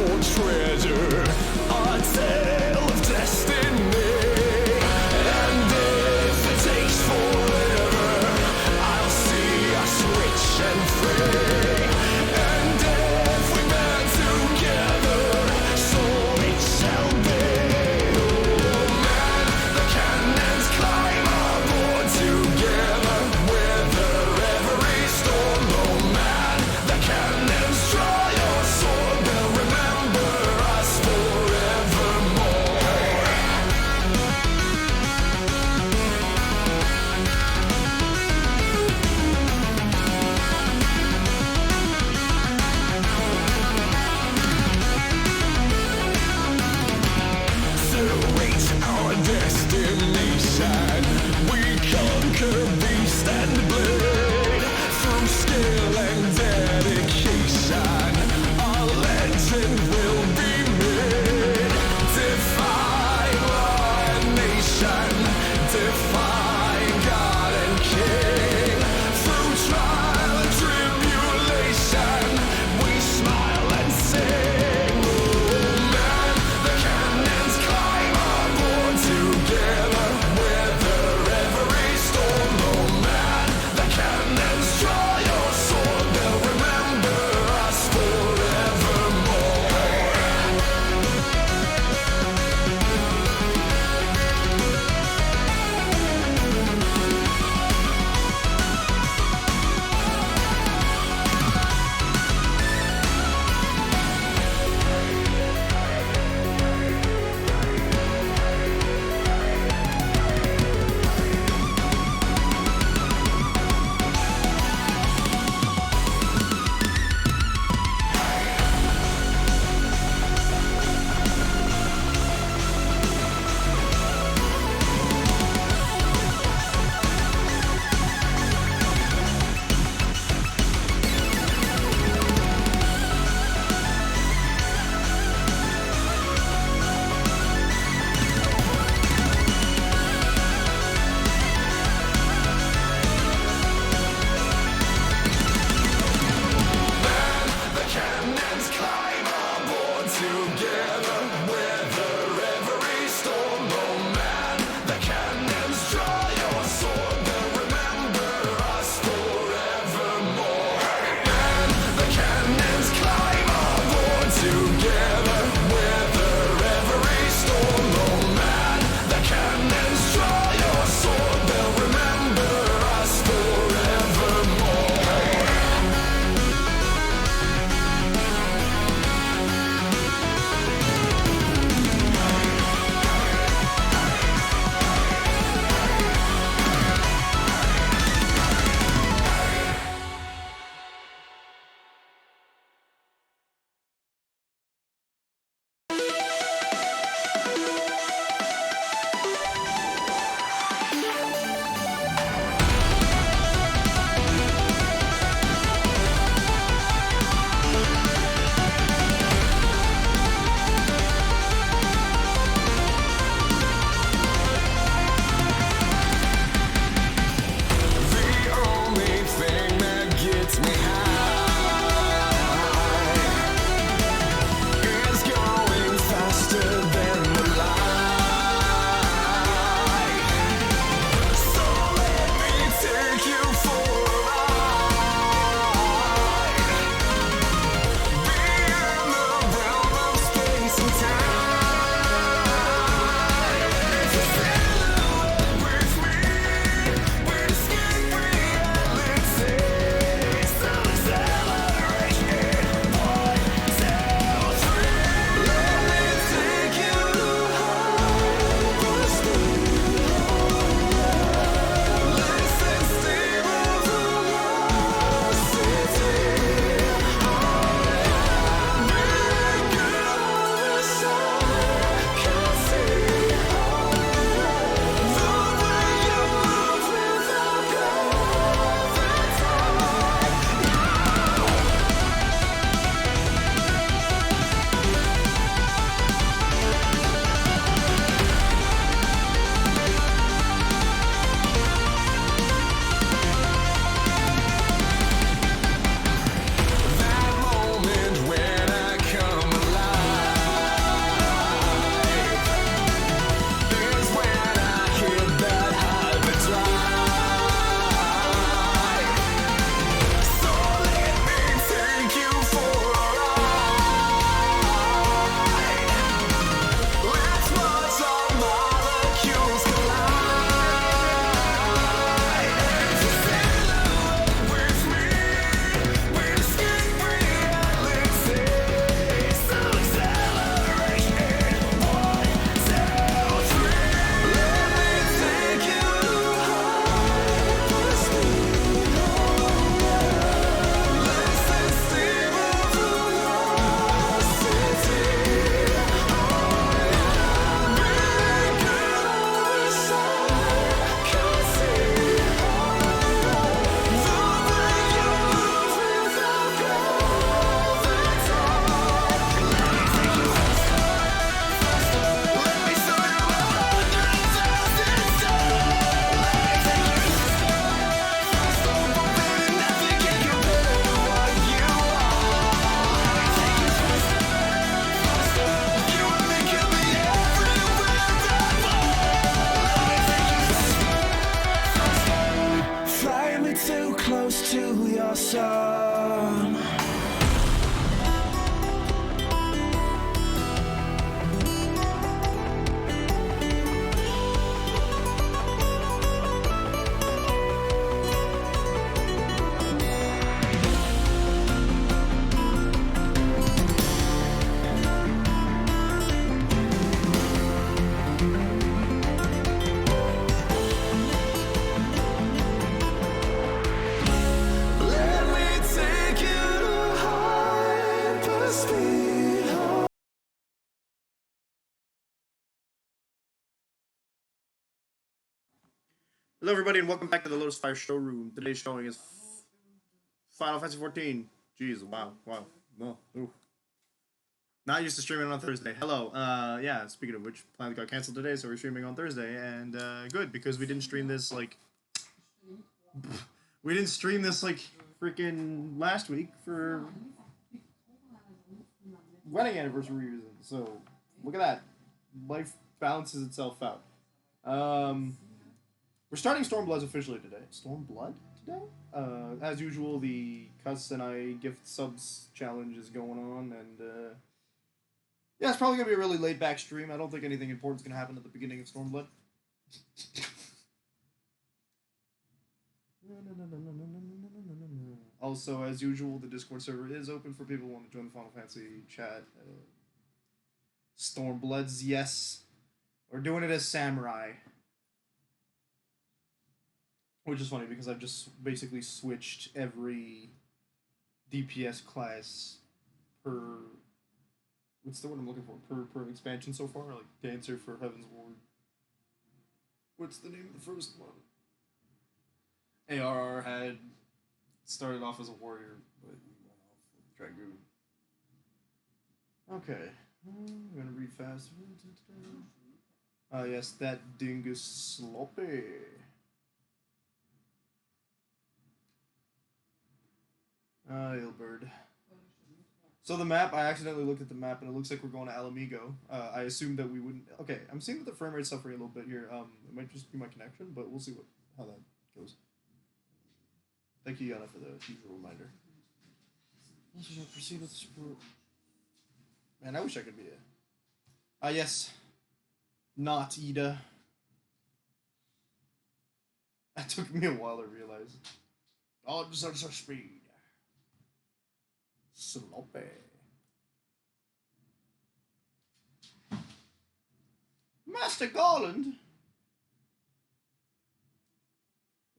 for treasure, a tale of destiny. And if it takes forever, I'll see us rich and free. And if we band together, so it shall be. Oh man, the cannons climb aboard together, weather every storm. Oh man, the cannons draw your sword, they'll remember us forevermore. too close to your sun. Let me take you to hyperspeed. Hello, everybody, and welcome back to the Lotus Fire Showroom. Today's showing is Final Fantasy 14. Jeez, wow. No, ooh. Not used to streaming on Thursday. Hello. Yeah. Speaking of which, plans got canceled today, so we're streaming on Thursday, and good because we didn't stream this freaking last week for wedding anniversary reasons. So look at that. Life balances itself out. We're starting Stormbloods officially today. Stormblood today? As usual, the Cuss and I gift subs challenge is going on, and yeah, it's probably gonna be a really laid back stream. I don't think anything important's gonna happen at the beginning of Stormblood. Also, as usual, the Discord server is open for people who want to join the Final Fantasy chat. Stormbloods, yes. We're doing it as Samurai. Which is funny because I've just basically switched every DPS class per. What's the word I'm looking for? Per expansion so far? Like Dancer for Heaven's Ward. What's the name of the first one? ARR had started off as a warrior, but he went off with Dragoon. Okay. I'm gonna read fast. Yes, that dingus sloppy. Ilbird. So the map, I accidentally looked at the map and it looks like we're going to Alamigo. I assumed that we wouldn't. Okay, I'm seeing that the frame rate's suffering a little bit here. It might just be my connection, but we'll see how that goes. Thank you, Yana, for the usual reminder. Proceed with the sport. Man, I wish I could be a. Yes. Not Ida. That took me a while to realize. Oh, such speed. Sloppy. Master Garland.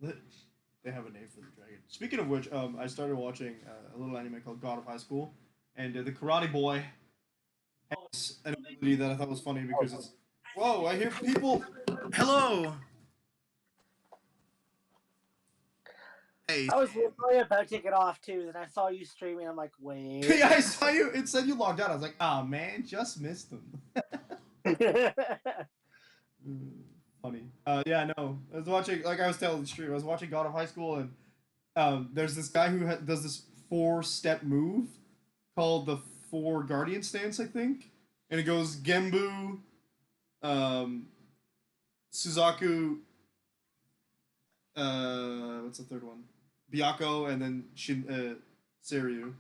They have a name for the dragon. Speaking of which, I started watching a little anime called God of High School, and the Karate Boy has an ability that I thought was funny because it's. Whoa! I hear people. Hello. Hey. I was literally about to take it off too, then I saw you streaming. I'm like, wait. Yeah, I saw you. It said you logged out. I was like, oh man, just missed them. Funny. Yeah, no. I was watching, like I was telling the stream, I was watching God of High School, and there's this guy who does this 4-step move called the 4 Guardian Stance, I think, and it goes Gembu, Suzaku, what's the third one? Byako, and then Seiryu.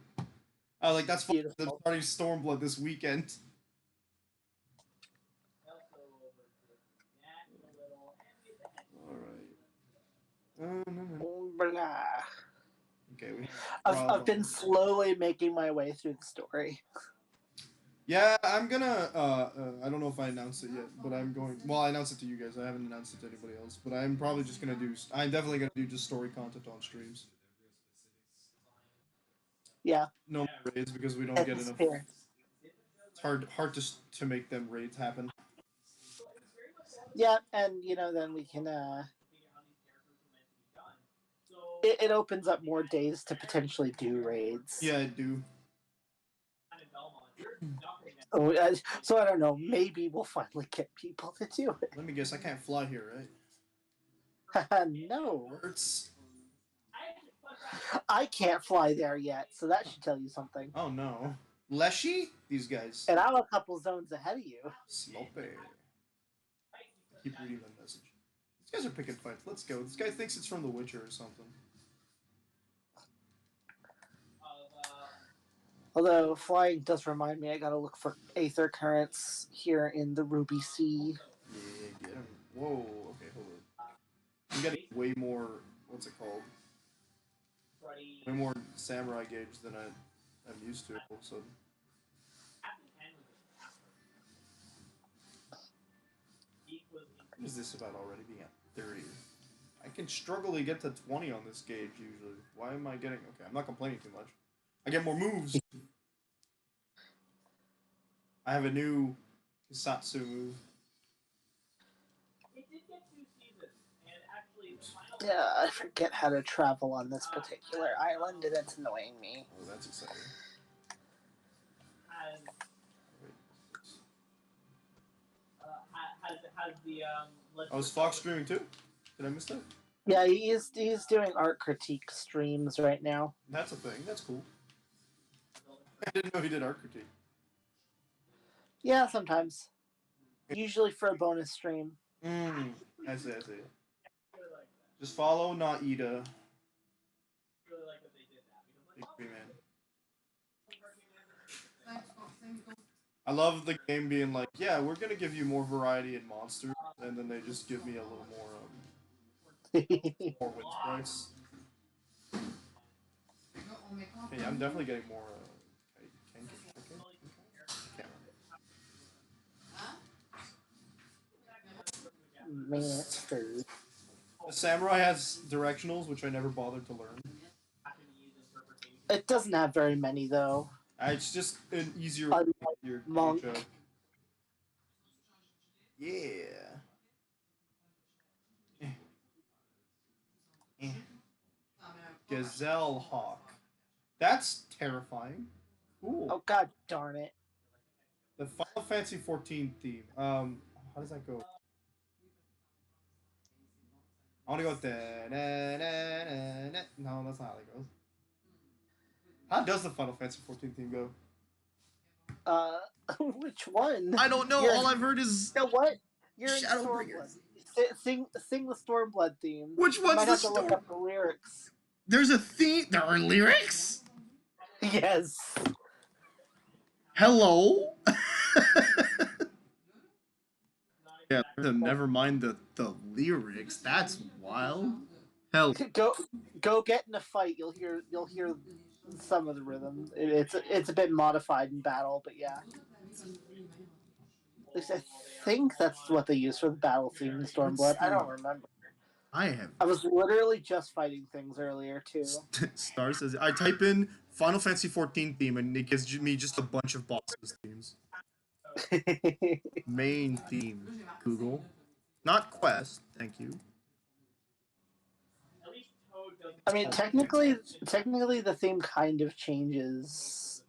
Like that's fun. I'm starting Stormblood this weekend. Blah. Okay, I've been slowly making my way through the story. Yeah, I'm gonna. I don't know if I announced it yet, but I'm going. Well, I announced it to you guys. I haven't announced it to anybody else, but I'm probably just gonna do. I'm definitely gonna do just story content on streams. Yeah. No more raids because we don't get enough. It's hard to make them raids happen. Yeah, and then we can. It opens up more days to potentially do raids. Yeah, I do. So I don't know. Maybe we'll finally get people to do it. Let me guess. I can't fly here, right? No. Hurts. I can't fly there yet, so that should tell you something. Oh no. Leshy? These guys. And I'm a couple zones ahead of you. Sloppy. Keep reading that message. These guys are picking fights. Let's go. This guy thinks it's from The Witcher or something. Although flying does remind me, I gotta look for aether currents here in the Ruby Sea. Yeah, get him. Whoa. Okay, hold on. I'm getting way more. What's it called? Way more samurai gauge than I'm used to. So what is this about already being at 30? I can struggle to get to 20 on this gauge usually. Why am I getting? Okay, I'm not complaining too much. I get more moves. I have a new Hisatsu move. Yeah, I forget how to travel on this particular island, and it's annoying me. Oh, that's exciting. Oh, is Fox streaming too? Did I miss that? Yeah, he's doing art critique streams right now. That's a thing. That's cool. I didn't know he did art critique. Yeah, sometimes. Usually for a bonus stream. I see. Just follow Naida. Big tree man. I love the game being like, yeah, we're gonna give you more variety in monsters, and then they just give me a little more more win sprites. Okay, I'm definitely getting more. Monsters. The samurai has directionals, which I never bothered to learn. It doesn't have very many though. It's just an easier Unlike your Monk. Yeah. Gazelle Hawk. That's terrifying. Cool. Oh god darn it. The Final Fantasy 14 theme. How does that go? I want to go with No, that's not how it goes. How does the Final Fantasy 14 theme go? Which one? I don't know. All I've heard is. You know what? You're in Shadowbringers. Stormblood. Sing the Stormblood theme. Which You one's might the have to look up the lyrics. There's a theme. There are lyrics. Yes. Hello. Yeah, never mind the lyrics. That's wild. Hell. Go get in a fight. You'll hear some of the rhythm. It's a bit modified in battle, but yeah. At least I think that's what they use for the battle theme in Stormblood. I don't remember. I was literally just fighting things earlier too. Star says I type in Final Fantasy 14 theme and it gives me just a bunch of bosses themes. Main theme, Google. Not Quest, thank you. I mean, technically, the theme kind of changes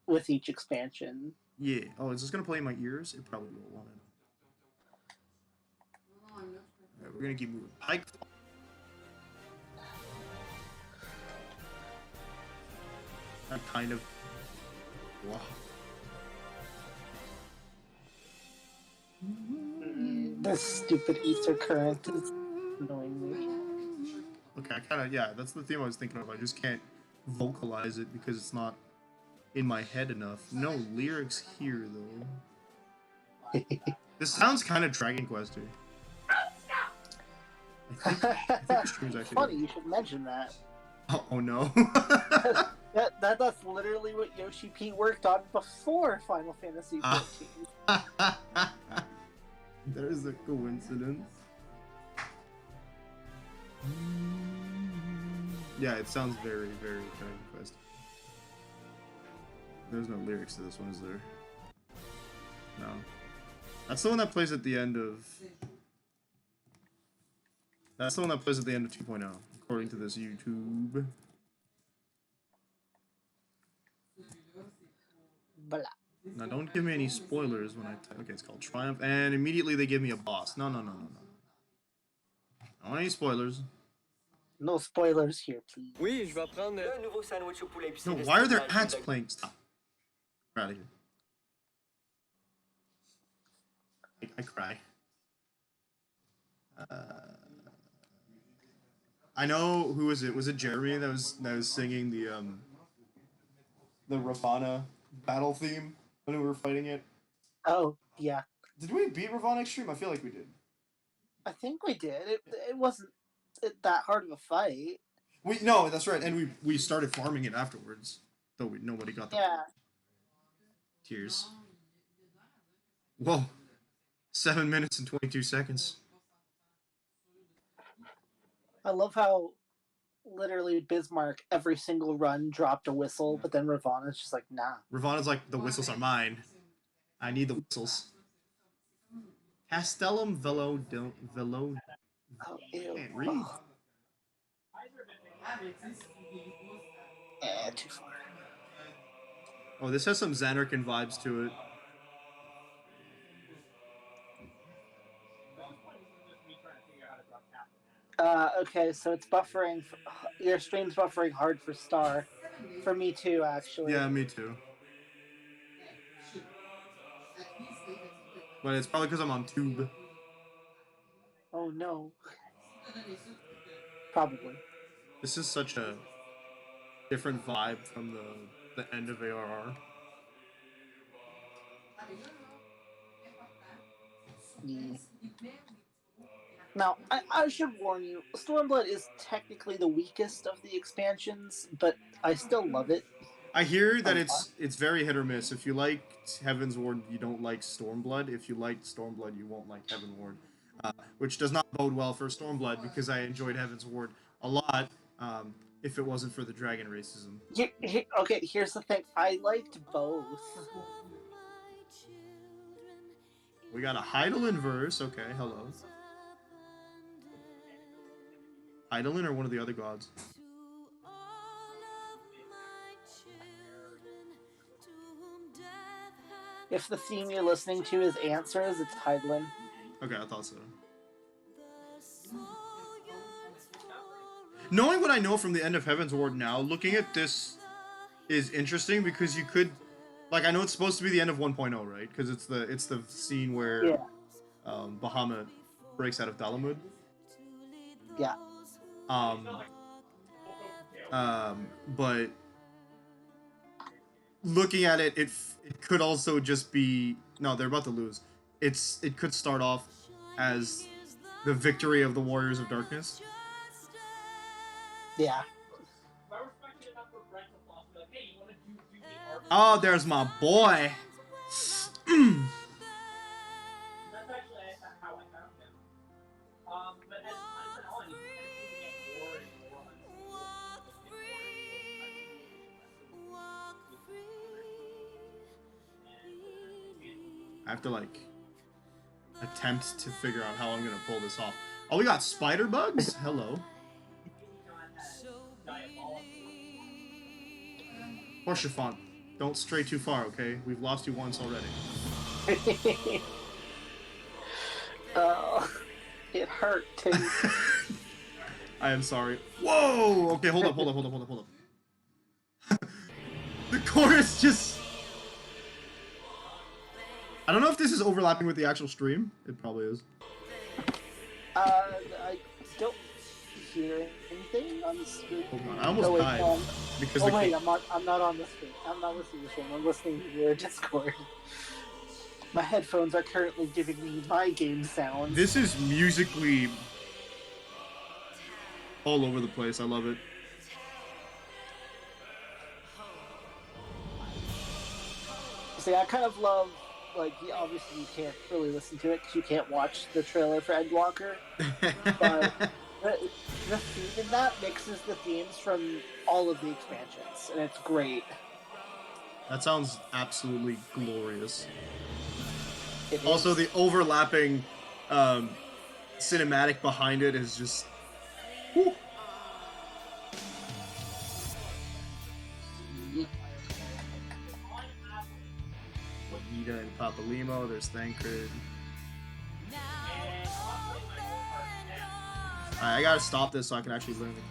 with each expansion. Yeah. Oh, is this gonna play in my ears? It probably will, won't it? Alright, we're gonna keep moving. I kind of. Wow. This stupid ether current is annoying me. Okay, I kind of, yeah, that's the theme I was thinking of. I just can't vocalize it because it's not in my head enough. No lyrics here, though. This sounds kind of Dragon Quest-y. I think the stream's actually funny you should mention that. Oh no. That's literally what Yoshi P worked on before Final Fantasy XIV. There's a coincidence. Yeah, it sounds very, very Dragon Quest. There's no lyrics to this one, is there? No. That's the one that plays at the end of... That's the one that plays at the end of 2.0, according to this YouTube. Blah. Now, don't give me any spoilers when I type. Okay, it's called Triumph, and immediately they give me a boss. No. I don't want any spoilers. No spoilers here, please. Oui, je vais prendre un nouveau sandwich au poulet No, why are there ads playing? Stop. We're out of here. I cry. I know who was it? Was it Jeremy that was singing the Ravana battle theme when we were fighting it. Oh yeah, Did we beat Ravana Extreme? I feel like we did. I think we did. It wasn't that hard of a fight. No, that's right, and we started farming it afterwards, though nobody got the Yeah. tears. Whoa, 7 minutes and 22 seconds. I love how literally Bismarck every single run dropped a whistle, but then Ravana's just like, nah. Ravana's like, the whistles are mine. I need the whistles. Castellum Velo. Oh, ew. Can't read. Oh. Too far. Oh, this has some Xanarkin vibes to it. Okay, so it's buffering. Your stream's buffering hard for Star. For me too, actually. Yeah, me too. But it's probably because I'm on tube. Oh no. Probably. This is such a different vibe from the end of ARR. Yeah. Now, I should warn you, Stormblood is technically the weakest of the expansions, but I still love it. I hear that it's very hit or miss. If you liked Heaven's Ward, you don't like Stormblood. If you liked Stormblood, you won't like Heaven Ward. Which does not bode well for Stormblood because I enjoyed Heaven's Ward a lot. If it wasn't for the dragon racism. Okay, here's the thing. I liked both. We got a Heidelin verse. Okay, hello. Heidelin or one of the other gods? If the theme you're listening to is Answers, it's Heidelin. Okay, I thought so. Knowing what I know from the end of Heaven's Ward now, looking at this is interesting because you could, like, I know it's supposed to be the end of 1.0, right? Because it's the scene where Bahamut breaks out of Dalamud. Yeah. But looking at it, it could also just be no. They're about to lose. It could start off as the victory of the Warriors of Darkness. Yeah. Oh, there's my boy. I have to like attempt to figure out how I'm gonna pull this off. Oh, we got spider bugs. Hello. Horsefont, don't stray too far, okay? We've lost you once already. Oh, it hurt too. I am sorry. Whoa! Okay, hold up. The chorus just... I don't know if this is overlapping with the actual stream. It probably is. I don't hear anything on the stream. Hold on, I almost died. Because I'm not on the stream. I'm not listening to the stream. I'm listening to your Discord. My headphones are currently giving me my game sounds. This is musically all over the place. I love it. See, I kind of love, like, obviously you can't really listen to it because you can't watch the trailer for Endwalker. But the theme in that mixes the themes from all of the expansions, and it's great. That sounds absolutely glorious. It Also, is. the overlapping cinematic behind it is just... Whew. Nita and Papalimo, there's Thancred. Alright, I gotta stop this so I can actually learn the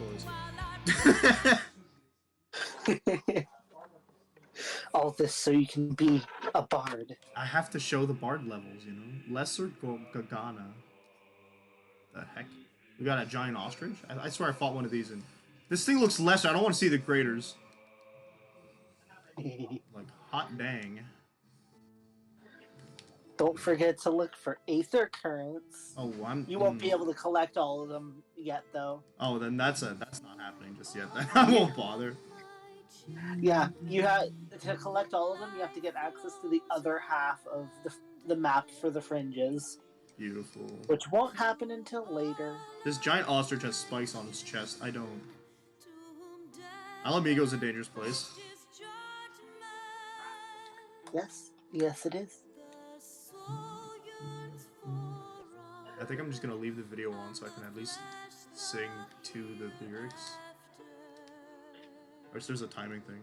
chorus. All this so you can be a bard. I have to show the bard levels, you know? Lesser Gagana. The heck? We got a giant ostrich? I swear I fought one of these and... This thing looks lesser. I don't want to see the craters. Like, hot dang. Don't forget to look for Aether Currents. Oh, You won't be able to collect all of them yet, though. Oh, then that's not happening just yet. Then I won't bother. Yeah, you have to collect all of them. You have to get access to the other half of the map for the fringes, Beautiful. which won't happen until later. This giant ostrich has spikes on its chest. I don't. Alamigo's a dangerous place. Yes, it is. I think I'm just gonna leave the video on so I can at least sing to the lyrics. Or there's a timing thing.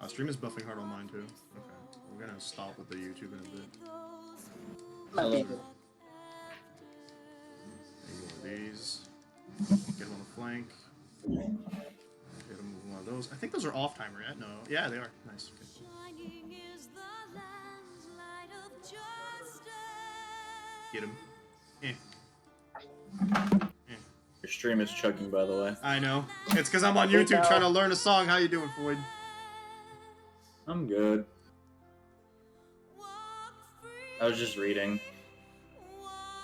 Stream is buffing hard on mine too. Okay, we're gonna stop with the YouTube in a bit. Okay. These. Get him on the flank. Get him with one of those. I think those are off timer yet. No, yeah, they are. Nice. Okay. Get him. Your stream is chugging, by the way. I know. It's because I'm on YouTube trying to learn a song. How you doing, Floyd? I'm good. I was just reading.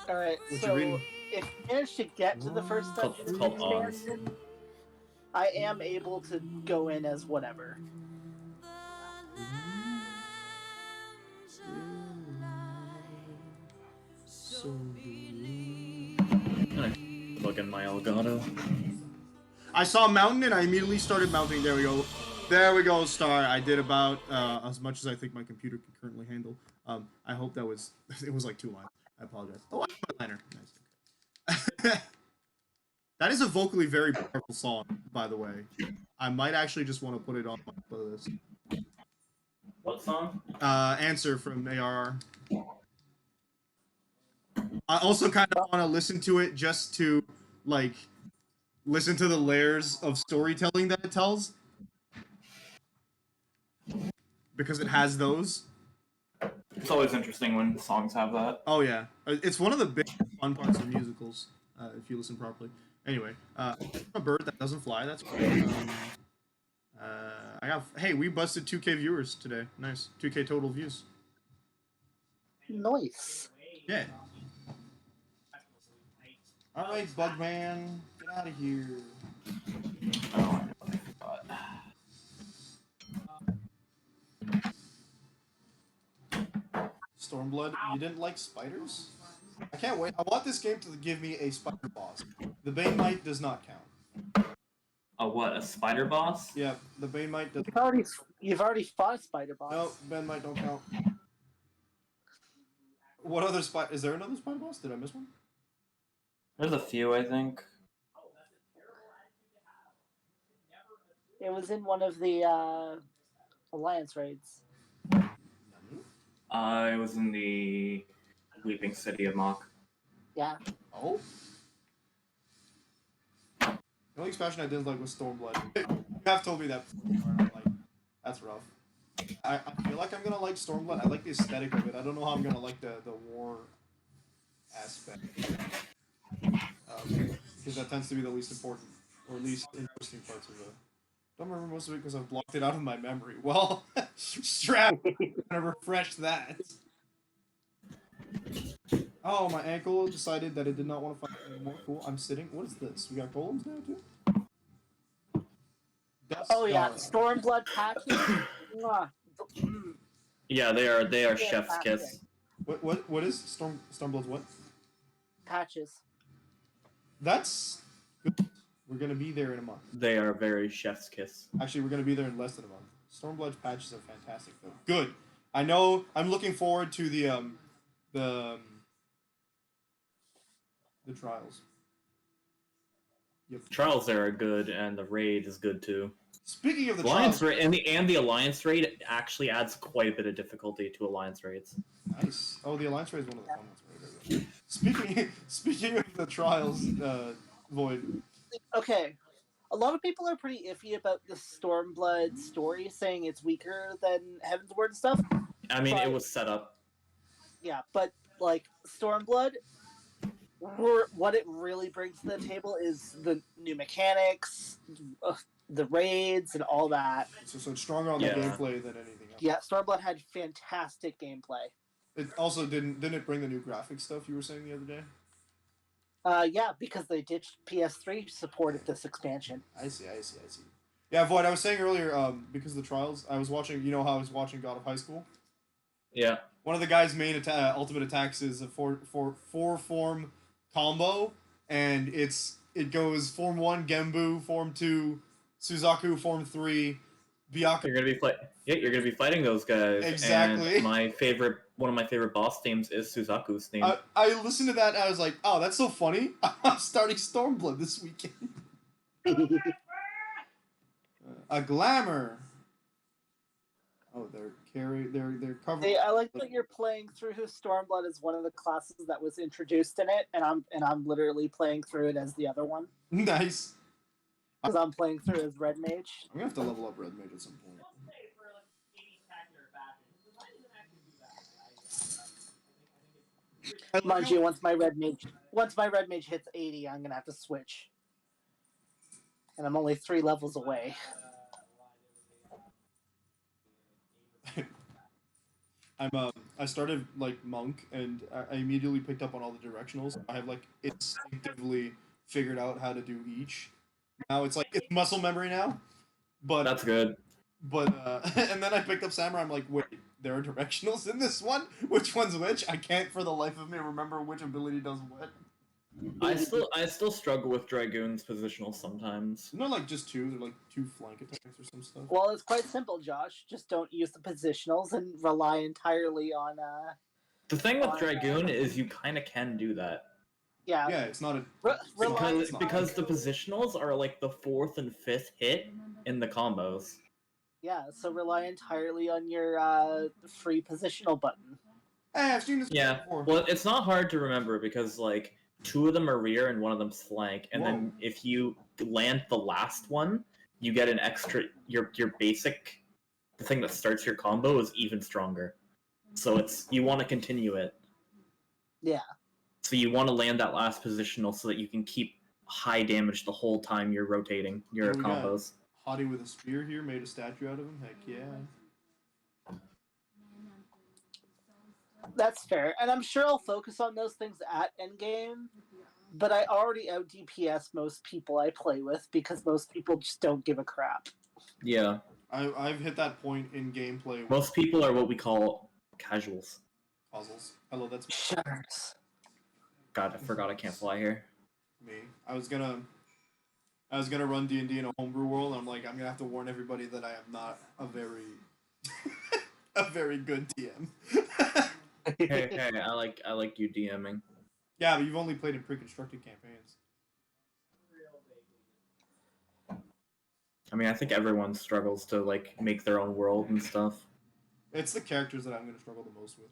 Alright, What so you reading? if you manage to get to the first It's dungeon called Oz. expansion, I am able to go in as whatever. Fucking my Elgato. I saw mountain and I immediately started mounting. There we go. There we go, Star. I did about as much as I think my computer can currently handle. I hope that was it was like 2 lines. I apologize. Oh, I have a liner. Nice. That is a vocally very powerful song, by the way. I might actually just want to put it on my playlist. What song? Answer from ARR. I also kind of want to listen to it just to, like, listen to the layers of storytelling that it tells. Because it has those. It's always interesting when songs have that. Oh, yeah. It's one of the big fun parts of musicals, if you listen properly. Anyway, a bird that doesn't fly, that's cool. Hey, we busted 2K viewers today. Nice. 2K total views. Nice. Yeah. Alright, Bugman. Get out of here. Oh, Stormblood, you didn't like spiders? I can't wait. I want this game to give me a spider boss. The Bane Might does not count. a what? A spider boss? Yeah, the Bane Might does. You've already fought a spider boss. No, Bane Might don't count. What other spider? Is there another spider boss? Did I miss one? There's a few, I think. It was in one of the Alliance raids. It was in the Weeping City of Mach. Yeah. Oh? The only expansion I didn't like was Stormblood. You have told me that before. I'm like, that's rough. I feel like I'm gonna like Stormblood. I like the aesthetic of it. I don't know how I'm gonna like the war aspect. Because that tends to be the least important, or least interesting parts of it. Don't remember most of it because I've blocked it out of my memory. Well, strap! I'm gonna refresh that. Oh, my ankle decided that it did not want to fight anymore. Cool, I'm sitting. What is this? We got golems now, too? Oh yeah, Stormblood patches. Mwah. Yeah, they are chef's kiss. What is Stormblood's what? Patches. That's good. We're gonna be there in a month. They are very chef's kiss. Actually, we're gonna be there in less than a month. Stormblood's patches are fantastic, though. Good. I know. I'm looking forward to the trials. Yep. Trials there are good, and the raid is good too. Speaking of the Alliance trials, raid and the Alliance raid actually adds quite a bit of difficulty to Alliance raids. nice. Oh, the Alliance raid is one of the fun ones. Right? Speaking of the trials, Void. Okay. A lot of people are pretty iffy about the Stormblood story, saying it's weaker than Heaven's Word and stuff. I mean, it But- was set up. Yeah, but like Stormblood, what it really brings to the table is the new mechanics, the raids and all that. So it's stronger on the Yeah. gameplay than anything else. Yeah, Stormblood had fantastic gameplay. It also didn't it bring the new graphic stuff you were saying the other day? Yeah, because they ditched PS3 supported this expansion. I see. Yeah, Void, I was saying earlier, because of the trials, I was watching, you know how I was watching God of High School? Yeah. One of the guy's main ultimate attacks is a four form combo, and it goes form 1, Genbu, form 2, Suzaku, form 3, Byakuya. You're gonna be fighting those guys. Exactly. And one of my favorite boss themes is Suzaku's theme. I listened to that and I was like, oh, that's so funny. I'm starting Stormblood this weekend. A glamour. Oh, they're covered. Hey, I like that you're playing through Stormblood as one of the classes that was introduced in it, and I'm literally playing through it as the other one. Nice. Because I'm playing through as Red Mage. I'm gonna have to level up Red Mage at some point. Mind you, once my Red Mage hits 80, I'm gonna have to switch. And I'm only 3 levels away. I started like Monk, and I immediately picked up on all the directionals. I have like instinctively figured out how to do each. Now it's muscle memory now. But that's good. But and then I picked up Samurai. I'm like, wait, there are directionals in this one. Which one's which? I can't for the life of me remember which ability does what. I still struggle with Dragoon's positional sometimes. They're not like just 2, they're like 2 flank attacks or some stuff. Well, it's quite simple, Josh. Just don't use the positionals and rely entirely on The thing with Dragoon is you kinda can do that. Yeah. Yeah, it's not a because the positionals are like the 4th and 5th hit in the combos. Yeah, so rely entirely on your free positional button. Hey, I've seen this before. Well, it's not hard to remember because like 2 of them are rear and 1 of them's flank, and then if you land the last one, you get an extra. Your basic, the thing that starts your combo is even stronger. So you want to continue it. Yeah. So So you want to land that last positional so that you can keep high damage the whole time you're rotating your combos. Hottie with a spear here, made a statue out of him. Heck yeah. That's fair, and I'm sure I'll focus on those things at endgame, but I already out DPS most people I play with because most people just don't give a crap. Yeah. I've hit that point in gameplay. Most people are what we call casuals. Puzzles. Hello, that's me. Shudders. God, I forgot I can't fly here. Me. I was gonna run D&D in a homebrew world, and I'm like, I'm gonna have to warn everybody that I am not a very a very good DM. hey, I like you DMing. Yeah, but you've only played in pre-constructed campaigns. I mean, I think everyone struggles to like make their own world and stuff. It's the characters that I'm gonna struggle the most with.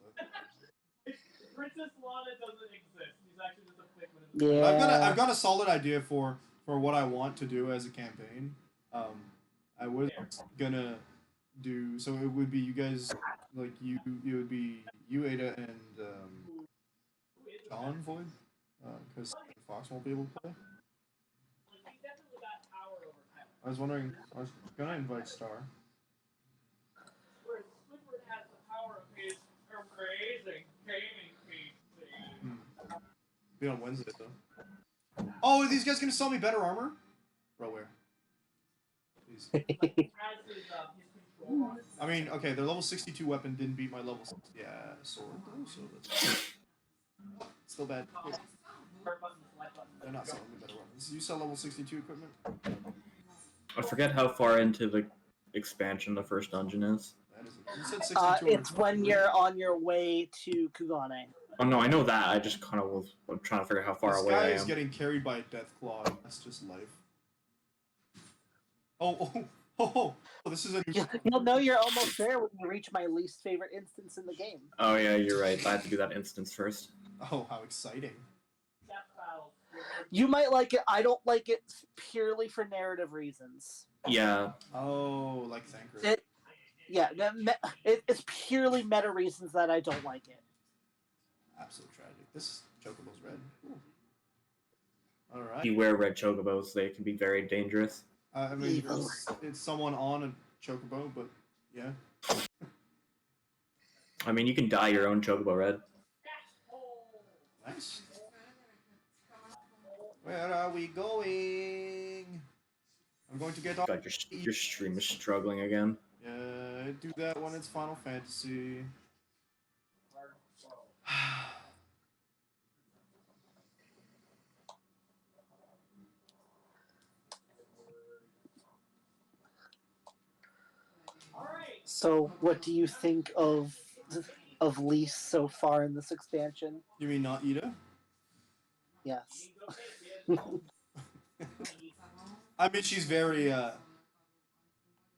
Princess Lana doesn't exist. He's actually just a figment of Yeah. I've got a solid idea for what I want to do as a campaign. I was gonna do so. It would be you guys, like you. It would be you, Ada, and John Void, because Fox won't be able to play. I was wondering. I was gonna invite Star. Where Squidward has the power of his amazing gaming PC. Be on Wednesday though. Oh, are these guys gonna sell me better armor? Bro, where? Please. Has his control on it. I mean, okay, their level 62 weapon didn't beat my level 60. Yeah, sword though, so that's still bad. Wait, they're not selling me better weapons. You sell level 62 equipment? I forget how far into the expansion the first dungeon is. That is you said 62. It's when you're on your way to Kugane. Oh no, I know that. I just kind of I'm trying to figure out how far This away guy I is am. getting carried by a death claw. That's just life. Oh, this is a new... You'll know you're almost there when you reach my least favorite instance in the game. Oh yeah, you're right. I have to do that instance first. Oh, how exciting. You might like it. I don't like it purely for narrative reasons. Yeah. Oh, like Thancred. It's purely meta reasons that I don't like it. Absolute tragic. This Chocobo's red. Alright. Beware red chocobos. They can be very dangerous. I mean, it's someone on a chocobo, but yeah. I mean, you can dye your own chocobo red. Nice. Where are we going? I'm going to get off. God, your stream is struggling again. Yeah, do that when it's Final Fantasy. So, what do you think of Lise so far in this expansion? You mean not Ida? Yes. I mean, she's very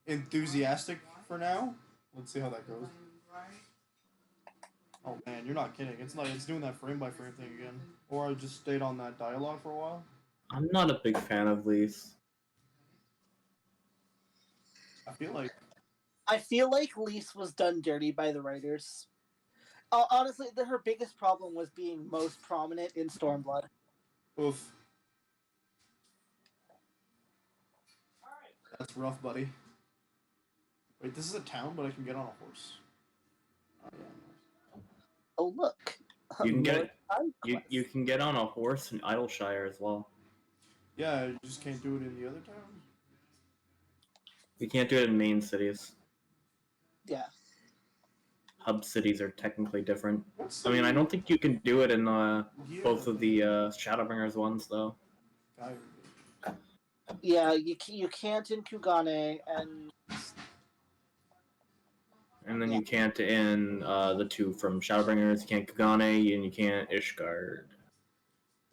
enthusiastic for now. Let's see how that goes. Oh man, you're not kidding. It's doing that frame by frame thing again. Or I just stayed on that dialogue for a while. I'm not a big fan of Lise. I feel like Lise was done dirty by the writers. Honestly, her biggest problem was being most prominent in Stormblood. oof. That's rough, buddy. Wait, this is a town, but I can get on a horse. Oh yeah. Oh look. You can you can get on a horse in Idleshire as well. Yeah, you just can't do it in the other towns. You can't do it in main cities. Yeah. Hub cities are technically different. I mean, I don't think you can do it in both of the Shadowbringers ones, though. Yeah, you can't in Kugane, and then you can't in the two from Shadowbringers. You can't Kugane, and you can't Ishgard.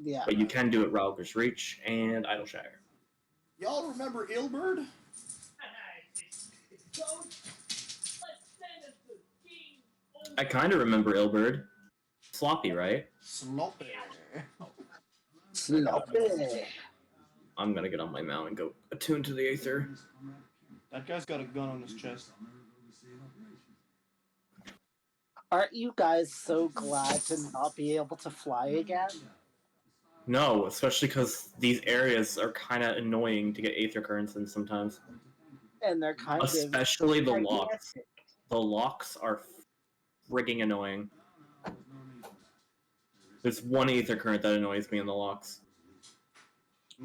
Yeah. But you can do it Ralger's Reach and Idleshire. Y'all remember Ilberd? I kind of remember Ilberd. Sloppy, right? Sloppy. Sloppy. I'm gonna get on my mount and go attune to the Aether. That guy's got a gun on his chest. Aren't you guys so glad to not be able to fly again? No, especially because these areas are kind of annoying to get Aether currents in sometimes. And they're kind especially of the locks. The locks are frigging annoying. There's one Aether current that annoys me in the locks.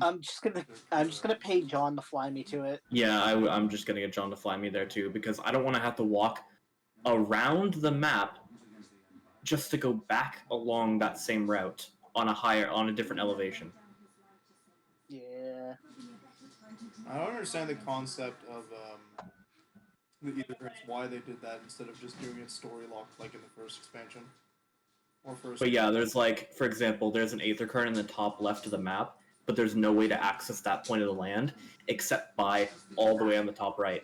I'm just gonna pay John to fly me to it. Yeah, I'm just gonna get John to fly me there too because I don't want to have to walk around the map just to go back along that same route on a different elevation. Yeah. I don't understand the concept of the Aether currents. Why they did that instead of just doing it story locked like in the first expansion. But yeah, there's like, for example, there's an Aether current in the top left of the map, but there's no way to access that point of the land except by all the way on the top right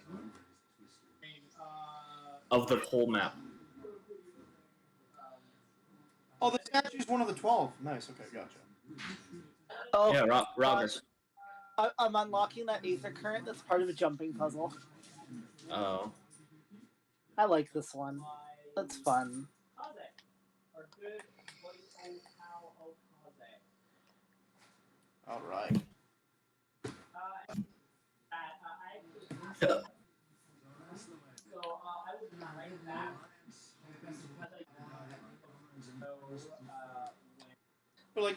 of the whole map. Oh, the statue's one of the 12. Nice, okay, gotcha. Oh, yeah, Roger. I'm unlocking that Aether current that's part of a jumping puzzle. Oh. I like this one. That's fun. Alright.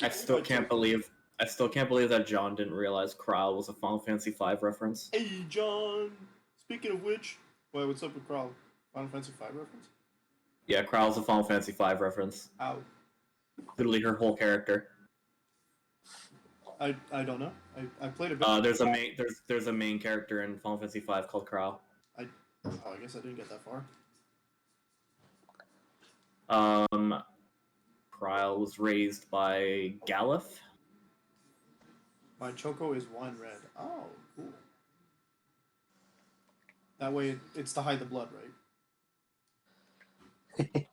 I still can't believe that John didn't realize Kral was a Final Fantasy V reference. Hey, John! Speaking of which, wait, what's up with Kral? Final Fantasy V reference? Yeah, Kral's a Final Fantasy V reference. Ow. Literally her whole character. I don't know. I played a bit. There's a main character in Final Fantasy V called Kral. I guess I didn't get that far. Kral was raised by Galuf. My Choco is wine red. Oh, cool. That way it's to hide the blood, right?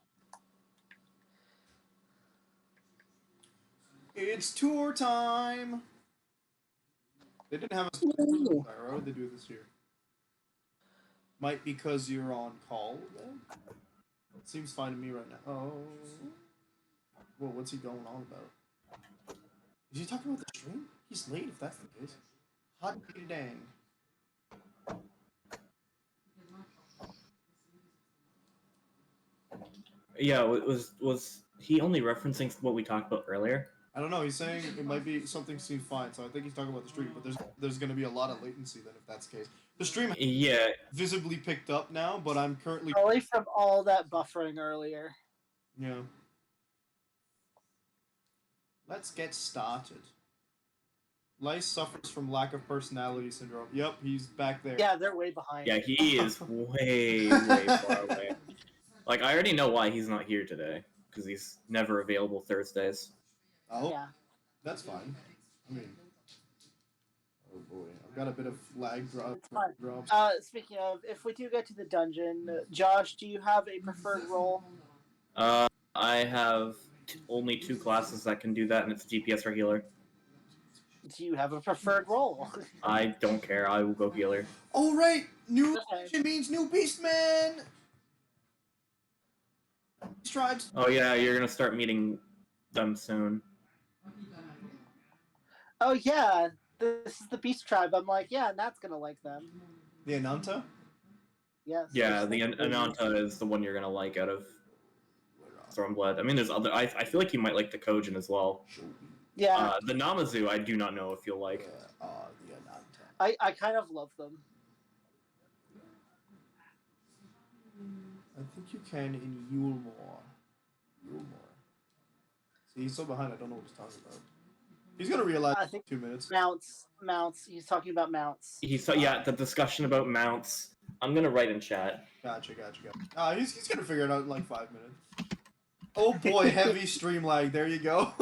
It's tour time! They didn't have a special why would they do it this year? Might because you're on call, then? It seems fine to me right now. Oh. Whoa, what's he going on about? Is he talking about the stream? He's late if that's the case. Hot diggity dang. Yeah, was he only referencing what we talked about earlier? I don't know. He's saying it might be something seems fine, so I think he's talking about the stream. But there's going to be a lot of latency then if that's the case. The stream Yeah, visibly picked up now, but I'm currently Probably from all that buffering earlier. yeah. Let's get started. Lice suffers from lack of personality syndrome. Yep, he's back there. Yeah, they're way behind. yeah, he is way far away. Like I already know why he's not here today because he's never available Thursdays. Oh, Yeah. that's fine. I mean, oh boy, I've got a bit of lag It's fine. drops. Speaking of, if we do get to the dungeon, Josh, do you have a preferred role? I have only 2 classes that can do that, and it's DPS or healer. Do you have a preferred role? I don't care. I will go healer. Oh right, new Okay. means new Beastman. Tribes. Oh yeah, you're gonna start meeting them soon. Oh yeah, this is the Beast Tribe. I'm like, yeah, Nat's gonna like them. The Ananta. Yes. Yeah, the Ananta is the one you're gonna like out of Stormblood. I mean, there's other. I feel like you might like the Kojin as well. Yeah, The Namazu, I do not know if you'll like. The Ananta. I kind of love them. I think you can in Yulmore. See, he's so behind. I don't know what he's talking about. He's gonna realize I think in 2 minutes. mounts. He's talking about mounts. Yeah, the discussion about mounts. I'm gonna write in chat. Gotcha. He's gonna figure it out in like 5 minutes. Oh boy, heavy stream lag. There you go.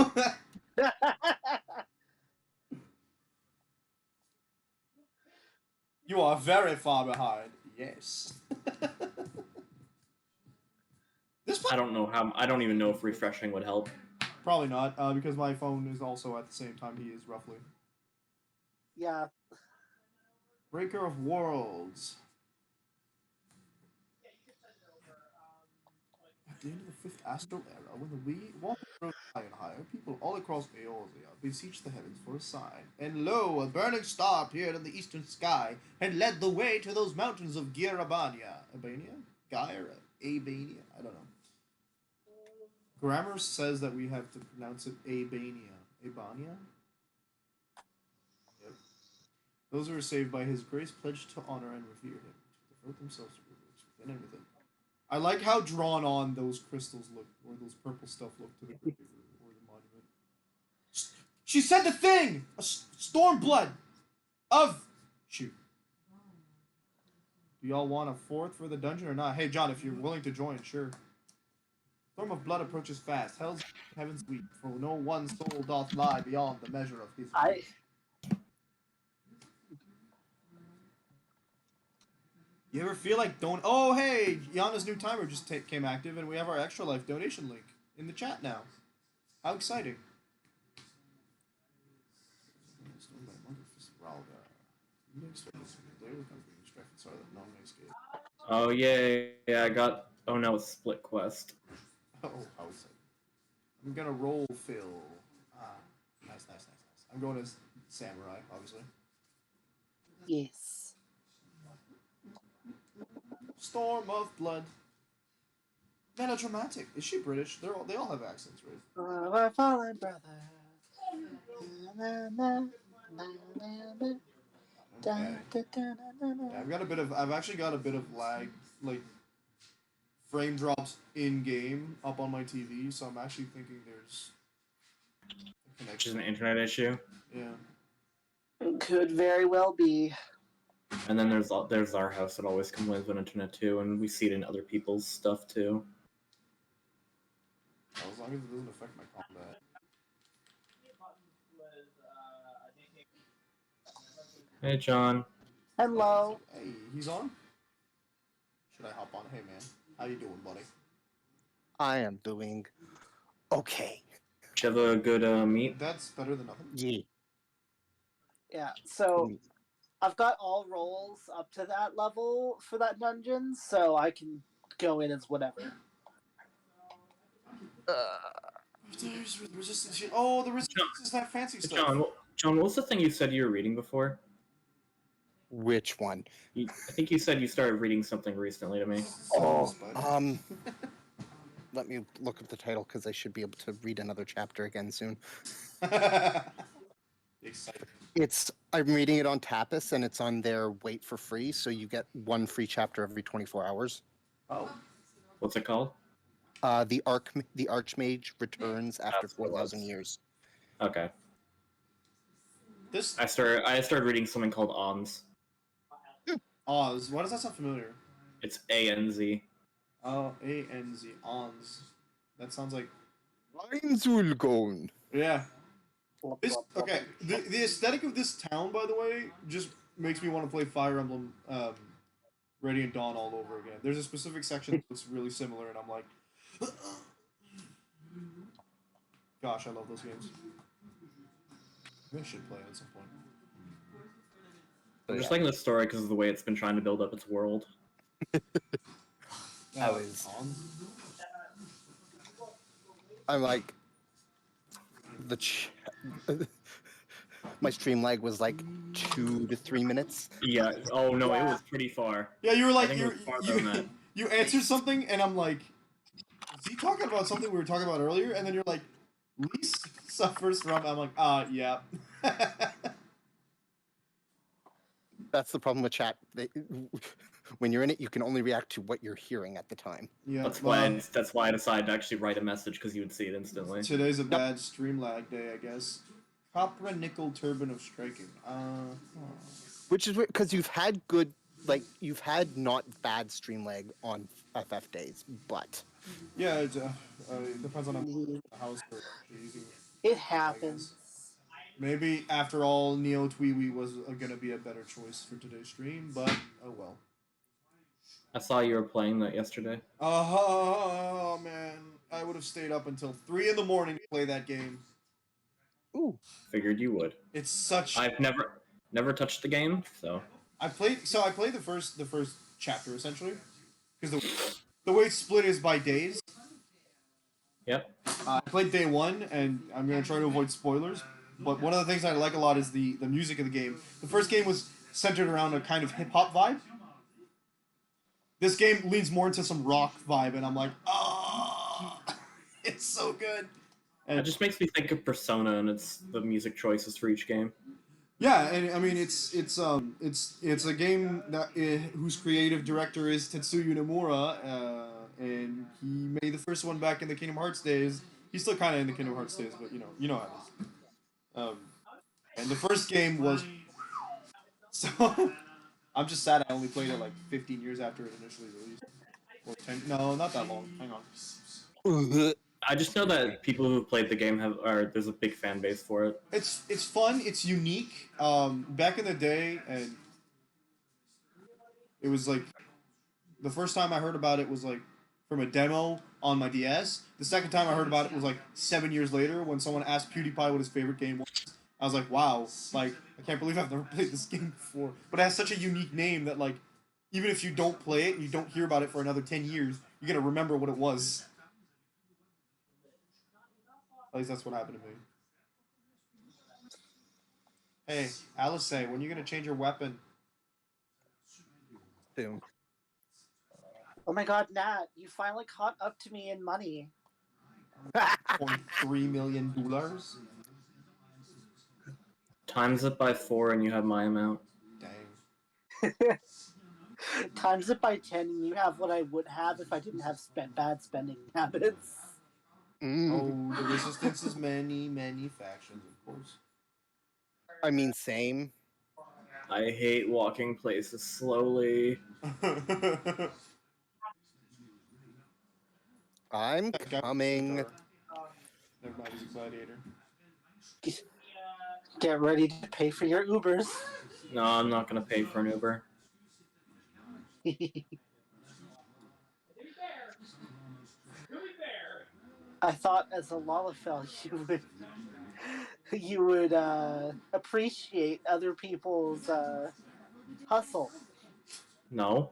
You are very far behind. Yes. I don't know how. I don't even know if refreshing would help. Probably not, because my phone is also at the same time he is roughly. Yeah. Breaker of Worlds. At the end of the 5th astral era, when the we walk the road higher and higher, people all across Eorzea beseech the heavens for a sign. And lo, a burning star appeared in the eastern sky and led the way to those mountains of Girabania. Albania? Abania? I don't know. Grammar says that we have to pronounce it Abania. Abania? Yep. Those who are saved by his grace pledged to honor and revere him, to devote themselves to privilege within and within. I like how drawn on those crystals look, or those purple stuff look to the grave or the monument. She said the thing! A Stormblood! Shoot. Do y'all want a 4th for the dungeon or not? Hey, John, if you're willing to join, sure. Storm of blood approaches fast. Hell's heavens weep, for no one soul doth lie beyond the measure of his grief. You ever feel like Oh, hey! Yana's new timer just came active, and we have our Extra Life donation link in the chat now. How exciting! Oh yeah, I got. Oh no, it's split quest. Oh, how exciting! I'm gonna roll Phil. Nice. I'm going as Samurai, obviously. Yes. Storm of blood. Melodramatic. Is she British? They all have accents, right? My fallen brother. Yeah, I've actually got a bit of lag, like frame drops in game up on my TV, so I'm actually thinking there's a connection. Which is an internet issue. Yeah. Could very well be. And then there's our house that always complains about internet too, and we see it in other people's stuff too. Well, as long as it doesn't affect my combat. Hey John. Hello. Hey, he's on? Should I hop on? Hey man, how you doing, buddy? I am doing okay. Do you have a good meet? That's better than nothing. Yeah. Yeah, so I've got all roles up to that level for that dungeon, so I can go in as whatever. There's resistance shit. Oh, the resistance is that fancy stuff. John, what was the thing you said you were reading before? Which one? I think you said you started reading something recently to me. Oh, let me look up the title because I should be able to read another chapter again soon. Exciting. I'm reading it on Tapas, and it's on their wait for free, so you get one free chapter every 24 hours. Oh. What's it called? The Archmage returns after That's what it 4,000 was. years. Okay. This I started reading something called Ons. Oz. Why does that sound familiar? It's ANZ. Oh, A-N-Z. Ons. That sounds like... Einzulgon. Yeah. Blub, This, blub, blub. okay, the aesthetic of this town, by the way, just makes me want to play Fire Emblem Radiant Dawn all over again. There's a specific section that's really similar, and I'm like... Gosh, I love those games. Maybe I should play it at some point. I'm just liking the story because of the way it's been trying to build up its world. That was- On? I'm like, my stream lag was like 2 to 3 minutes. Yeah. Oh no, it Yeah. was pretty far. Yeah, you were like, think it was farther than that. you answered something, and I'm like, is he talking about something we were talking about earlier? And then you're like, least suffers from. I'm like, yeah. That's the problem with chat. When you're in it, you can only react to what you're hearing at the time. Yeah. That's why I decided to actually write a message because you would see it instantly. Today's a bad stream lag day, I guess. Copra nickel turbine of striking. Which is because you've had you've had not bad stream lag on FF days, but Yeah, it depends on the house. It happens. Maybe after all, Neo Tweewee was gonna be a better choice for today's stream, but oh well. I saw you were playing that yesterday. Oh man, I would have stayed up until 3 in the morning to play that game. ooh, Figured you would. It's such. I've never touched the game, so I played the first chapter essentially, because the way it's split is by days. yep. I played day 1, and I'm gonna try to avoid spoilers. But one of the things I like a lot is the music of the game. The first game was centered around a kind of hip hop vibe. This game leans more into some rock vibe, and I'm like, oh, it's so good. And It just makes me think of Persona and it's the music choices for each game. yeah, and I mean it's a game that whose creative director is Tetsuya Nomura, and he made the first one back in the Kingdom Hearts days. He's still kind of in the Kingdom Hearts days, but you know how it is. And the first game was so. I'm just sad I only played it like 15 years after it initially released. Or 10, no, not that long. Hang on. I just know that people who played the game there's a big fan base for it. It's fun. It's unique. Back in the day, and it was like the first time I heard about it was like from a demo on my DS. The second time I heard about it was like 7 years later when someone asked PewDiePie what his favorite game was. I was like, wow, like I can't believe I've never played this game before. But it has such a unique name that like even if you don't play it and you don't hear about it for another 10 years, you're gonna remember what it was. At least that's what happened to me. Hey, Alice, when are you gonna change your weapon? soon. Oh my god, Nat, you finally caught up to me in money. $0.3 million. Times it by 4 and you have my amount. Dang. Times it by 10 and you have what I would have if I didn't have bad spending habits. Oh, the resistance is many, many factions, of course. I mean, same. I hate walking places slowly. I'm That guy- coming. Never mind, he's a gladiator. Get ready to pay for your Ubers. No, I'm not gonna pay for an Uber. I thought as a Lalafell you would appreciate other people's hustle. No.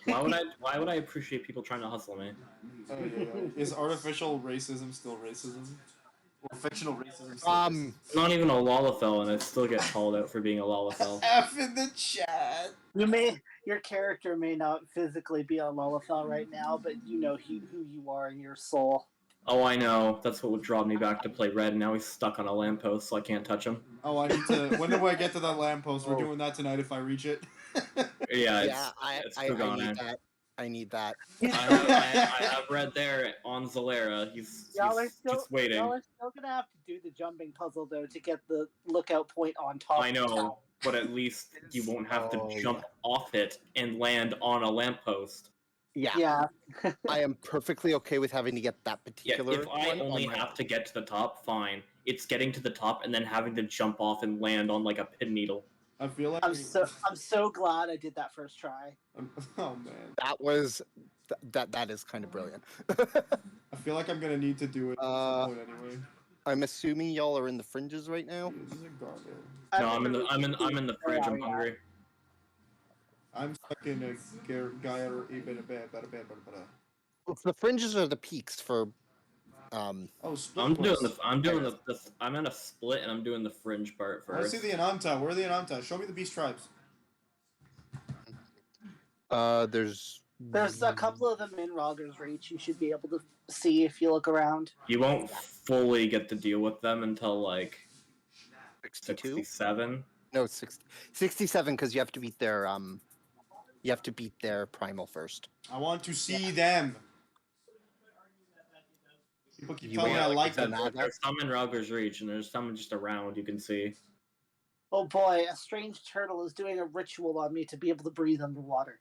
Why would I appreciate people trying to hustle me? Oh, yeah. Is artificial racism still racism? Or fictional racism still racism? It's not even a Lalafell and I still get called out for being a Lalafell. F in the chat! You your character may not physically be on Lullafell right now, but you know who you are in your soul. Oh, I know. That's what would draw me back to play Red, and now he's stuck on a lamppost, so I can't touch him. Oh, I need to. When do I get to that lamppost? We're Oh. doing that tonight if I reach it. Yeah, Yeah, it's I Kugane. need that. I need that. I have Red there on Zalera. He's just waiting. Y'all are still gonna have to do the jumping puzzle though to get the lookout point on top. I of the tower. know, but at least you won't have to Oh, jump off it and land on a lamppost. Yeah, Yeah. I am perfectly okay with having to get that Yeah, particular. if I one only on my have own. to get to the top, fine. It's getting to the top and then having to jump off and land on like a pin needle. I feel like I'm so glad I did that first try. Oh man, That was that is kind of brilliant. I feel like I'm gonna need to do it at some point anyway. I'm assuming y'all are in the fringes right now. This is a garbage. No, I'm in the fridge. I'm Yeah. hungry. I'm stuck in a guy or even a bad. The fringes are the peaks for. Oh, split I'm doing quest. I'm in a split and I'm doing the fringe part I want to first. see the Ananta. Where are the Ananta? Show me the beast tribes. There's a couple of them in Rogger's Reach. You should be able to see if you look around. You won't fully get to deal with them until like 62. 67. No, 67 because you have to beat their primal first. I want to see them. People keep You telling me want I like There's them. some in Rogger's Reach and there's some just around you can see. Oh boy, a strange turtle is doing a ritual on me to be able to breathe underwater.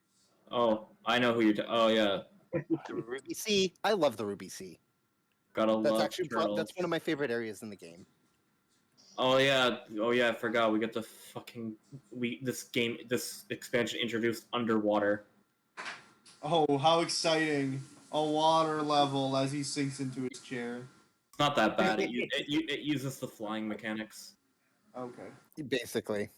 Oh, I know who you're. Oh yeah, The Ruby Sea. I love the Ruby Sea. gotta That's love actually turtles. that's one of my favorite areas in the game. Oh yeah, I forgot. We get the fucking this expansion introduced underwater. Oh, how exciting! A water level as he sinks into his chair. It's not that bad. It uses the flying mechanics. Okay. Basically,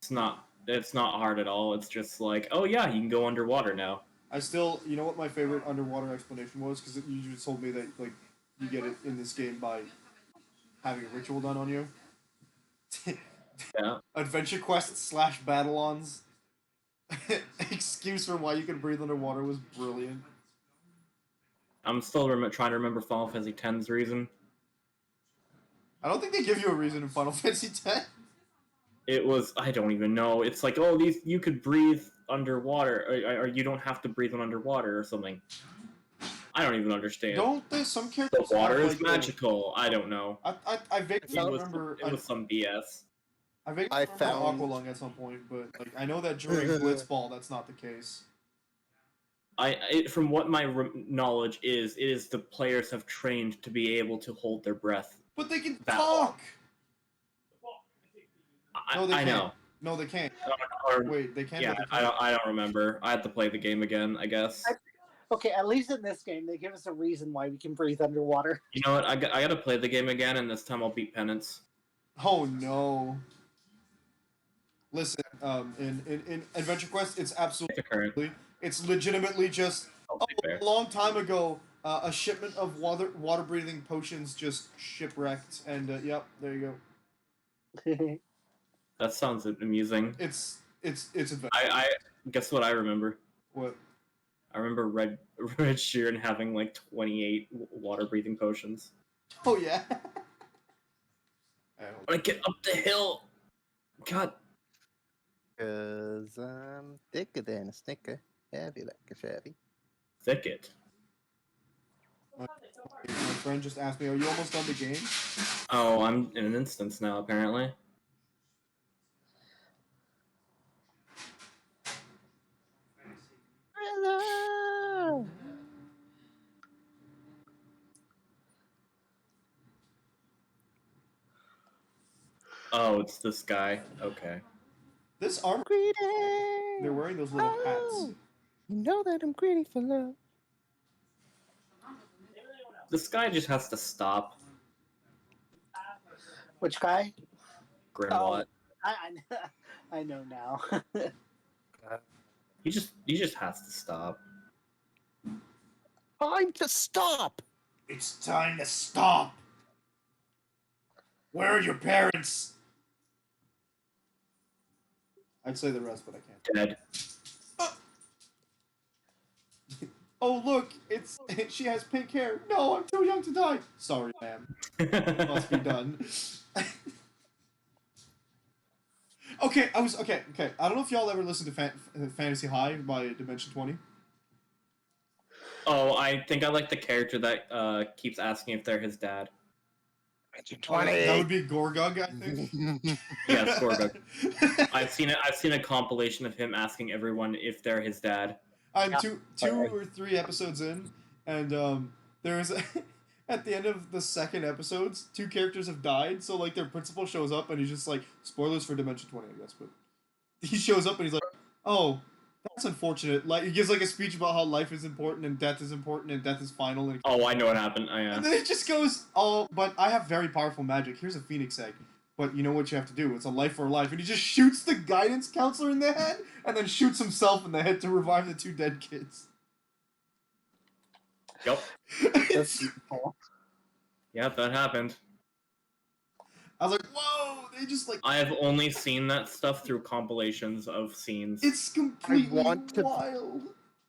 It's not hard at all. It's just like, oh yeah, you can go underwater now. I still, you know what my favorite underwater explanation was? Because you just told me that like you get it in this game by having a ritual done on you. Yeah. Adventure Quest / Battle-ons. Excuse for why you can breathe underwater was brilliant. I'm still trying to remember Final Fantasy X's reason. I don't think they give you a reason in Final Fantasy X. It was I don't even know. It's like, oh, you could breathe underwater, or you don't have to breathe underwater or something. I don't even understand. Don't they? Some characters The water have, is like, magical. I don't know. I vaguely remember. It was some BS. I vaguely I remember found- Aqualung at some point, but like I know that during Blitzball that's not the case. From what my knowledge is, it is the players have trained to be able to hold their breath. But they can That talk. No, they I can't. know. No, they can't. Or- Wait, they can't. yeah, but they can't. I don't remember. I have to play the game again, I guess. Okay, at least in this game, they give us a reason why we can breathe underwater. You know what? I gotta play the game again, and this time I'll beat Penance. Oh no. Listen, in Adventure Quest, it's absolutely, it's legitimately just. I'll Oh, be fair. a long time ago, a shipment of water breathing potions just shipwrecked, and yep, there you go. That sounds amusing. It's adventure. I guess what I remember. What? I remember Red Sheeran having like 28 water breathing potions. Oh yeah. When I get up the hill, God. because I'm thicker than a snicker, heavy like a Chevy. Thicket. My friend just asked me, "Are you almost done the game?" Oh, I'm in an instance now, apparently. Hello. Oh, it's this guy. Okay. This armor. Greedy. They're wearing those little hats. Oh, you know that I'm greedy for love. This guy just has to stop. Which guy? Grimwat. I know now. He just has to stop. Time to stop. It's time to stop. Where are your parents? I'd say the rest, but I can't. Dead. oh look, she has pink hair. No, I'm too young to die. Sorry, ma'am. Must be done. Okay. I don't know if y'all ever listened to Fantasy High by Dimension 20. Oh, I think I like the character that keeps asking if they're his dad. That would be Gorgug, I think. Yeah, it's Gorgug. I've seen a compilation of him asking everyone if they're his dad. I'm two or three episodes in, and there's at the end of the second episodes, 2 characters have died. So like their principal shows up and he's just like, spoilers for Dimension 20, I guess, but he shows up and he's like, oh, that's unfortunate. Like he gives like a speech about how life is important and death is final. And Oh, I know what happened. Oh, yeah. And then it just goes, oh, but I have very powerful magic. Here's a phoenix egg. But you know what you have to do? It's a life for a life. And he just shoots the guidance counselor in the head and then shoots himself in the head to revive the 2 dead kids. Yep. That's beautiful. Yep, that happened. I was like, whoa! They just like... I have only seen that stuff through compilations of scenes. It's completely want to- wild.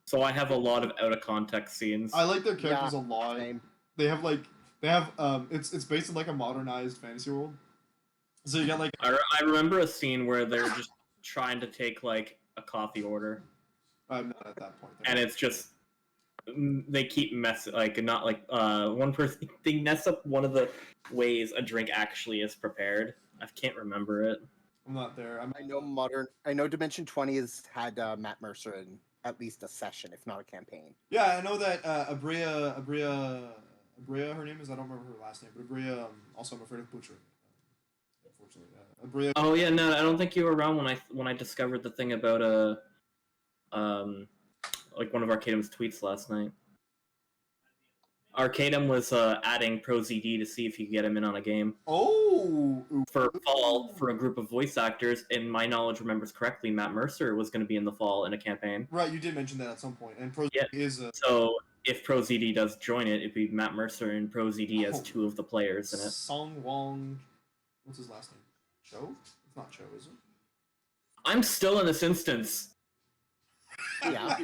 So I have a lot of out of context scenes. I like their characters Yeah, a lot. same. They have it's based in like a modernized fantasy world. So you got like I remember a scene where they're just trying to take like a coffee order, I'm not at that point. and it's just they keep messing one person they mess up one of the ways a drink actually is prepared. I can't remember it. I'm not there. I know Dimension 20 has had Matt Mercer in at least a session, if not a campaign. Yeah, I know that Abria, her name is. I don't remember her last name, but Abria. Also, I'm afraid of butchering. Unfortunately, Abria. Oh yeah, no, I don't think you were around when I discovered the thing about like one of Arcadum's tweets last night. Arcadum was adding ProZD to see if you could get him in on a game. Oh, For fall, for a group of voice actors, and my knowledge remembers correctly, Matt Mercer was going to be in the fall in a campaign. right. You did mention that at some point, and ProZD Yeah. is a So if ProZD does join it, it'd be Matt Mercer and ProZD as 2 of the players in it. Song Wong. What's his last name? Cho? It's not Cho, is it? I'm still in this instance. Yeah,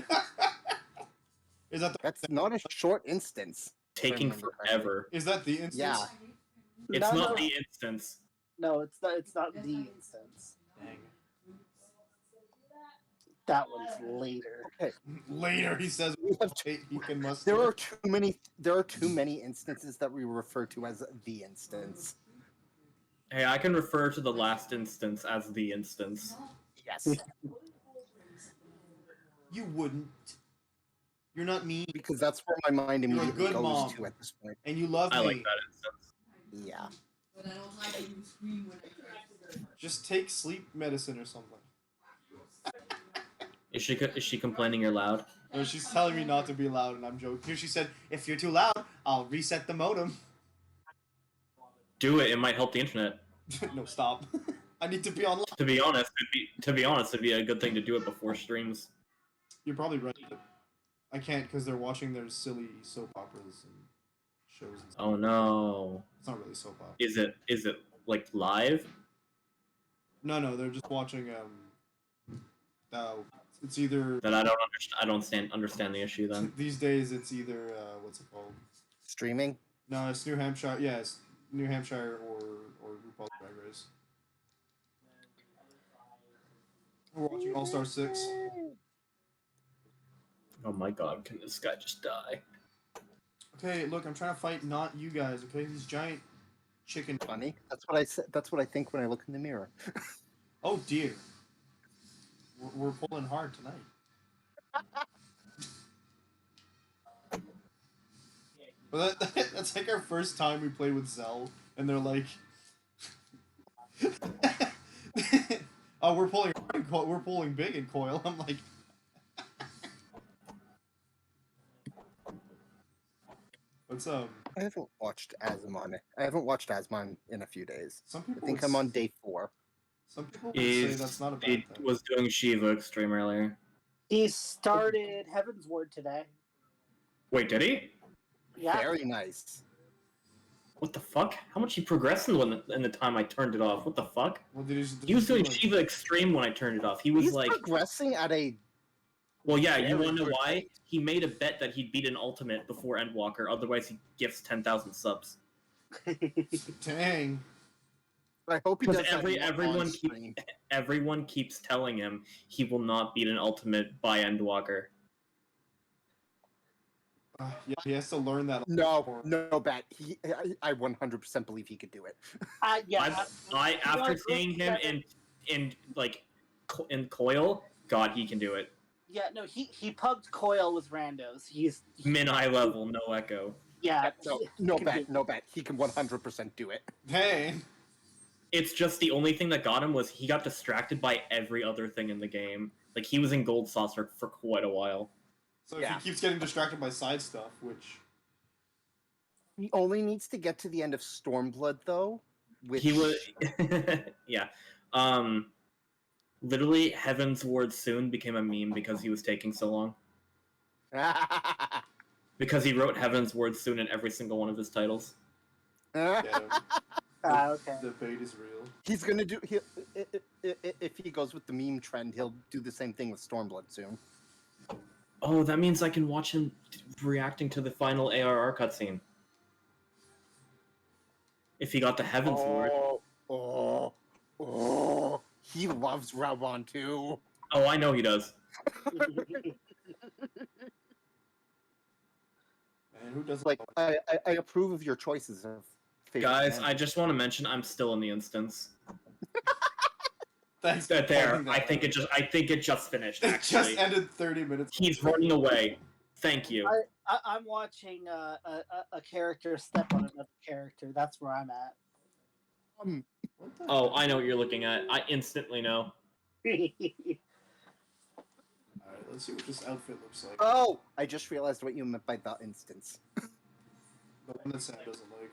Is that that's not a short instance. Taking Remember forever. is that the instance? Yeah. It's No, not no. the instance. No, it's not. It's not the instance. Dang. That one's later. Later, he says We have he can must. There are too many instances that we refer to as the instance. Hey, I can refer to the last instance as the instance. Yes. You wouldn't. You're not me, Because that's where my mind You're a immediately good goes mom. to at this point. and you love I me. like that instance. Yeah. Just take sleep medicine or something. Is she complaining you're loud? No, she's telling me not to be loud, and I'm joking. Here she said, "If you're too loud, I'll reset the modem." Do it. It might help the internet. No, stop. I need to be online. To be honest, it'd be a good thing to do it before streams. You're probably right. But I can't because they're watching their silly soap operas and shows. And stuff. Oh no. It's not really soap opera. Is it like live? No, they're just watching. It's either Then I don't understand the issue then. these days. It's either what's it called? Streaming. No, it's New Hampshire. Yeah, it's New Hampshire or RuPaul's Drag Race. We're watching All Star 6. Oh my god, can this guy just die? Okay, look, I'm trying to fight not you guys. Okay, these giant chicken. Funny. That's what I said. That's what I think when I look in the mirror. Oh dear. We're pulling hard tonight. Well, that's like our first time we played with Zell, and they're like, "Oh, we're pulling hard in Coil. We're pulling big in Coil." I'm like, "What's I haven't watched Asmon. I haven't watched Asmon in a few days. Some I people. think would I'm on day 4. Some people would say that's not a bad He thing. was doing Shiva Extreme earlier. He started Heaven's Ward today. Wait, did he? Yeah. Very nice. What the fuck? How much he progressed in the time I turned it off? What the fuck? Well, did He was doing like- Shiva Extreme when I turned it off. He was He's like, progressing at a Well, yeah, you Very want to know good why? point. He made a bet that he'd beat an ultimate before Endwalker, otherwise he gifts 10,000 subs. Dang. I hope he Because does that on stream. everyone keeps telling him he will not beat an ultimate by Endwalker. Yeah, he has to learn that. No, bet. I 100% believe he could do it. Yeah. I after seeing him in Coil, God, he can do it. Yeah, no, he pugged Coil with randos. He's Min eye level, no echo. yeah. No bet. He can 100% do it. Dang. It's just the only thing that got him was he got distracted by every other thing in the game. Like, he was in Gold Saucer for quite a while. So if he keeps getting distracted by side stuff, which... He only needs to get to the end of Stormblood, though. Which... He was... yeah. Literally, Heaven's Ward soon became a meme because he was taking so long. Because he wrote Heaven's Word soon in every single one of his titles. Okay. The bait is real. He's gonna do. If he goes with the meme trend, he'll do the same thing with Stormblood soon. Oh, that means I can watch him reacting to the final ARR cutscene. If he got the Heaven's Word. He loves Raubon too. Oh, I know he does. And who doesn't Like, I approve of your choices of favorite Guys, band. I just want to mention I'm still in the instance. Thanks. That there. I think it just finished. It Actually, just ended 30 minutes. he's running away. Thank you. I'm watching a character step on another character. That's where I'm at. Oh, I know what you're looking at. I instantly know. Alright, let's see what this outfit looks like. Oh, I just realized what you meant by the instance. The one that Sam doesn't like.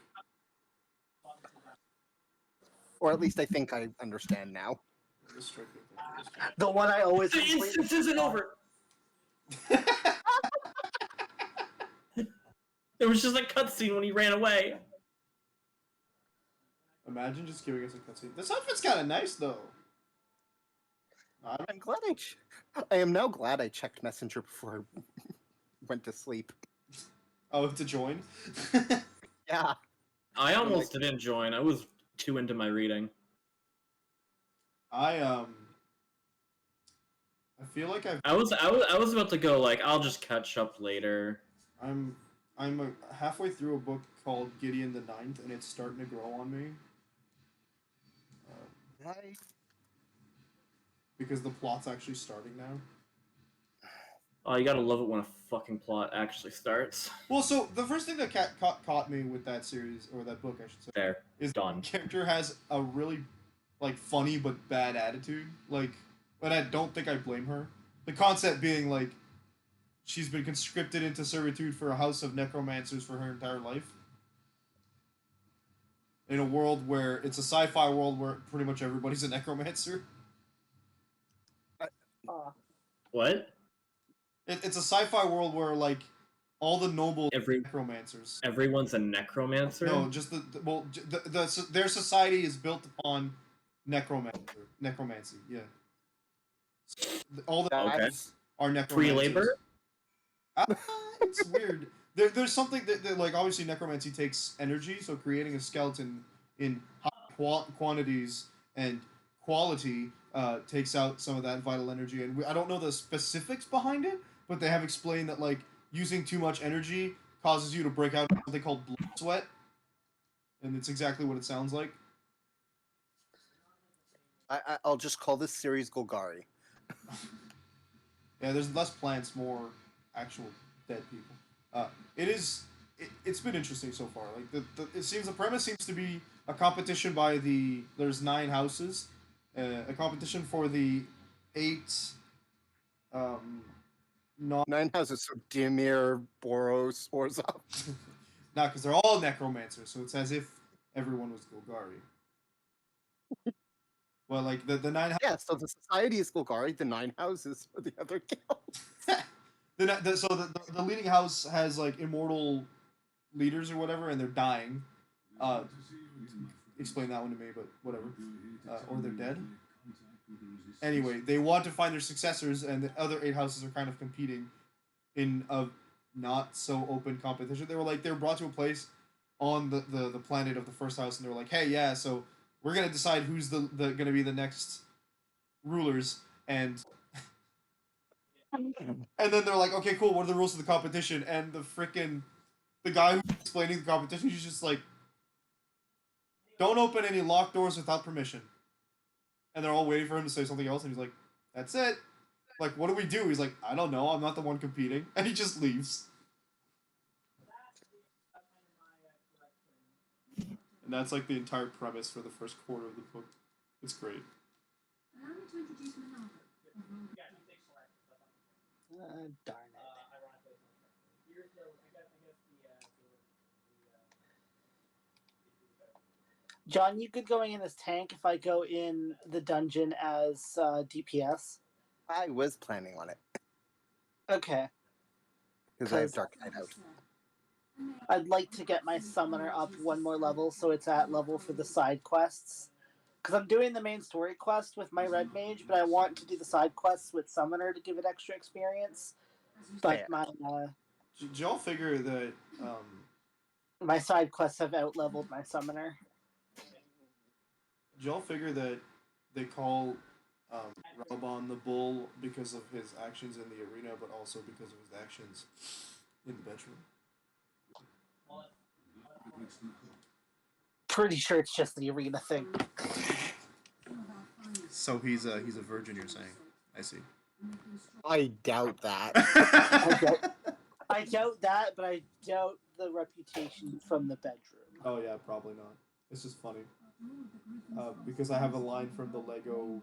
Or at least I think I understand now. The one I always The complain instance isn't over. There was just a cutscene when he ran away. Imagine just giving us a cutscene. This outfit's kind of nice, though. I'm glad I am now glad I checked Messenger before I went to sleep. Oh, to join? Yeah. I almost didn't join. I was too into my reading. I feel like I was about to go like I'll just catch up later. I'm halfway through a book called Gideon the Ninth, and it's starting to grow on me. Because the plot's actually starting now. Oh, you gotta love it when a fucking plot actually starts. Well, so the first thing that caught me with that series, or that book, I should say, There, is done. the character has a really, like, funny but bad attitude. Like, but I don't think I blame her. The concept being, like, she's been conscripted into servitude for a house of necromancers for her entire life. In a world where it's a sci-fi world where pretty much everybody's a necromancer. What? It's a sci-fi world where, like, all the noble necromancers. Everyone's a necromancer? No, just their society is built upon necromancy. Yeah. All the nobles are necromancers. Free labor? It's weird. There's something that like obviously necromancy takes energy, so creating a skeleton in high quantities and quality takes out some of that vital energy. And I don't know the specifics behind it, but they have explained that like using too much energy causes you to break out something called blood sweat, and it's exactly what it sounds like. I'll just call this series Golgari. Yeah, there's less plants, more actual dead people. It's been interesting so far. Like the premise seems to be a competition by there's 9 houses, a competition for the 8 9 houses, so Dimir, Boros, Orzhov. Not because they're all necromancers, so it's as if everyone was Golgari. Well, like the 9 houses. Yeah, so the society is Golgari, the 9 houses are the other guilds. So the leading house has like immortal leaders or whatever, and they're dying. Explain that one to me, but whatever. Or they're dead. Anyway, they want to find their successors, and the other 8 houses are kind of competing in a not so open competition. They were brought to a place on the planet of the first house, and they were like, hey, yeah, so we're gonna decide who's the gonna be the next rulers, and then they're like, okay, cool, what are the rules of the competition? And the guy who's explaining the competition, he's just like, don't open any locked doors without permission. And they're all waiting for him to say something else, and he's like, that's it. Like, what do we do? He's like, I don't know, I'm not the one competing. And he just leaves. And that's like the entire premise for the first quarter of the book. It's great. Darn it. John, you good going in as tank if I go in the dungeon as DPS? I was planning on it Okay. because I have Dark Knight out. I'd like to get my summoner up one more level so it's at level for the side quests. Because I'm doing the main story quest with my red mage, but I want to do the side quests with summoner to give it extra experience. But Did y'all figure that my side quests have out-leveled my summoner? did y'all figure that they call Ralbon the Bull because of his actions in the arena, but also because of his actions in the bedroom? Pretty sure it's just the arena thing. So he's a virgin, you're saying? I see. I doubt that. I doubt that, but I doubt the reputation from the bedroom. Oh yeah, probably not. It's just funny. Because I have a line from the Lego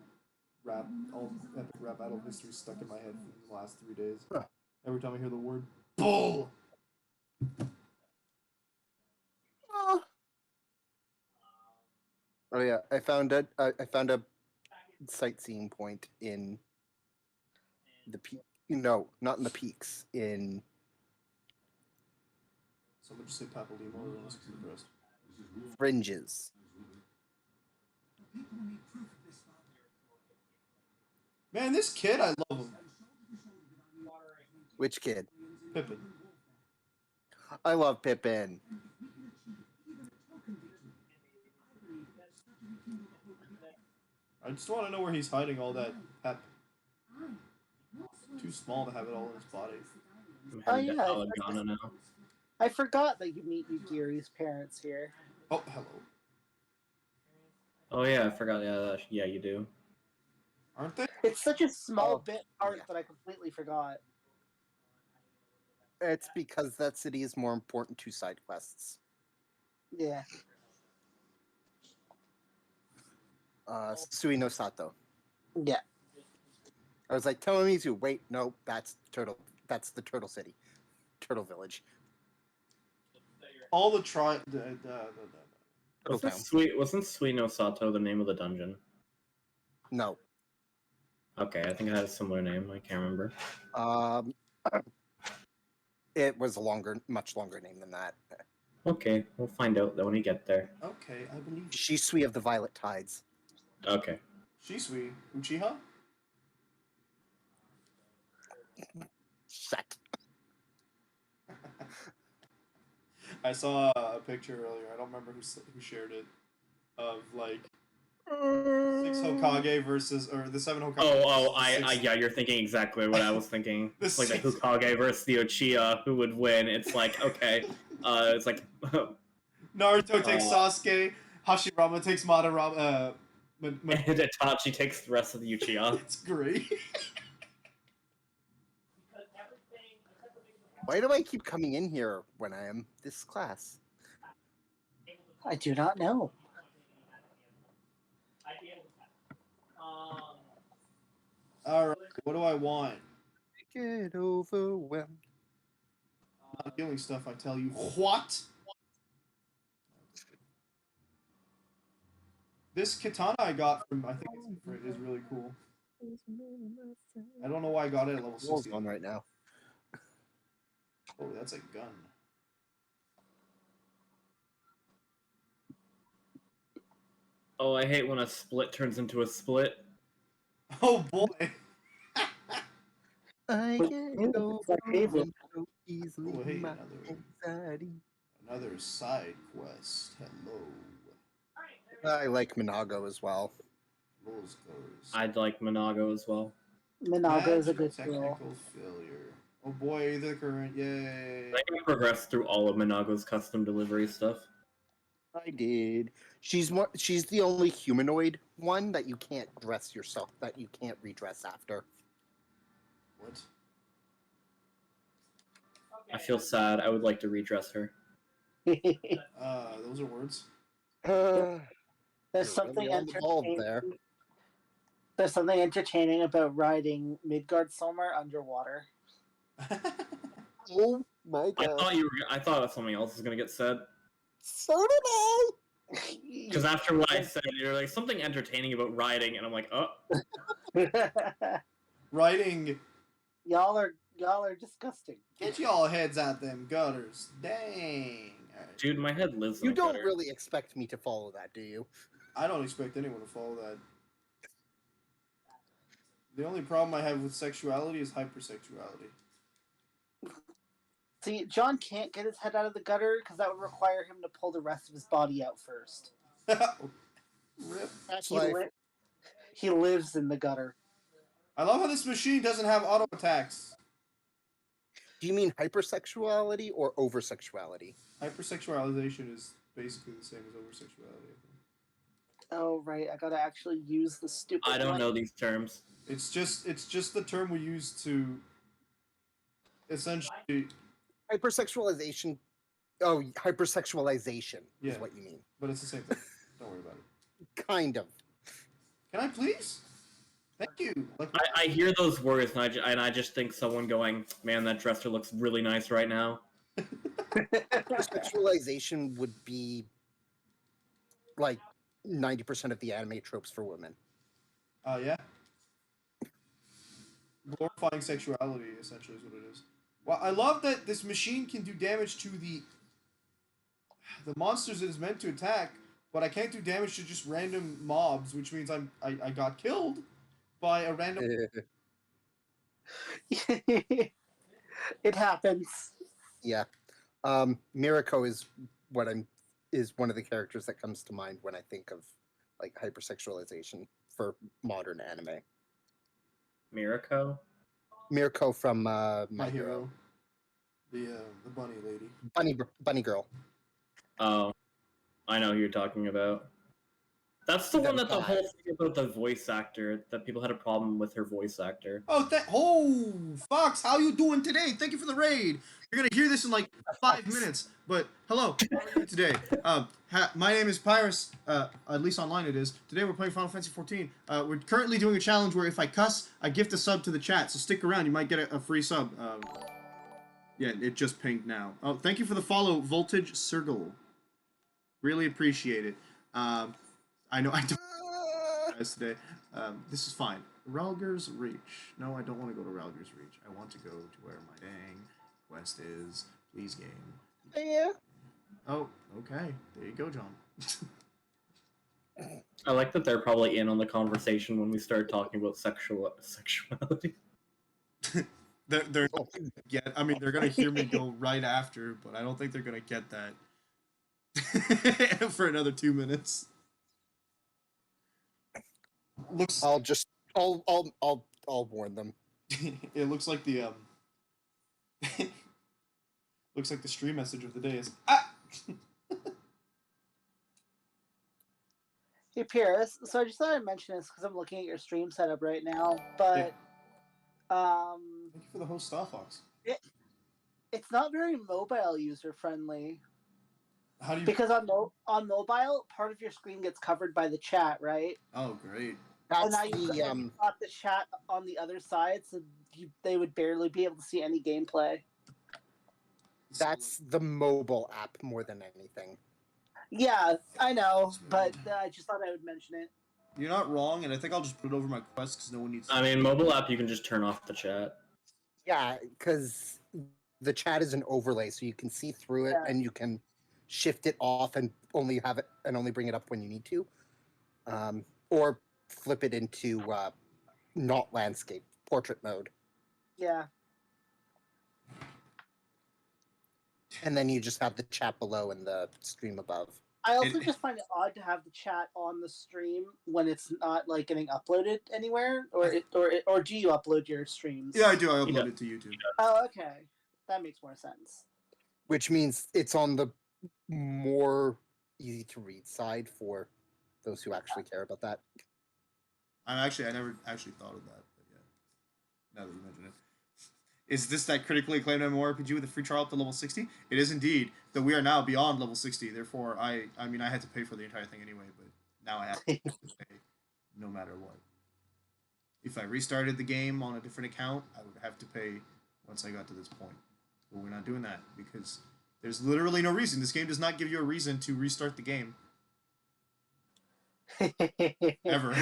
epic rap battle history stuck in my head for the last 3 days. Huh. Every time I hear the word bull. Oh yeah, I found a sightseeing point in the peak. No, not in the peaks. In Someone just say Papalimo or else it's the rest. Fringes. Man, this kid, I love him. Which kid? Pippin. I love Pippin. I just want to know where he's hiding all that pep. Too small to have it all in his body. Oh yeah, I forgot that you meet Yugiri's parents here. Oh, hello. Oh yeah, I forgot. Yeah, you do. Aren't they? It's such a small bit part that I completely forgot. It's because that city is more important to side quests. Yeah. Sui no Sato. Yeah. I was like, Telemizu, wait, no, that's Turtle. That's the Turtle City. Turtle Village. All the Wasn't Sui no Sato the name of the dungeon? No. Okay, I think it had a similar name. I can't remember. It was a much longer name than that. Okay, we'll find out when we get there. Okay, I believe you. Shisui of the Violet Tides. Okay. Shisui. Uchiha? Shut. I saw a picture earlier. I don't remember who shared it. Of like 6 Hokage versus the 7 Hokage. Yeah, you're thinking exactly what I was thinking. It's like the Hokage versus the Uchiha, who would win? It's like, okay, it's like Naruto takes Sasuke, Hashirama takes Madarama. and Itachi takes the rest of the Uchiha. It's great. Why do I keep coming in here when I am this class? I do not know. Alright, what do I want? Get overwhelmed. Not healing stuff, I tell you. What? This katana I got from, I think it's different, is really cool. I don't know why I got it at level 60. On right now. Oh, that's a gun. Oh, I hate when a split turns into a split. Oh boy. I But get it's my favorite. so easily. Oh, hey, my another anxiety. side quest. Hello. I like Minago as well. Rules goes. I'd like Monago as well. Minaga is a good girl. technical failure. Oh boy, the current. Yay. I can progress through all of Monago's custom delivery stuff. I did. She's the only humanoid one that you can't dress yourself, that you can't redress after. What? I feel sad. I would like to redress her. Those are words. You're There's something really on the ball entertaining. there. There's something entertaining about riding Midgard somewhere underwater. Oh my god. I thought something else was gonna get said. So did I. Because after what I said, you're like something entertaining about riding, and I'm like, oh, Writing. y'all are disgusting. Get y'all heads out them gutters. Dang. Alright. dude, my head lives. In You a don't gutter. really expect me to follow that, do you? I don't expect anyone to follow that. The only problem I have with sexuality is hypersexuality. See, John can't get his head out of the gutter because that would require him to pull the rest of his body out first. Rip. That's He, life. he lives in the gutter. I love how this machine doesn't have auto attacks. Do you mean hypersexuality or oversexuality? Hypersexualization is basically the same as oversexuality, I think. Oh right, I gotta actually use the stupid. I don't one. know these terms. It's just the term we use to essentially, Hypersexualization. Oh, hypersexualization Yeah. is what you mean. but it's the same thing. Don't worry about it. Kind of. Can I please? Thank you. Like, I hear those words, and I just think someone going, "Man, that dresser looks really nice right now." Hypersexualization would be like 90% of the anime tropes for women. yeah. Glorifying sexuality, essentially, is what it is. Well, I love that this machine can do damage to the monsters it is meant to attack, but I can't do damage to just random mobs, which means I got killed by a random. It happens. Yeah. Mirako is one of the characters that comes to mind when I think of like hypersexualization for modern anime. Mirako? Mirako from My hero. The bunny lady. Bunny girl. Oh, I know who you're talking about. That's the one that the whole thing about the voice actor, that people had a problem with her voice actor. Oh, Fox, how you doing today? Thank you for the raid. You're gonna hear this in like 5 minutes. But hello, how are you today? My name is Pyrus. At least online it is. Today we're playing Final Fantasy 14. We're currently doing a challenge where if I cuss, I gift a sub to the chat. So stick around, you might get a free sub. Yeah, it just pinged now. Oh, thank you for the follow, Voltage Circle. Really appreciate it. I know I don't guys today. This is fine. Ralger's Reach. No, I don't want to go to Ralger's Reach. I want to go to where my dang quest is. Please, game. Yeah. Oh, okay. There you go, John. I like that they're probably in on the conversation when we start talking about sexuality. they're get. I mean, they're gonna hear me go right after, but I don't think they're gonna get that for another 2 minutes. Looks. I'll warn them. It looks like the looks like the stream message of the day is Hey Pierce, so I just thought I'd mention this because I'm looking at your stream setup right now, but Thank you for the host, Star Fox. it's not very mobile user friendly. How do you? Because on mobile, part of your screen gets covered by the chat, right? Oh, great. And That's now you've got the chat on the other side, so they would barely be able to see any gameplay. That's the mobile app more than anything. Yeah, I know, but I just thought I would mention it. You're not wrong, and I think I'll just put it over my quest because no one needs. I mean, mobile app, you can just turn off the chat. Yeah, because the chat is an overlay, so you can see through it and you can shift it off and only have it and only bring it up when you need to, or flip it into not landscape, portrait mode. Yeah. And then you just have the chat below and the stream above. I also just find it odd to have the chat on the stream when it's not like getting uploaded anywhere, or do you upload your streams? Yeah, I do. I upload it to YouTube. Oh, okay, that makes more sense. Which means it's on the more easy to read side for those who actually care about that. I never actually thought of that. But yeah, now that you mention it. Is this that critically acclaimed MMORPG with a free trial up to level 60? It is indeed, though we are now beyond level 60. Therefore, I had to pay for the entire thing anyway, but now I have to pay no matter what. If I restarted the game on a different account, I would have to pay once I got to this point. But we're not doing that because there's literally no reason. This game does not give you a reason to restart the game. Ever.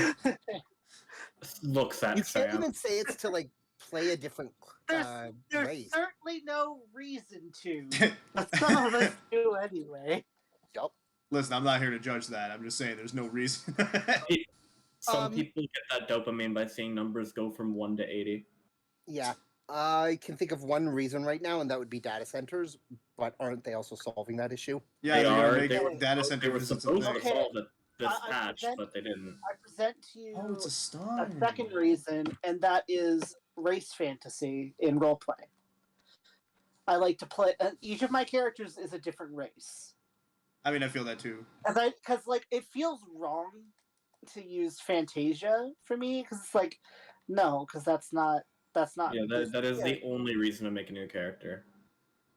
Look, Sam. You can't even say it's to like play a different There's race. certainly no reason to, but some of us do anyway. Yup. Listen, I'm not here to judge that. I'm just saying there's no reason. Some people get that dopamine by seeing numbers go from 1 to 80. Yeah. I can think of one reason right now, and that would be data centers. But aren't they also solving that issue? Yeah, They they're are. gonna make They were- data center They were visits a supposed thing. to Okay. solve it this I patch, present- but they didn't. I present to you Oh, it's a star. a second reason, and that is race fantasy in roleplay. I like to play. Each of my characters is a different race. I mean, I feel that too. Because like it feels wrong to use Fantasia for me, because it's like, no, because that's not. Yeah, that is the only reason to make a new character.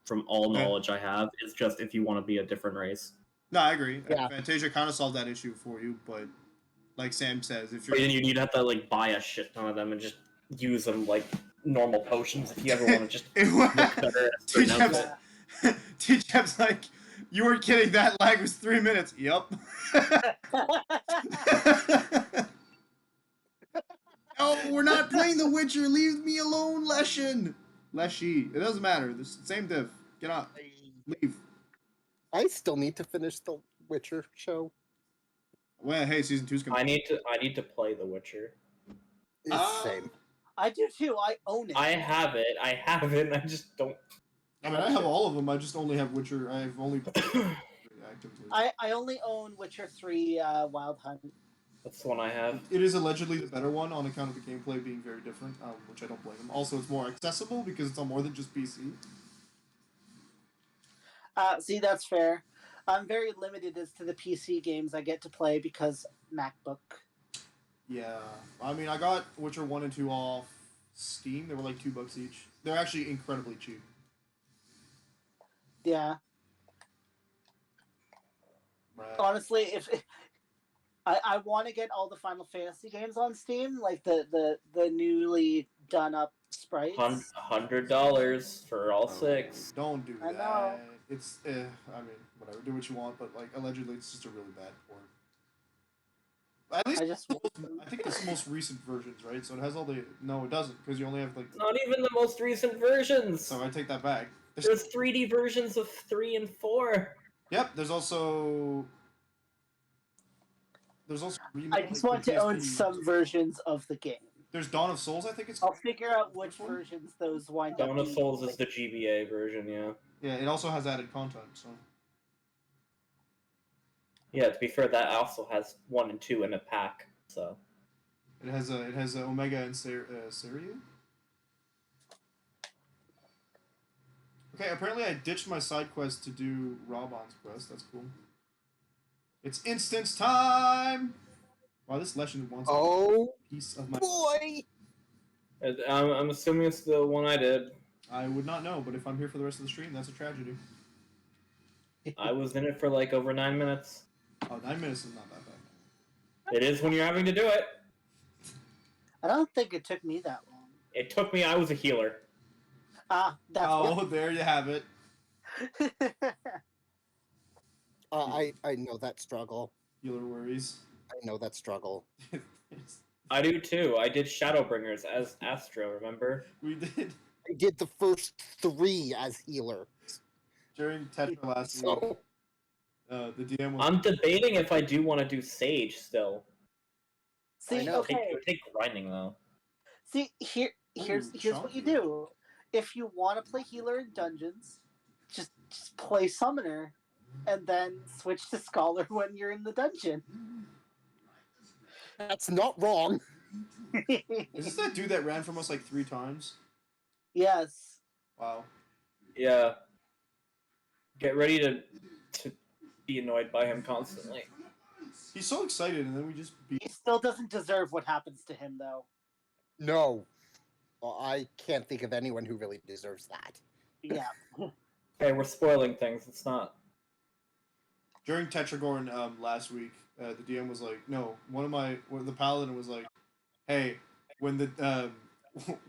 From all Yeah. knowledge I have, is just if you want to be a different race. No, I agree. Yeah. Fantasia kind of solved that issue for you, but like Sam says, if But you're then you'd have to like buy a shit ton of them and just use them like normal potions if you ever want to just look better at a certain T-Jab's, outfit. T-Jab's like, you weren't kidding, that lag was 3 minutes. Yup. No, we're not playing The Witcher. Leave me alone, Leshen. Leshy. It doesn't matter. The same diff. Get out. Leave. I still need to finish the Witcher show. Well, hey, season 2's coming. I need to play The Witcher. It's Ah. the same. I do too. I own it. I have it. I just don't. I mean, I have all of them. I just only have Witcher. I've only played actively. I only own Witcher 3 Wild Hunt. That's the one I have. It is allegedly the better one on account of the gameplay being very different, which I don't blame them. Also, it's more accessible because it's on more than just PC. See, that's fair. I'm very limited as to the PC games I get to play because MacBook. Yeah, I mean, I got Witcher 1 and 2 off Steam. They were like $2 each. They're actually incredibly cheap. Yeah. Right. Honestly, if I want to get all the Final Fantasy games on Steam, like the newly done up sprites. $100 for all 6. Don't do I that. know. It's, I mean, whatever. Do what you want, but like allegedly, it's just a really bad port. At least I think it's the most recent versions, right? So it has all the. No, it doesn't, because you only have like. Not even the most recent versions. So I take that back. There's 3D versions of 3 and 4. Yep. There's also. I just want to own some versions of the game. There's Dawn of Souls, I think it's. I'll figure out which versions those wind up. Dawn of being. Souls is the GBA version, yeah. Yeah, it also has added content. So. Yeah, to be fair, that also has 1 and 2 in a pack, so. It has Omega and Syria. Okay, apparently I ditched my side quest to do Raban's quest. That's cool. It's instance time! Wow, this Leshen wants Oh a piece of my... boy! I'm assuming it's the one I did. I would not know, but if I'm here for the rest of the stream, that's a tragedy. I was in it for like over 9 minutes. Oh, 9 minutes is not that bad. It is when you're having to do it. I don't think it took me that long. It took me, I was a healer. That's Oh, there you have it. I know that struggle. Healer worries. I know that struggle. I do too. I did Shadowbringers as Astro, remember? We did. I did the first 3 as healer. During Tetra last week, So the DM was... I'm debating if I do want to do Sage still. See, I know. okay. It would take grinding though. See, here's what you chunky. do. If you want to play healer in dungeons, just play summoner, and then switch to scholar when you're in the dungeon. That's not wrong. Is this that dude that ran from us like 3 times? Yes. Wow. Yeah. Get ready to be annoyed by him constantly. He's so excited, and then we just beat. He still doesn't deserve what happens to him, though. No. Well, I can't think of anyone who really deserves that. Yeah. Hey, we're spoiling things. It's not. During Tetragorn last week, the DM was like, no, the paladin was like, hey, when the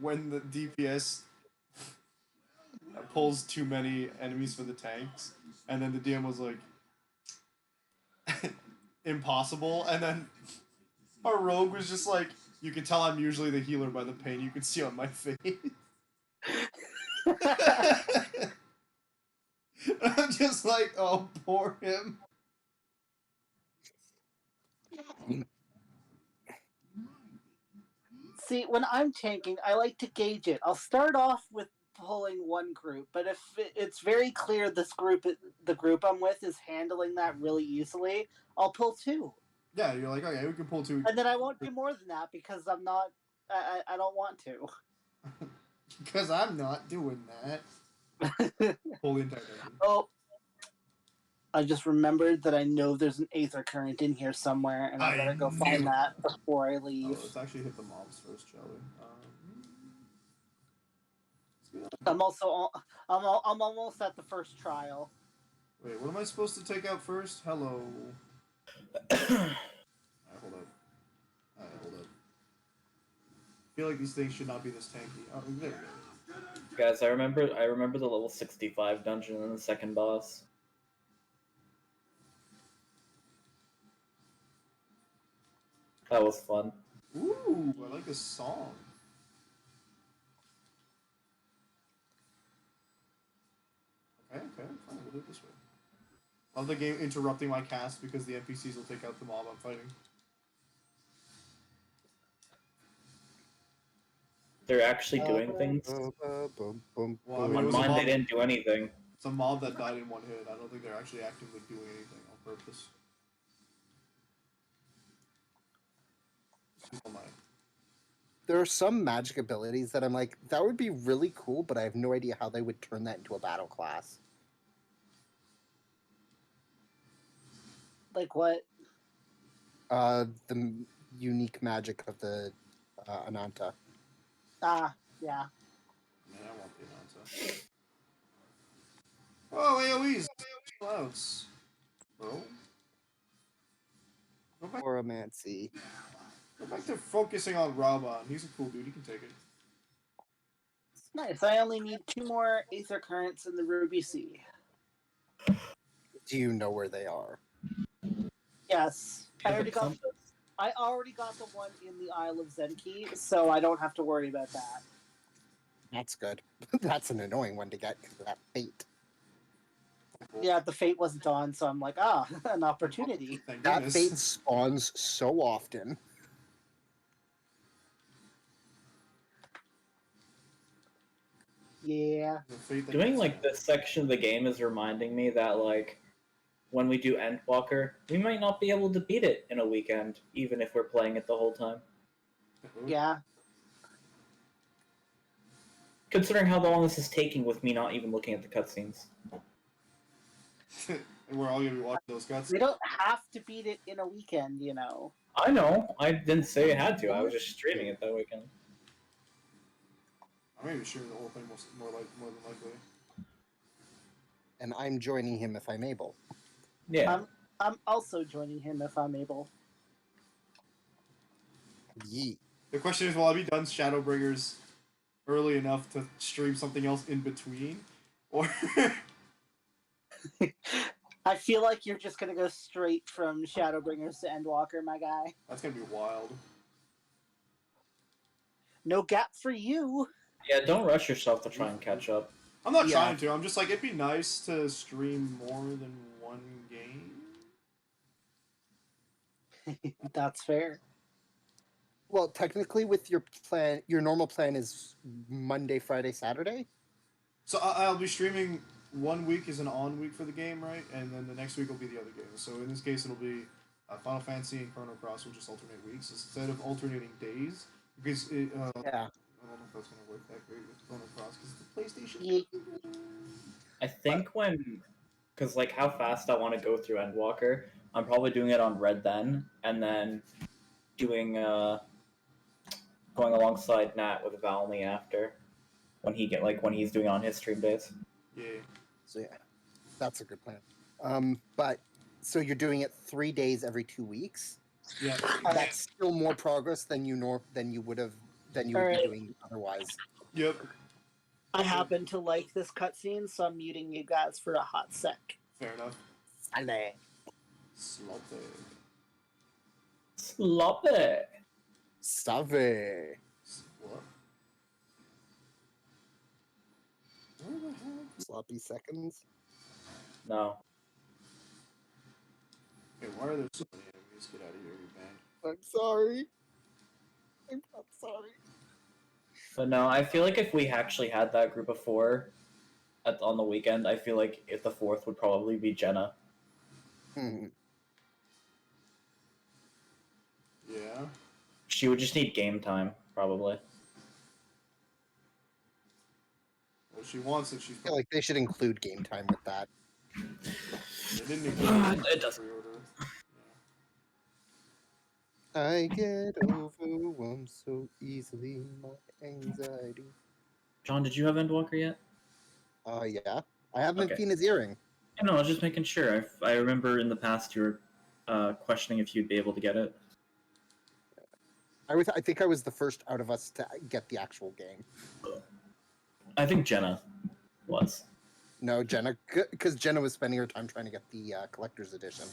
when the DPS pulls too many enemies for the tanks, and then the DM was like, impossible, and then our rogue was just like, you can tell I'm usually the healer by the pain you can see on my face. I'm just like, oh, poor him. See, when I'm tanking, I like to gauge it. I'll start off with pulling one group, but if it's very clear the group I'm with is handling that really easily, I'll pull 2. Yeah, you're like, okay, we can pull 2. And then I won't do more than that because I'm not. I don't want to. Because I'm not doing that. Pull the entire dungeon. Oh, I just remembered that I know there's an Aether Current in here somewhere, and I better go find that before I leave. Oh, let's actually hit the mobs first, shall we? I'm almost at the first trial. Wait, what am I supposed to take out first? Hello. Alright, hold up. Hold up. I feel like these things should not be this tanky. Oh, there we go. Guys, I remember the level 65 dungeon and the second boss. That was fun. Ooh, I like this song. Okay, fine, we'll do it this way. I love the game interrupting my cast because the NPCs will take out the mob I'm fighting. They're actually doing things. Well, I mean, On mine, they didn't do anything. It's a mob that died in one hit. I don't think they're actually actively doing anything on purpose. Oh my. There are some magic abilities that I'm like, that would be really cool, but I have no idea how they would turn that into a battle class. Like what? The unique magic of the Ananta. Ah, yeah. Man, I want the announcer. Oh, AoEs! Clouds. Bro. Oromancy. Go back to focusing on Raban. He's a cool dude. He can take it. It's nice. I only need 2 more Aether Currents in the Ruby Sea. Do you know where they are? Yes. Yeah, I already got the one in the Isle of Zenki, so I don't have to worry about that. That's good. That's an annoying one to get because of that fate. Yeah, the fate wasn't on, so I'm like, an opportunity. Thank That goodness. fate spawns so often. Yeah. The fate that Doing gets like you. this section of the game is reminding me that like when we do Endwalker, we might not be able to beat it in a weekend, even if we're playing it the whole time. Yeah. Considering how long this is taking with me not even looking at the cutscenes. And we're all gonna be watching those cuts. We don't have to beat it in a weekend, you know. I know. I didn't say I had to. I was just streaming it that weekend. I'm maybe streaming the whole thing more than likely. And I'm joining him if I'm able. Yeah. I'm also joining him if I'm able. Yeet. The question is, will I be done Shadowbringers early enough to stream something else in between? Or I feel like you're just gonna go straight from Shadowbringers to Endwalker, my guy. that's gonna be wild. No gap for you. Yeah, don't rush yourself to try and catch up. I'm not Yeah. trying to. I'm just like, it'd be nice to stream more than one game. That's fair. Well, technically, with your plan, your normal plan is Monday, Friday, Saturday. So I'll be streaming 1 week is an on week for the game, right? And then the next week will be the other games. So in this case, it'll be Final Fantasy and Chrono Cross will just alternate weeks instead of alternating days. Because Yeah. I don't know if that's gonna work that great with Chrono Cross because the PlayStation. Ye- I think because like how fast I want to go through Endwalker, I'm probably doing it on Red then, and then doing going alongside Nat with Valmy after when he's doing on his stream days. Yeah. So yeah, that's a good plan. But so you're doing it 3 days every 2 weeks. Yeah. That's still more progress than you would be Alright. doing otherwise. Yep. I happen to like this cutscene, so I'm muting you guys for a hot sec. Fair enough. Sale. Sloppy. Sloppy. Save. What? Where the heck? Sloppy seconds. No. Okay, why are there so many enemies? Get out of here, you band. I'm sorry. I'm sorry. But no, I feel like if we actually had that group of 4 on the weekend, I feel like if the 4th would probably be Jenna. Hmm. Yeah. She would just need game time, probably. Well, she wants it. She's I feel like they should include game time with that. They didn't include It doesn't. pre-order. I get overwhelmed so easily, my anxiety. John, did you have Endwalker yet? Yeah. I have Okay. Mempina's earring. I know, I was just making sure. I remember in the past you were questioning if you'd be able to get it. I think I was the first out of us to get the actual game. I think Jenna was. No, Jenna, because Jenna was spending her time trying to get the collector's edition.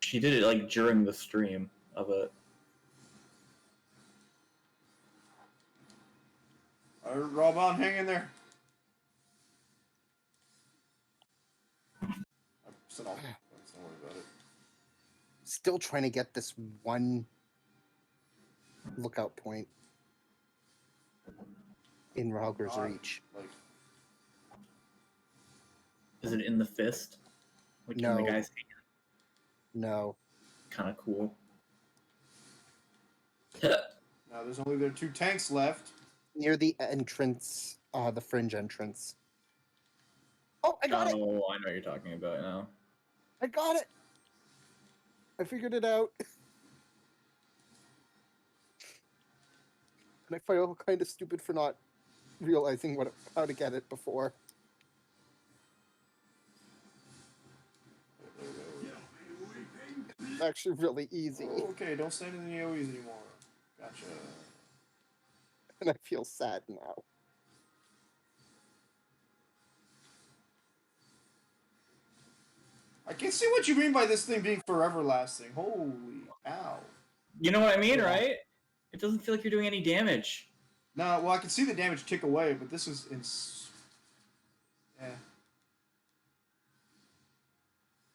She did it like during the stream of it. All right, Rob on, hang in there. I said all. Don't worry about it. Still trying to get this one lookout point in Rauger's reach. Like, Is it in the fist? Like in No. the guy's hand? No. Kind of cool. now there's only there 2 tanks left. Near the entrance, the fringe entrance. Oh, I got it! Oh, I know what you're talking about now. I got it! I figured it out. And I feel kind of stupid for not realizing how to get it before. It's actually really easy. Okay, don't stand in the AoEs anymore. Gotcha. And I feel sad now. I can see what you mean by this thing being forever lasting. Holy cow. You know what I mean, Yeah. right? It doesn't feel like you're doing any damage. No, well, I can see the damage tick away, but this is yeah.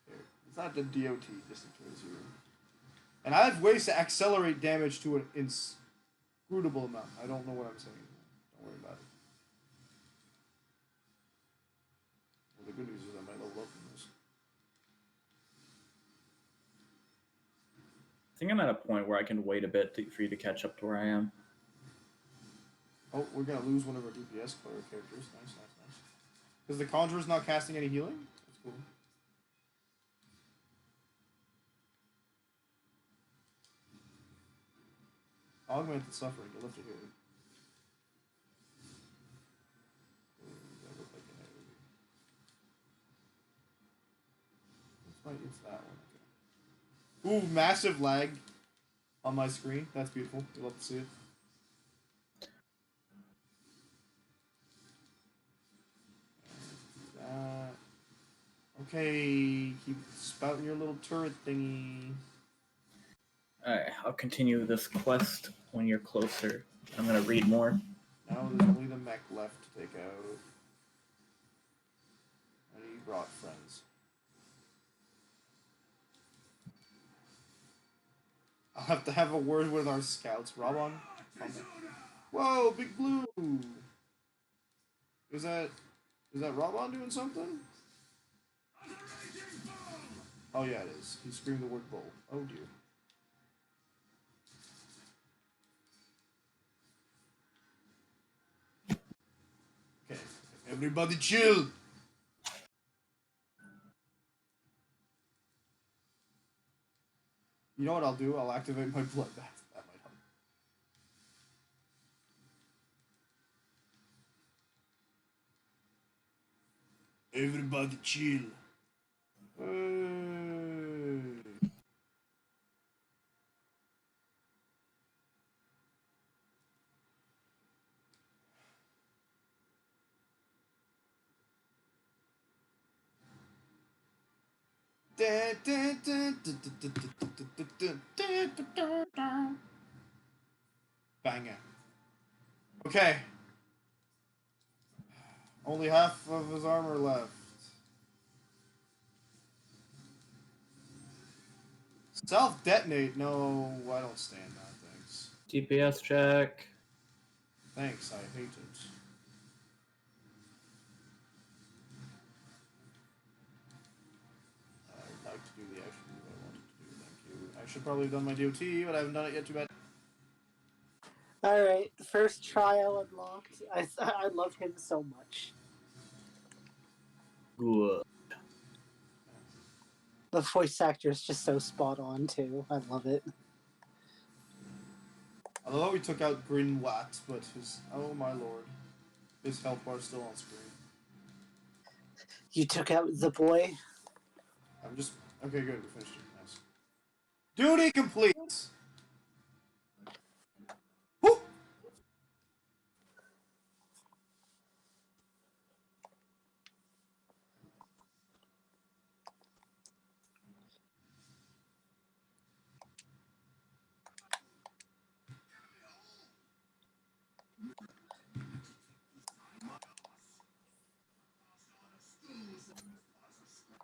Here. It's not the DOT distance towards you. And I have ways to accelerate damage to an inscrutable amount. I don't know what I'm saying. Don't worry about it. Well, the good news is I might level up in this. I think I'm at a point where I can wait a bit for you to catch up to where I am. Oh, we're gonna lose one of our DPS characters. Nice. Because the Conjurer's not casting any healing? That's cool. Augment the suffering. You'll love to hear it. That looked like an AoE. It's that one. Okay. Ooh, massive lag on my screen. That's beautiful. You'll love to see it. Okay, keep spouting your little turret thingy. Alright, I'll continue this quest when you're closer. I'm gonna read more. Now there's only the mech left to take out. And he brought friends. I'll have to have a word with our scouts. Robon? Whoa, Big Blue! Is that Robon doing something? Oh yeah, it is. He screamed the word bull. Oh dear. Okay, everybody chill! You know what I'll do? I'll activate my blood bath. That might help. Everybody chill. Banger. Okay. Only half of his armor left. Self-detonate? No, I don't stand that, thanks. DPS check. Thanks, I hate it. I'd like to do the action move I wanted to do, thank you. I should probably have done my DOT, but I haven't done it yet, too bad. Alright, first trial unlocked. I love him so much. Good. The voice actor is just so spot on, too. I love it. I love how we took out Grin Watt, but his... Oh my lord. His health bar is still on screen. You took out the boy? I'm just... Okay, good, we finished it. Nice. Duty complete! Woo!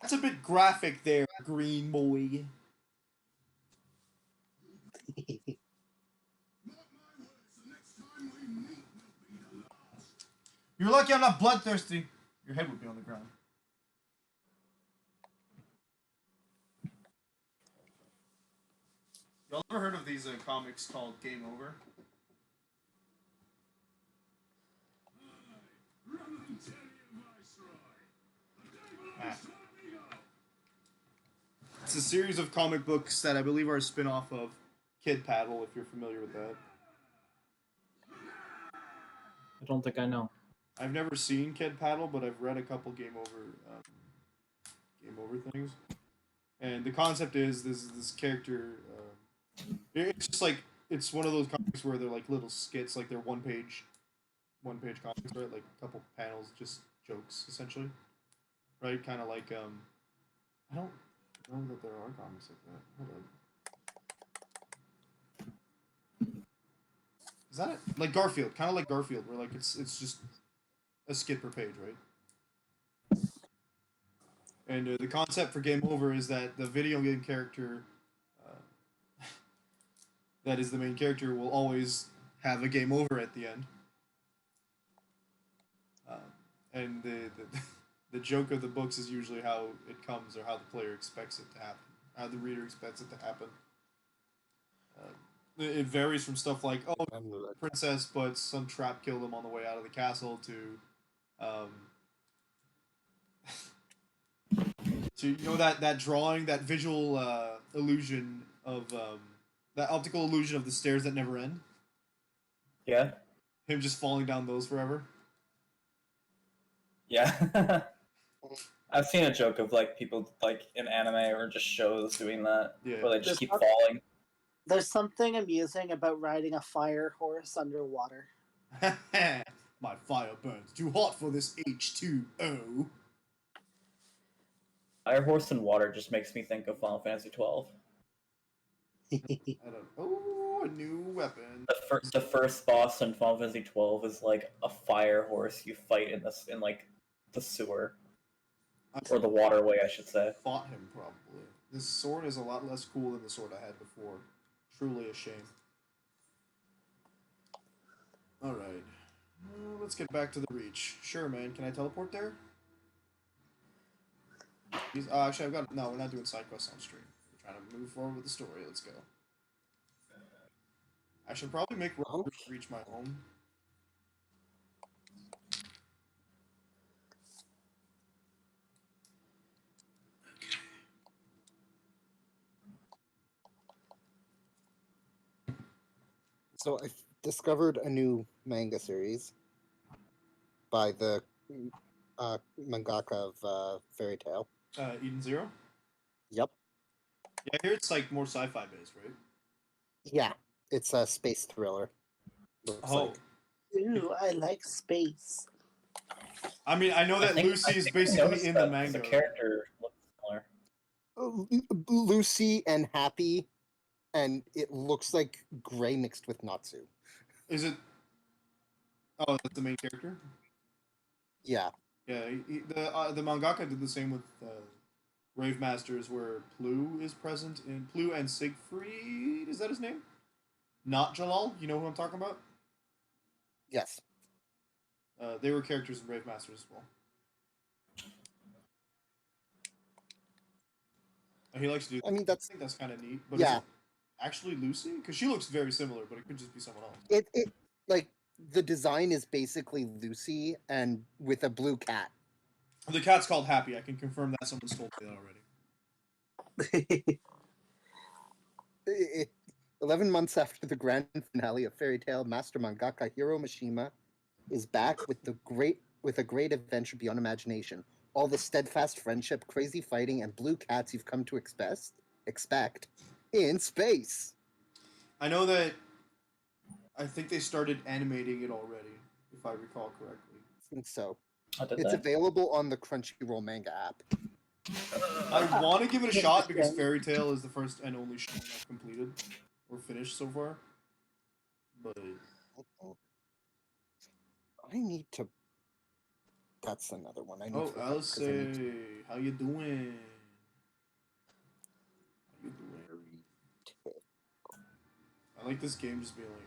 That's a bit graphic there, green boy. You're lucky I'm not bloodthirsty. Your head would be on the ground. Y'all ever heard of these comics called Game Over? Ah. It's a series of comic books that I believe are a spin-off of Kid Paddle, if you're familiar with that. I don't think I know. I've never seen Kid Paddle, but I've read a couple Game Over things. And the concept is this character. It's just like it's one of those comics where they're like little skits, like they're one page comics, right? Like a couple panels, just jokes essentially, right? Kind of like I don't know that there are comics like that. Hold on. Is that it? Like Garfield, kind of like Garfield, where like it's just a skit per page, right? And the concept for Game Over is that the video game character that is the main character will always have a game over at the end. And the joke of the books is usually how it comes or how the player expects it to happen, how the reader expects it to happen. It varies from stuff like, oh, princess, but some trap killed him on the way out of the castle, to you know that drawing, that visual illusion of that optical illusion of the stairs that never end. Yeah. Him just falling down those forever. Yeah. I've seen a joke of like people like in anime or just shows doing that, Yeah. where they just There's keep not- falling. There's something amusing about riding a fire horse underwater. My fire burns too hot for this H2O. Fire Horse and Water just makes me think of Final Fantasy 12. I don't. Oh, a new weapon. The first boss in Final Fantasy 12 is like a fire horse you fight in like the sewer or the waterway, I should say. Fought him probably. This sword is a lot less cool than the sword I had before. Truly a shame. Alright. Let's get back to the Reach. Sure, man. Can I teleport there? Actually, I've got... No, we're not doing side quests on stream. We're trying to move forward with the story. Let's go. I should probably make Okay. Reach my home. So I discovered a new manga series by the mangaka of Fairy Tail. Eden Zero? Yep. Yeah, I hear it's like more sci-fi based, right? Yeah, it's a space thriller. Looks Oh. like. Ooh, I like space. I mean, I know that Lucy is basically in the manga. The character looks similar. Lucy and Happy, and it looks like gray mixed with Natsu. Is it? Oh, that's the main character. Yeah. Yeah, the mangaka did the same with Rave Masters, where Plu is present in Plu and Siegfried. Is that his name? Not Jalal. You know who I'm talking about? Yes. They were characters in Rave Masters as well. And he likes to do. I mean, I think that's kind of neat. But yeah. is it actually Lucy? Because she looks very similar, but it could just be someone else. It like the design is basically Lucy and with a blue cat. The cat's called Happy. I can confirm that. Someone's told me that already. 11 months after the grand finale of Fairy Tail, master mangaka Hiro Mishima is back with a great adventure beyond imagination. All the steadfast friendship, crazy fighting, and blue cats you've come to expect in space. I know that. I think they started animating it already, if I recall correctly. I think so. Oh, It's available on the Crunchyroll manga app. I want to give it a shot because Fairy Tail is the first and only show I've completed or finished so far. But I need to. That's another one. I need oh, to. Alice, how you doing? How you doing? I like this game just being like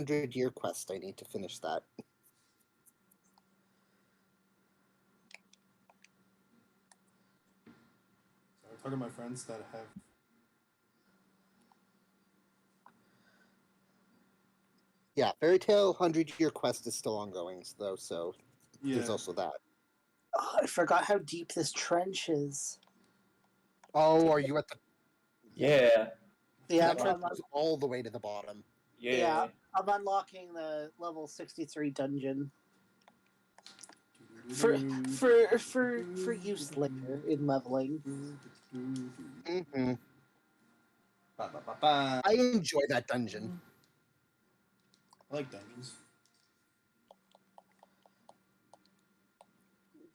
100-year quest. I need to finish that. So I'm talking to my friends that have. Yeah, Fairy Tail 100-year quest is still ongoing, though. So Yeah. there's also that. Oh, I forgot how deep this trench is. Oh, are you at the? Yeah. Yeah, That trench goes all the way to the bottom. Yeah. I'm unlocking the level 63 dungeon for use later in leveling. Mm-hmm. I I enjoy that dungeon. like dungeons.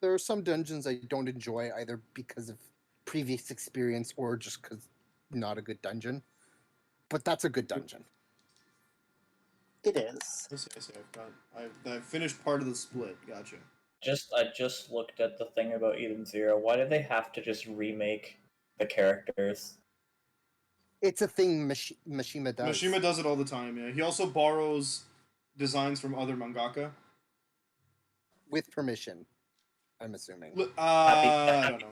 There are some dungeons I don't enjoy either because of previous experience or just because not a good dungeon. But that's a good dungeon. It is. I see. I've finished part of the split. Gotcha. I just looked at the thing about Eden Zero. Why did they have to just remake the characters? It's a thing Mishima does. Mishima does it all the time. Yeah, he also borrows designs from other mangaka with permission. I'm assuming. I don't know.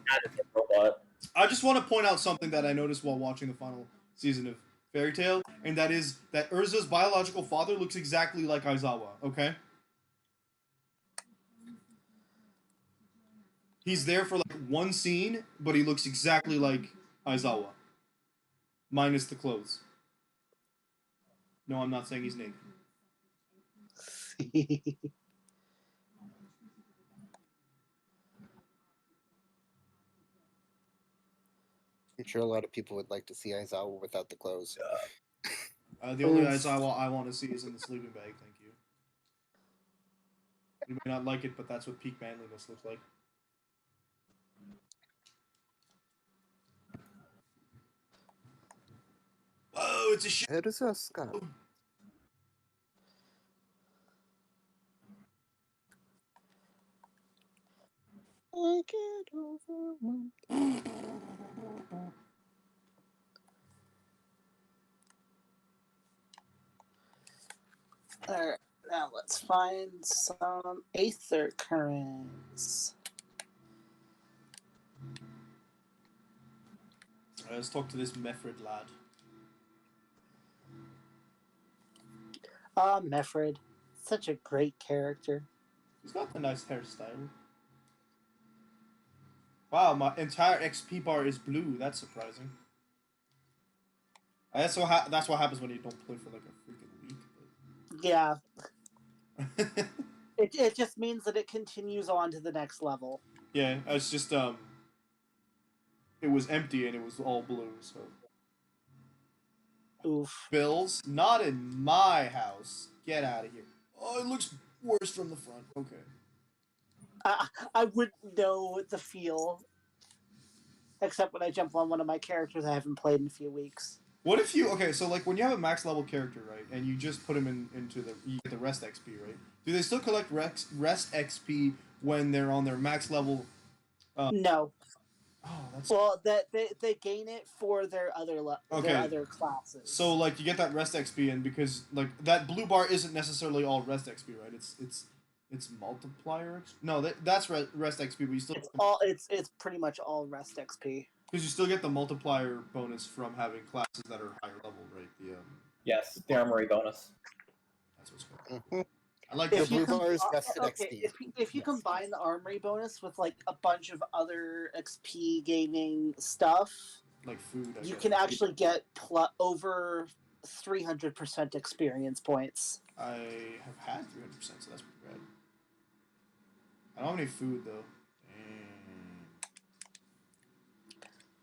Robot. I just want to point out something that I noticed while watching the final season of Fairy Tail, and that is that Urza's biological father looks exactly like Aizawa. Okay. He's there for like one scene, but he looks exactly like Aizawa. Minus the clothes. No, I'm not saying he's naked. I'm sure a lot of people would like to see Aizawa without the clothes. The only Aizawa I want to see is in the sleeping bag, thank you. You may not like it, but that's what peak manliness looks like. Whoa, it's a shit. It is a Scott. I get overwhelmed. Alright, now let's find some Aether Currents. Let's talk to this Mefred lad. Mefred. Such a great character. He's got the nice hairstyle. Wow, my entire XP bar is blue. That's surprising. That's what happens when you don't play for like a freaking week. Yeah, But... it just means that it continues on to the next level. yeah, it's just it was empty and it was all blue. So Oof. Bills, not in my house. Get out of here. Oh, it looks worse from the front. Okay. I wouldn't know the feel, except when I jump on one of my characters I haven't played in a few weeks. What if you so like when you have a max level character, right, and you just put him into you get the rest XP, right? Do they still collect rest XP when they're on their max level? No. Oh, that's Well, that they gain it for their other classes. So like you get that rest XP, and because like that blue bar isn't necessarily all rest XP, right? It's multiplier. No, that's rest XP, but you still it's pretty much all rest XP. because you still get the multiplier bonus from having classes that are higher level, right? Yes, the armory bonus. That's what's going Mhm. I like The the blue bar is rested okay, XP. if you Yes. combine the armory bonus with like a bunch of other XP gaining stuff, like food. I you guess. can actually get over 300% experience points. I have had 300%, so that's pretty bad. I don't have any food though.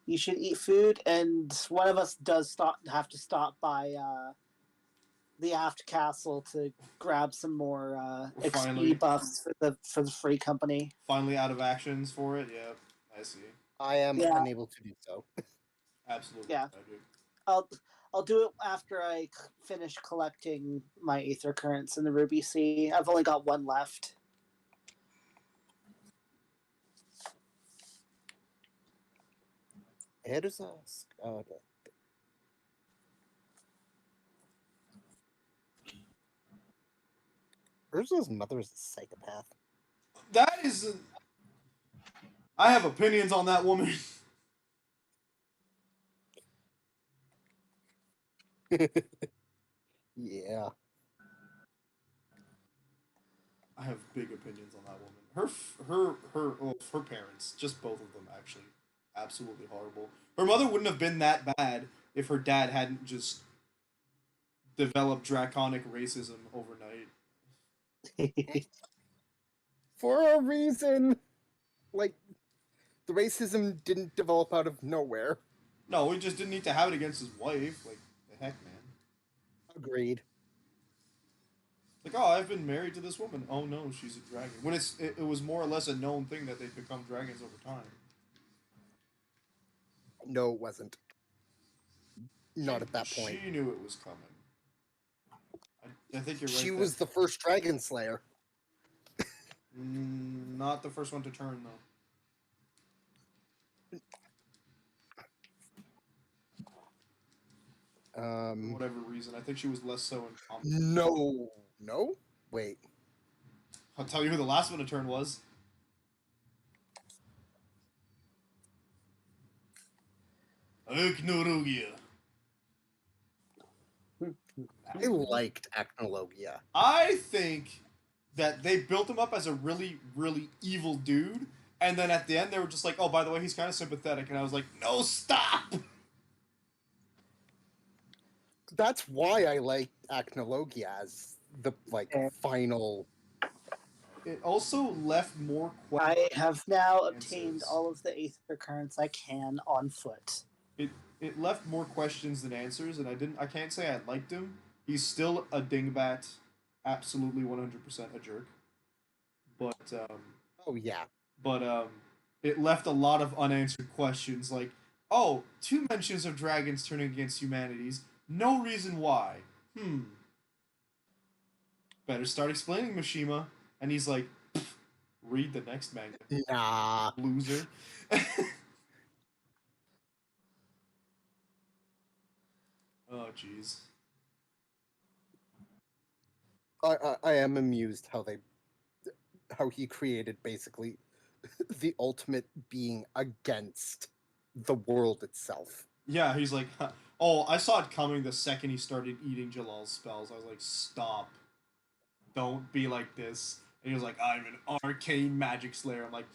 You should eat food, and one of us does have to stop by the aft castle to grab some more Finally. XP buffs for the free company. Finally out of actions for it. Yeah, I see. I am Yeah. unable to do so. Absolutely. Yeah. I'll do it after I finish collecting my Aether Currents in the Ruby Sea. I've only got one left. Here's us. Oh, okay. Urza's mother is a psychopath. That is. I have opinions on that woman. Yeah. I have big opinions on that woman. Her parents, just both of them, actually, absolutely horrible. Her mother wouldn't have been that bad if her dad hadn't just developed draconic racism overnight. For a reason. Like, the racism didn't develop out of nowhere. No, he just didn't need to have it against his wife. Like, the heck, man. Agreed. Like, oh, I've been married to this woman. Oh no, she's a dragon. When it was more or less a known thing that they'd become dragons over time. No, it wasn't. Not at that point. She knew it was coming. I think you're right. She was the first dragon slayer. Not the first one to turn though. For whatever reason, I think she was less so in combat. No? Wait. I'll tell you who the last one to turn was. Acnologia. I liked Acnologia. I think that they built him up as a really, really evil dude, and then at the end they were just like, oh, by the way, he's kind of sympathetic, and I was like, no, stop! That's why I like Acnologia as the final. It also left more questions. I have now obtained all of the Aether Currents I can on foot. It left more questions than answers, and I can't say I liked him. He's still a dingbat, absolutely 100% a jerk. But Oh yeah. But it left a lot of unanswered questions, like, oh, 2 mentions of dragons turning against humanities, no reason why. Better start explaining, Mishima. And he's like, read the next manga, Nah. loser. Oh, jeez. I am amused how he created basically the ultimate being against the world itself. Yeah, he's like, oh, I saw it coming the second he started eating Jalal's spells. I was like, stop. Don't be like this. And he was like, I'm an arcane magic slayer. I'm like,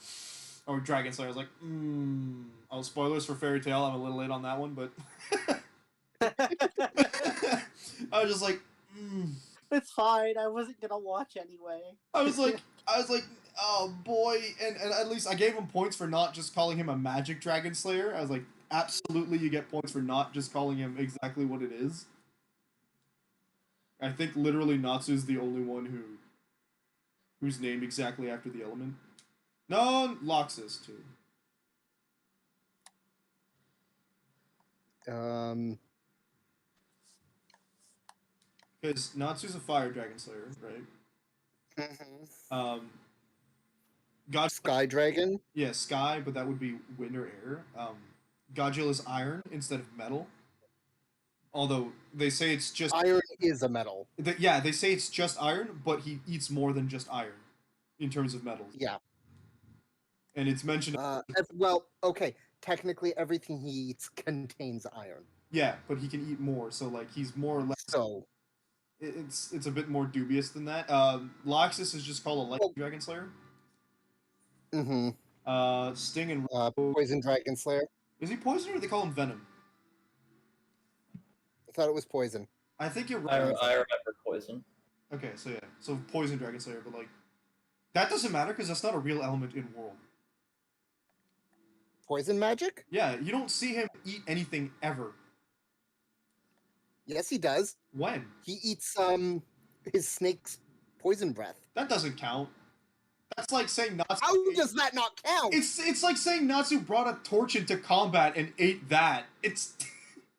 or dragon slayer. I was like, Oh, spoilers for Fairy Tail. I'm a little late on that one, but I was just like, It's fine. I wasn't gonna watch anyway. I was like, oh boy. And at least I gave him points for not just calling him a magic dragon slayer. I was like, absolutely, you get points for not just calling him exactly what it is. I think literally Natsu's the only one who's named exactly after the element. No, Loxus too. Because Natsu's a fire dragon slayer, right? God Sky Dragon. Yeah, sky, but that would be wind or air. Godzilla is iron instead of metal. Although they say it's just Iron is a metal. yeah, they say it's just iron, but he eats more than just iron in terms of metals. Yeah. And it's mentioned. Well, okay. Technically, everything he eats contains iron. Yeah, but he can eat more, so like he's more or less. So it's a bit more dubious than that. Loxus is just called a light dragon slayer. Sting and Poison Dragon Slayer. Is he poison or they call him venom? I thought it was poison. I think you're I right. remember poison. Okay, so yeah, so poison dragon slayer, but like that doesn't matter because that's not a real element in world. Poison magic? Yeah, you don't see him eat anything ever. Yes, he does. When? He eats his snake's poison breath. That doesn't count. That's like saying Natsu. How does that not count? It's like saying Natsu brought a torch into combat and ate that. It's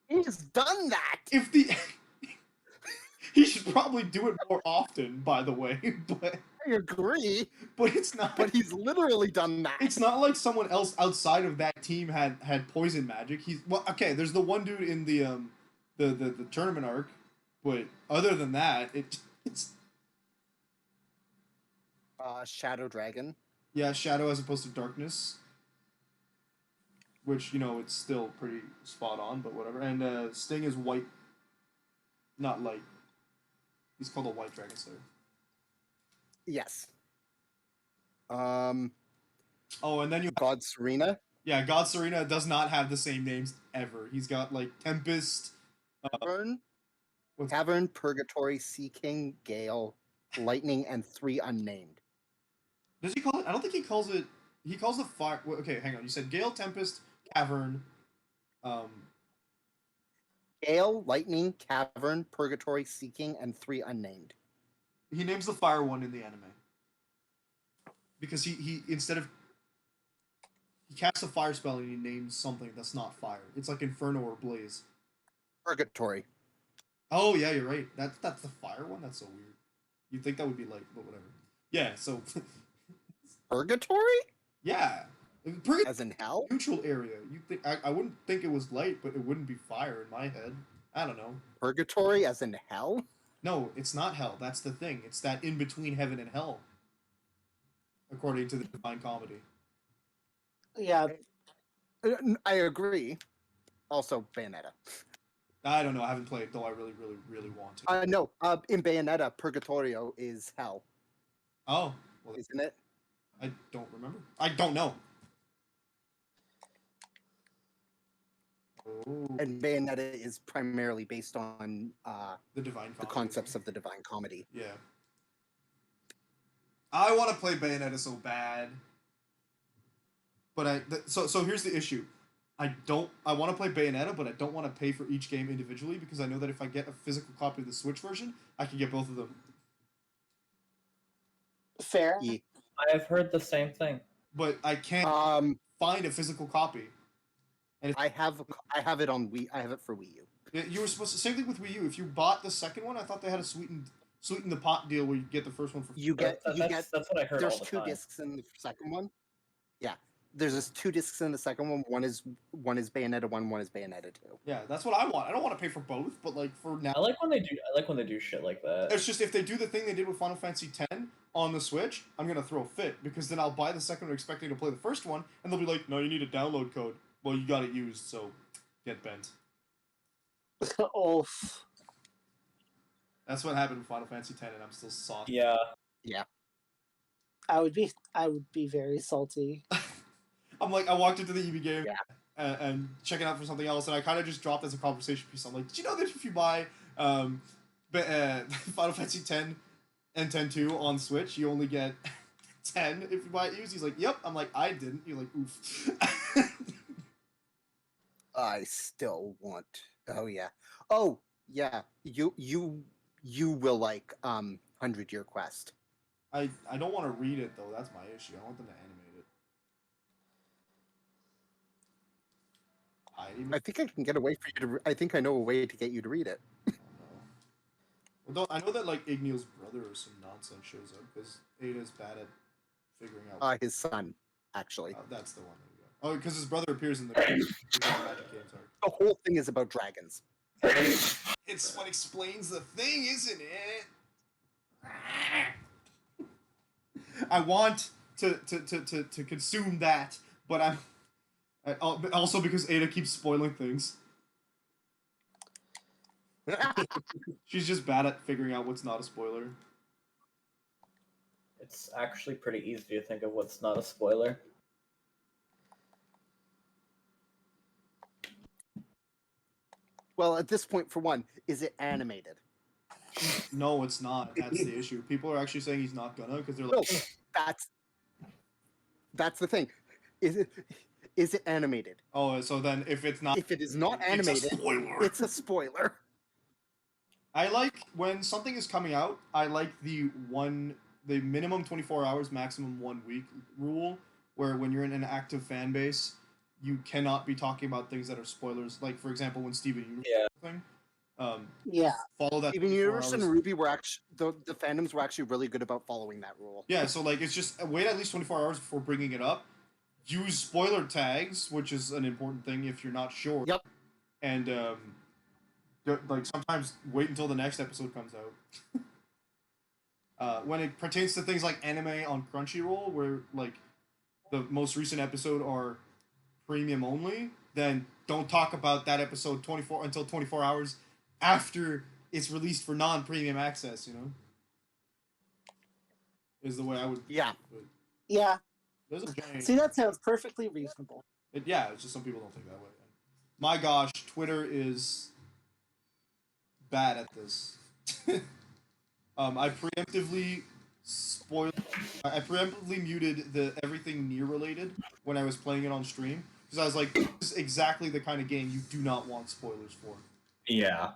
He's done that. if the he should probably do it more often, by the way, but I agree. But it's not. But he's literally done that. It's not like someone else outside of that team had poison magic. He's well, okay. There's the one dude in the tournament arc, but other than that, it's Shadow Dragon. Yeah, shadow as opposed to darkness, which it's still pretty spot on, but whatever. And Sting is white, not light. He's called a white dragon slayer. Yes. Oh, and then you God Serena. Yeah, God Serena does not have the same names ever. He's got like Tempest, Cavern, Purgatory, Sea King, Gale, Lightning, and 3 unnamed. Does he call it? I don't think he calls it. He calls the fire. Okay, hang on. You said Gale, Tempest, Cavern. Gale, Lightning, Cavern, Purgatory, Sea King, and 3 unnamed. He names the fire one in the anime because he instead of he casts a fire spell and he names something that's not fire. It's like Inferno or Blaze. Purgatory. Oh yeah, you're right. That's the fire one. That's so weird. You'd think that would be light, but whatever. Yeah. So. Purgatory? Yeah. As in hell? Neutral area. You think I wouldn't think it was light, but it wouldn't be fire in my head. I don't know. Purgatory as in hell? No, it's not hell. That's the thing. It's that in between heaven and hell. According to the Divine Comedy. Yeah. I agree. Also, Bayonetta. I don't know. I haven't played, though I really, really, really want to. No. In Bayonetta, Purgatorio is hell. Oh. Well, isn't it? I don't remember. I don't know. Oh. And Bayonetta is primarily based on the Divine Comedy. The concepts of the Divine Comedy. Yeah. I want to play Bayonetta so bad. But so here's the issue. I want to play Bayonetta, but I don't want to pay for each game individually because I know that if I get a physical copy of the Switch version, I can get both of them. Fair. Yeah. I've heard the same thing. But I can't find a physical copy. And I have it on Wii. I have it for Wii U. You were supposed to same thing with Wii U. If you bought the second one, I thought they had a sweeten the pot deal where you get the first one for free. That's what I heard. There's all the 2 time. discs in the second one. Yeah, There's just 2 discs in the second one. One is Bayonetta 1, one is Bayonetta 2. Yeah, that's what I want. I don't want to pay for both, but like for now, I like when they do shit like that. it's just if they do the thing they did with Final Fantasy X on the Switch, I'm gonna throw a fit because then I'll buy the second one expecting to play the first one, and they'll be like, "No, you need a download code." Well, you got it used, so get bent. Oh, That's what happened with Final Fantasy X, and I'm still soft. Yeah. I would be very salty. I'm like, I walked into the EB game Yeah. and checking out for something else, and I kind of just dropped as a conversation piece. I'm like, did you know that if you buy Final Fantasy X and 10-2 on Switch, you only get 10 if you buy it used? He's like, yep. I'm like, I didn't. You're like, oof. I still want. Oh yeah. Oh yeah. You will like 100-Year Quest. I don't want to read it, though. That's my issue. I want them to animate it. I think I can get a way for you to. I think I know a way to get you to read it. Well, I know that like Igneal's brother or some nonsense shows up because Ada's bad at figuring out. His son, actually. That's the one. There we go. Oh, because his brother appears in the Magic Games arc. The whole thing is about dragons. It's what explains the thing, isn't it? I want to consume that, but also because Ada keeps spoiling things. She's just bad at figuring out what's not a spoiler. It's actually pretty easy to think of what's not a spoiler. Well, at this point, for one, is it animated? No, it's not. That's the issue. People are actually saying he's not gonna because they're like, No, that's the thing. Is it animated? oh, so then if it's not, If it is not animated, it's a spoiler. I like when something is coming out. I like the minimum 24 hours, maximum 1 week rule, where when you're in an active fan base, you cannot be talking about things that are spoilers. Like for example, when Steven Universe thing, Yeah. follow that. Even 24 Universe and hours. Ruby were actually the fandoms were actually really good about following that rule. Yeah, so like it's just wait at least 24 hours before bringing it up. Use spoiler tags, which is an important thing if you're not sure. Yep. And like sometimes wait until the next episode comes out. When it pertains to things like anime on Crunchyroll, where like the most recent episode are premium only, then don't talk about that episode 24 hours after it's released for non-premium access. You know, is the way I would. Yeah. Yeah. There's a giant. See, that sounds perfectly reasonable. Yeah, it's just some people don't think that way. My gosh, Twitter is bad at this. I preemptively muted the everything Nier related when I was playing it on stream because I was like, this is exactly the kind of game you do not want spoilers for. Yeah.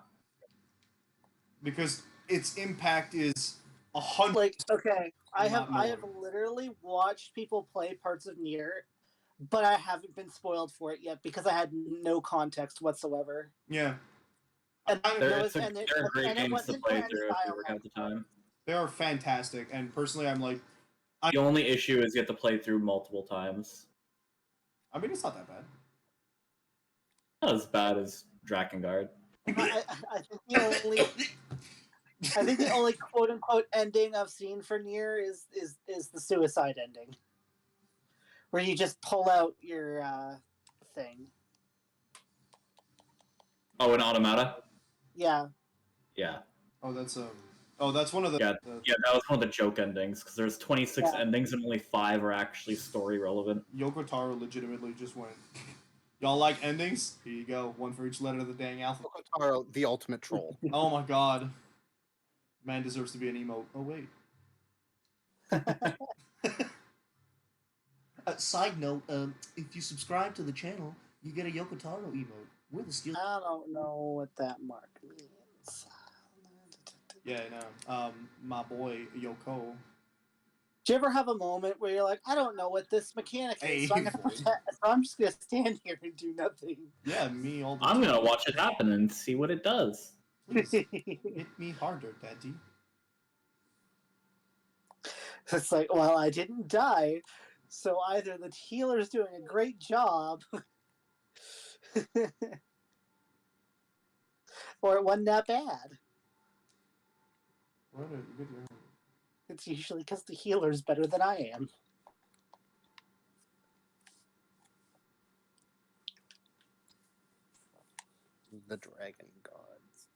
Because its impact is 100. Like, okay, I Not have more. literally watched people play parts of Nier, but I haven't been spoiled for it yet because I had no context whatsoever. Yeah, And They're it great games to wasn't play for any through if you work dialogue. out the time. they are fantastic, and personally, I'm like, The only issue is you have to play through multiple times. I mean, it's not that bad. Not as bad as Drakengard. I think the only quote unquote ending I've seen for Nier is the suicide ending, where you just pull out your thing. Oh, in Automata? Yeah. Yeah. That's one of the. Yeah, that was one of the joke endings, because there's 26 Yeah. endings and only 5 are actually story relevant. Yoko Taro legitimately just went, y'all like endings? Here you go, one for each letter of the dang alphabet. Taro, the ultimate troll. Oh my god. Man deserves to be an emote. Oh, wait. Side note, if you subscribe to the channel, you get a Yoko Taro emote. We're the steel. I don't know what that mark means. Yeah, I know. My boy, Yoko. Do you ever have a moment where you're like, I don't know what this mechanic is, Hey, so I'm just gonna stand here and do nothing. Yeah, me all the I'm time. gonna watch it happen and see what it does. Please, hit me harder, daddy. It's like, well, I didn't die, So either the healer's doing a great job, or it wasn't that bad. What a good year. It's usually because the healer's better than I am. The dragon gods.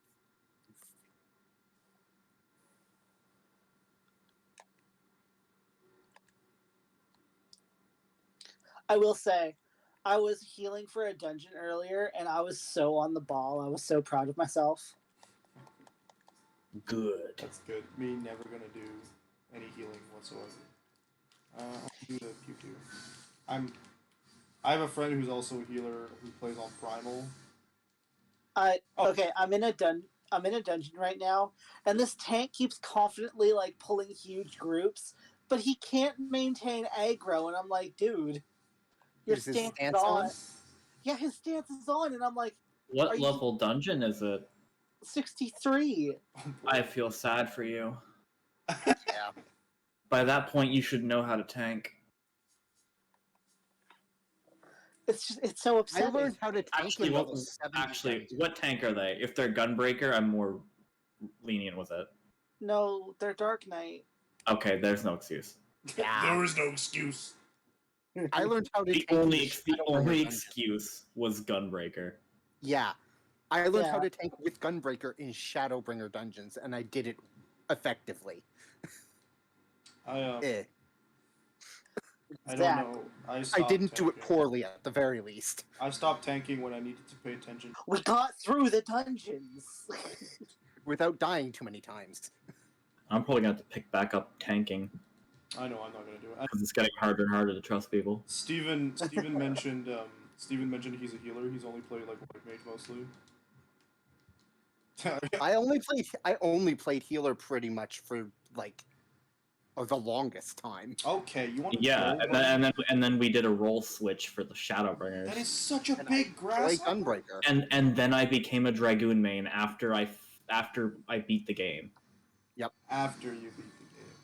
I will say, I was healing for a dungeon earlier, and I was so on the ball. I was so proud of myself. Good. That's good. Me never gonna do any healing whatsoever. I'll do the pew pew. I have a friend who's also a healer who plays on Primal. Okay, I'm in a dungeon right now, and this tank keeps confidently like pulling huge groups, but he can't maintain aggro, and I'm like, dude, your Is his stance is stance on? on. Yeah, his stance is on, and I'm like, Are What you- level dungeon is it? 63. I feel sad for you. Yeah. By that point, you should know how to tank. It's so I upsetting. learned how to tank Actually, in what, level 70. what tank are they? If they're Gunbreaker, I'm more lenient with it. No, they're Dark Knight. Okay, there's no excuse. Yeah. There is no excuse. I learned how to The tank in only the Shadowbringer dungeon. excuse was Gunbreaker. Yeah. I learned how Yeah. to tank with Gunbreaker in Shadowbringer dungeons, and I did it effectively. I Eh. I don't Exactly. know. I didn't do it tanking. poorly at the very least. I stopped tanking when I needed to pay attention. We got through the dungeons. Without dying too many times. I'm probably gonna have to pick back up tanking I know I'm not gonna do it. because it's getting harder and harder to trust people. Steven mentioned he's a healer. He's only played like white mage mostly. I only played healer pretty much for like the longest time. Okay, you want to Yeah, roll, and then we did a role switch for the Shadowbringers. that is such a And big Play grass. Gunbreaker. And then I became a Dragoon main after I beat the game. After you beat the game.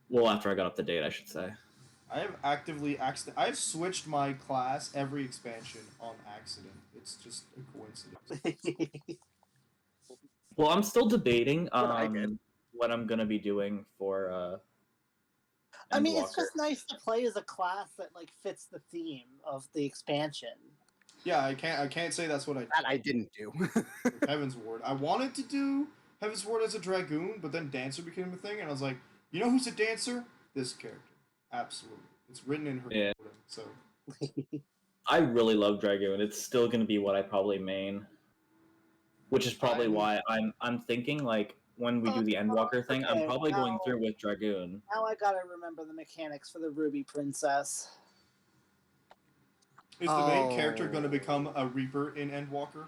Well, after I got up to date, I should say. I have I've switched my class every expansion on accident. It's just a coincidence. Well, I'm still debating I did. what I'm gonna be doing for I mean, it's Endwalker. just nice to play as a class that like fits the theme of the expansion. Yeah, I can't say that's what I That I didn't do. with Heaven's Ward. I wanted to do Heaven's Ward as a Dragoon, but then Dancer became a thing, and I was like, you know who's a Dancer? This character. Absolutely. It's written in her Yeah. coding, so I really love Dragoon. It's still gonna be what I probably main, which is probably why I'm thinking like when we do the Endwalker thing, I'm okay, probably going now- through with Dragoon. Now I gotta remember the mechanics for the Ruby Princess. is the main character going to become a Reaper in Endwalker?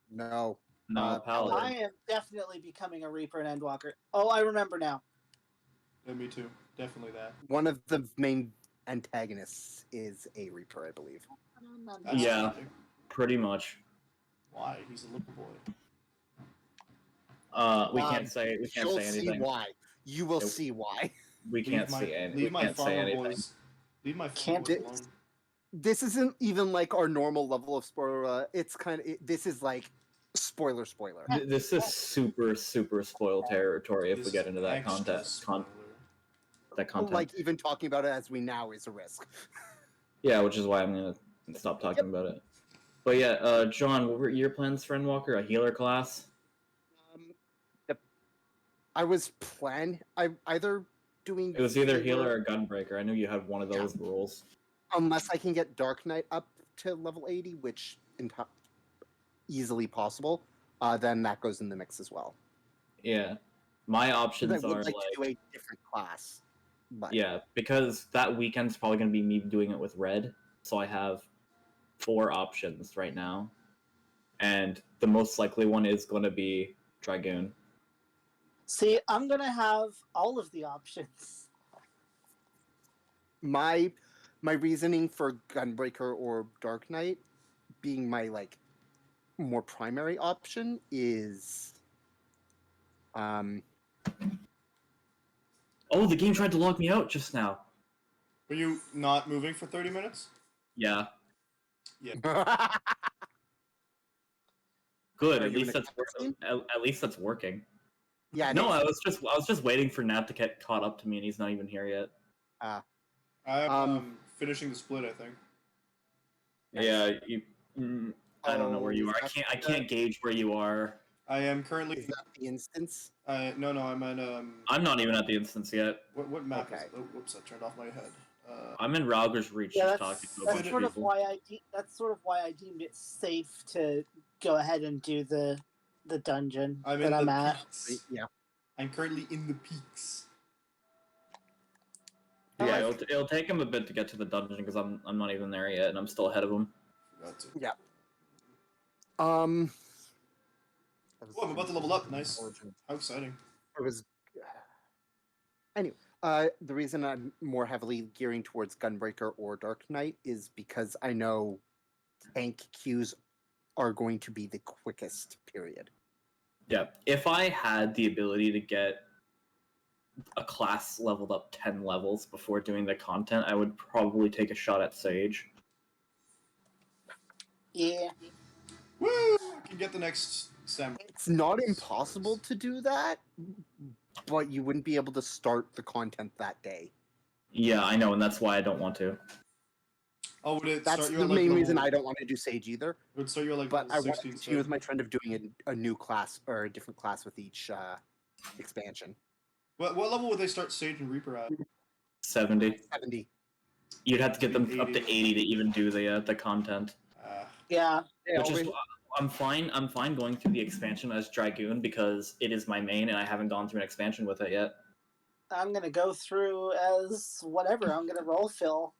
No. No, Paladin. I am definitely becoming a Reaper and Endwalker. Oh, I remember now. Yeah, me too. Definitely that. One of the main antagonists is a Reaper, I believe. That's Yeah. tragic. Pretty much. Why? He's a little boy. We can't say You'll see anything. why. You will Nope. see why. We can't say anything. We can't say anything. boys. Leave my Can't farmer do- boys alone. This isn't even like our normal level of spoiler. It's kind of this is like spoiler. This is super spoiled territory if we This get into that extra context. spoiler. That content. Like even talking about it as we now is a risk. Yeah, which is why I'm gonna stop talking about it. But yeah, John, what were your plans for Endwalker? A healer class? I was either doing It was either healer or gunbreaker. I knew you had one of Yeah. those rules. unless I can get Dark Knight up to level 80, which easily possible. Then that goes in the mix as well. Yeah, my 'Cause I options would are like to do a different class. But yeah, because that weekend's probably gonna be me doing it with red. So I have 4 options right now, and the most likely one is going to be Dragoon. See, I'm gonna have all of the options. my reasoning for Gunbreaker or Dark Knight being my like more primary option is Oh, the game tried to log me out just now. Were you not moving for 30 minutes? Yeah. Are Good. At you least in a that's cutscene? at least that's working. Yeah. No, I was just waiting for Nat to get caught up to me, and he's not even here yet. I'm finishing the split, I think. Nice. Yeah, I don't know where you is are. that I can't gauge where you are. I am currently. Is that the instance? No, I'm at I'm not even at the instance yet. What map is? Okay. Oh, whoops! I turned off my head. I'm in Rauger's Reach, Yeah, just talking to a that's bunch sort of of people. why I deemed it safe to go ahead and do the dungeon I'm that in I'm the at. peaks. Yeah. I'm currently in the peaks. Yeah, it'll take him a bit to get to the dungeon because I'm not even there yet, and I'm still ahead of him. Forgot to. Yeah. Oh, I'm about to level up. Nice. How exciting! It was. Anyway, the reason I'm more heavily gearing towards Gunbreaker or Dark Knight is because I know tank queues are going to be the quickest. Period. Yeah, if I had the ability to get a class leveled up 10 levels before doing the content, I would probably take a shot at Sage. Yeah. Woo! I can get the next samurai. It's not impossible to do that, but you wouldn't be able to start the content that day. Yeah, I know, and that's why I don't want to. Oh, would it That's start you the at like main reason level- I don't want to do Sage either. It would start you at like But I level want 16. to continue with my trend of doing a new class or a different class with each expansion. What level would they start Sage and Reaper at? 70. 70. You'd have to get them up to 80. 80 to even do the content. Yeah. Which is I'm fine going through the expansion as Dragoon because it is my main and I haven't gone through an expansion with it yet. I'm gonna go through as whatever. I'm gonna roll fill.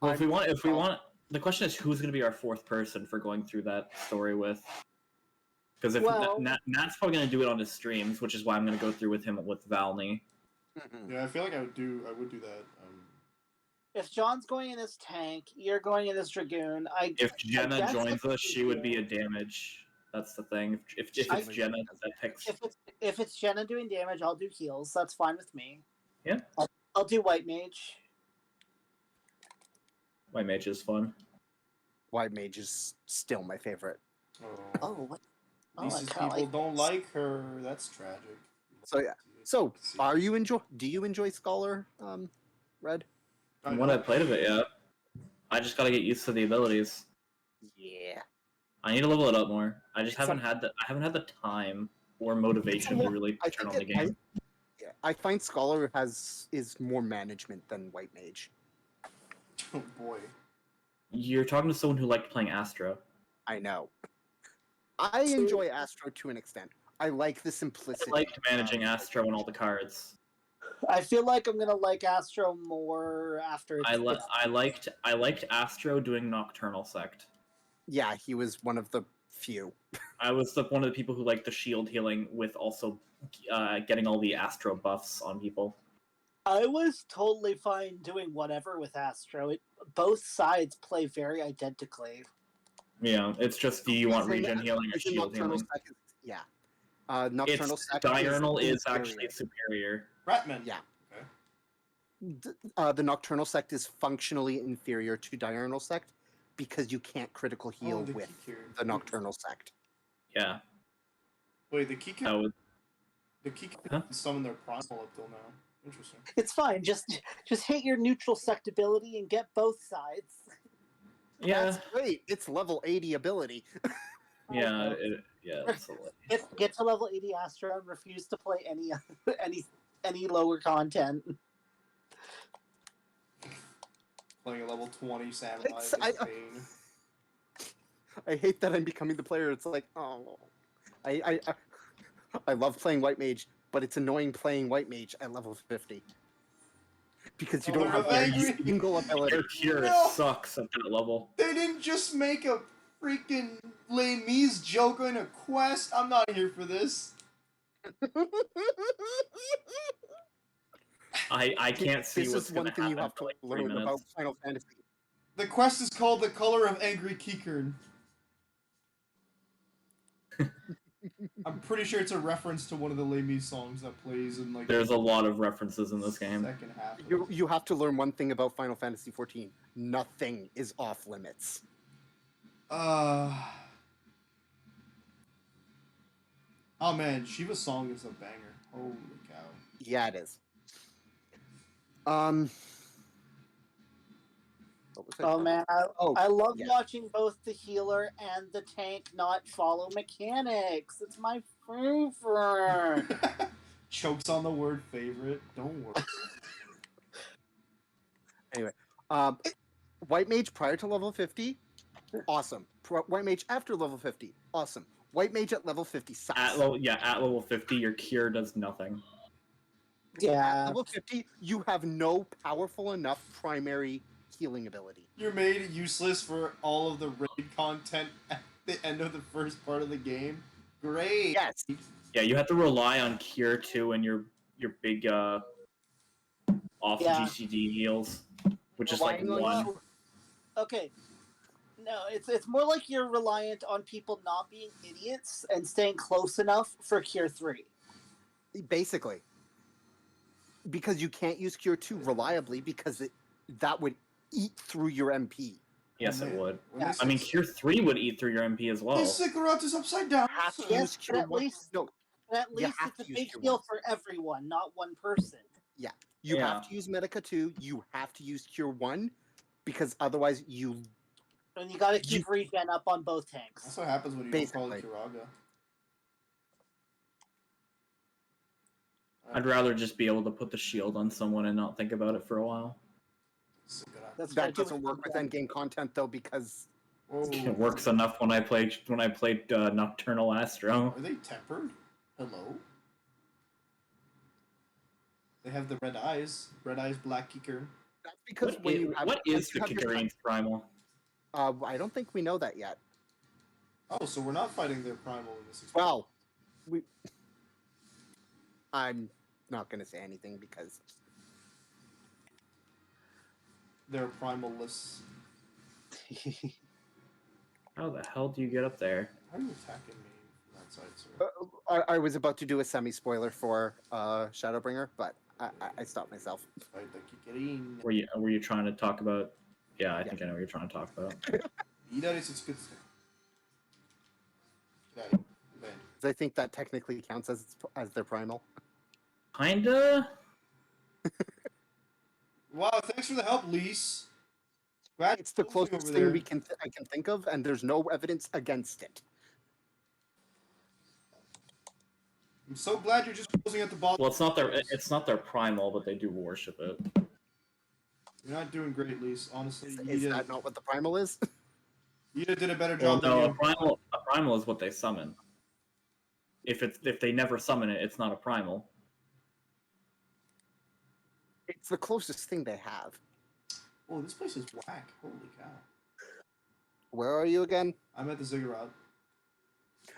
Well, if we want, the question is who's going to be our fourth person for going through that story with. Because if Well- Nat's probably going to do it on his streams, which is why I'm going to go through with him with Valney. Yeah, I feel like I would do that. If John's going in as tank, you're going in as Dragoon. If Jenna guess joins if us, she would be a damage. That's the thing. If it's Jenna that picks, If it's Jenna doing damage, I'll do heals. That's fine with me. Yeah. I'll do White Mage. White Mage is fun. White Mage is still my favorite. Oh, what? Oh, I Lisa's kinda people like don't like her. That's tragic. So yeah. So do you enjoy Scholar, Red? From what I played of it, yeah. I just gotta get used to the abilities. Yeah. I need to level it up more. I just haven't had the time or motivation to really turn on the game. I find Scholar is more management than White Mage. Oh boy. You're talking to someone who liked playing Astro. I know. I enjoy Astro to an extent. I like the simplicity. I liked managing Astro and all the cards. I feel like I'm gonna like Astro more after. I liked Astro doing Nocturnal Sect. Yeah, he was one of the few. I was one of the people who liked the shield healing with also getting all the Astro buffs on people. I was totally fine doing whatever with Astro. Both sides play very identically. Yeah, it's just do you want regen healing or shield Nocturnal healing? Sect is, Nocturnal Sect Diurnal is inferior. actually superior. Ratman. Yeah. Okay. The Nocturnal Sect is functionally inferior to Diurnal Sect because you can't critical heal the with Kikir. the Nocturnal Sect. Yeah. Wait, the Kikir. That would, The Kikir Huh? summon their primal up till now. Interesting. It's fine. Just hit your neutral sect ability and get both sides. yeah. That's great. It's level 80 ability. Yeah. It's Get to level 80 Astro and refuse to play any lower content. Playing a level 20 samurai is I pain. I hate that I'm becoming the player. It's like, oh, I love playing White Mage, but it's annoying playing White Mage at level 50 because you don't have I'm a angry. single ability. Their cure No! sucks at that level. They didn't just make a freaking Les Mis joke in a quest. I'm not here for this. I can't see This what's is going one to thing you happen have for to like 3 learn about minutes. Final Fantasy. The quest is called The Color of Angry Kikern. I'm pretty sure it's a reference to one of the Les Mis songs that plays in like There's a lot of references in this game. second half. Of You have to learn one thing about Final Fantasy XIV. Nothing is off limits. Oh man, Shiva's song is a banger. Holy cow. Yeah, it is. What was I Oh talking- man, Oh, I love yeah. watching both the healer and the tank not follow mechanics. It's my favorite. Chokes on the word favorite. Don't worry. Anyway, White Mage prior to level 50, awesome. White Mage after level 50, awesome. White Mage at level 50 sucks. At level 50, your cure does nothing. At Yeah. level 50, you have no powerful enough primary healing ability. You're made useless for all of the raid content at the end of the first part of the game. Great. Yes. Yeah, you have to rely on cure 2 and your big off Yeah. GCD heals, which is like Relying on 1. Okay. No, it's more like you're reliant on people not being idiots and staying close enough for Cure 3. Basically. Because you can't use Cure 2 reliably because that would eat through your MP. Yes, it would. Yeah. I mean, cure 3 would eat through your MP as well. This Ziggurat is upside down. You have to Yes, use but Cure at 1. least- No, But at You least have it's a to use big Cure heal 1. for everyone, not one person. you Yeah. have to use Medica 2, you have to use Cure 1, because otherwise you And you gotta keep regen up on both tanks. That's what happens when you don't call it Basically. Kiraga. I'd rather just be able to put the shield on someone and not think about it for a while. Ziggurat. That's that gotta doesn't do work with regen. endgame content though because Whoa. It works enough when I played Nocturnal Astro. Are they tempered? Hello? They have the red eyes. Red eyes, black kicker. that's because What when is, you have what is once the you have your- Kikarine's primal? I don't think we know that yet. Oh, so we're not fighting their primal in this expansion. Well, I'm not going to say anything because They're primalless. How the hell do you get up there? How are you attacking me from that side, sir? I was about to do a semi-spoiler for Shadowbringer, but I stopped myself. Fight the Kikarine. Were you trying to talk about? Yeah, I think I know what you're trying to talk about. Idaris, it's good stuff. Get out of here. Banned. 'Cause I think that technically counts as their primal. Kinda. Wow, thanks for the help, Lise. Glad It's the you're closing closest over thing there. I can think of, and there's no evidence against it. I'm so glad you're just closing at the bottom. Well, it's not their primal, but they do worship it. You're not doing great, Lise. Honestly, Is that not what the primal is? Ida did a better Well, job than no, you. a primal is what they summon. If they never summon it, it's not a primal. It's the closest thing they have. Oh, this place is whack. Holy cow. Where are you again? I'm at the Ziggurat.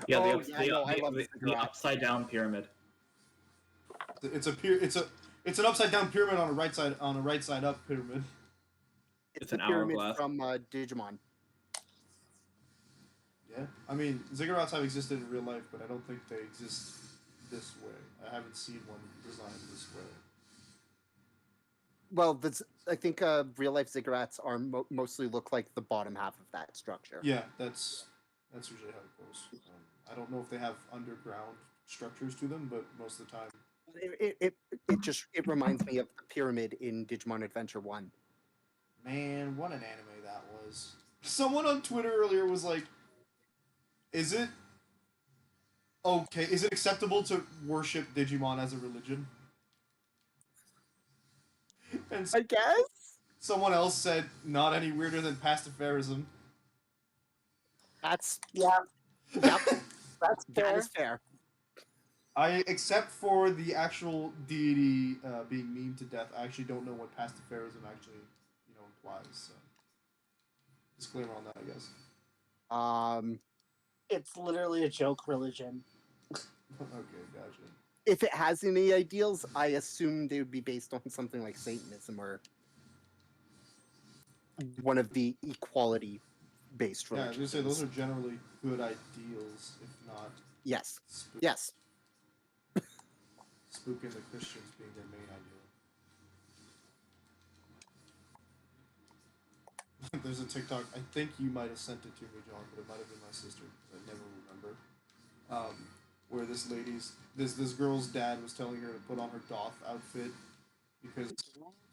Yeah, Oh, yeah, no, I love the the Ziggurat. upside down pyramid. It's an upside down pyramid on a right side up pyramid. It's the an pyramid hourglass. from Digimon. Yeah, I mean Ziggurats have existed in real life, but I don't think they exist this way. I haven't seen one designed this way. Well, I think real life Ziggurats are mostly look like the bottom half of that structure. Yeah, that's usually how it goes. I don't know if they have underground structures to them, but most of the time. It reminds me of the pyramid in Digimon Adventure 1. Man, what an anime that was. Someone on Twitter earlier was like, is it acceptable to worship Digimon as a religion? And I guess someone else said, not any weirder than pastifarism. that's Yeah, yep. that's That fair. is fair. Except for the actual deity being memed to death, I actually don't know what pastifarism actually, implies. So. Disclaimer on that, I guess. It's literally a joke religion. Okay, gotcha. If it has any ideals, I assume they would be based on something like Satanism or one of the equality-based Yeah, I was religions. gonna say those are generally good ideals, if not Yes. Spook, Yes. Spooking the Christians being their main idea. There's a TikTok. I think you might have sent it to me, John, but it might have been my sister. I never remember. Where this girl's dad was telling her to put on her goth outfit because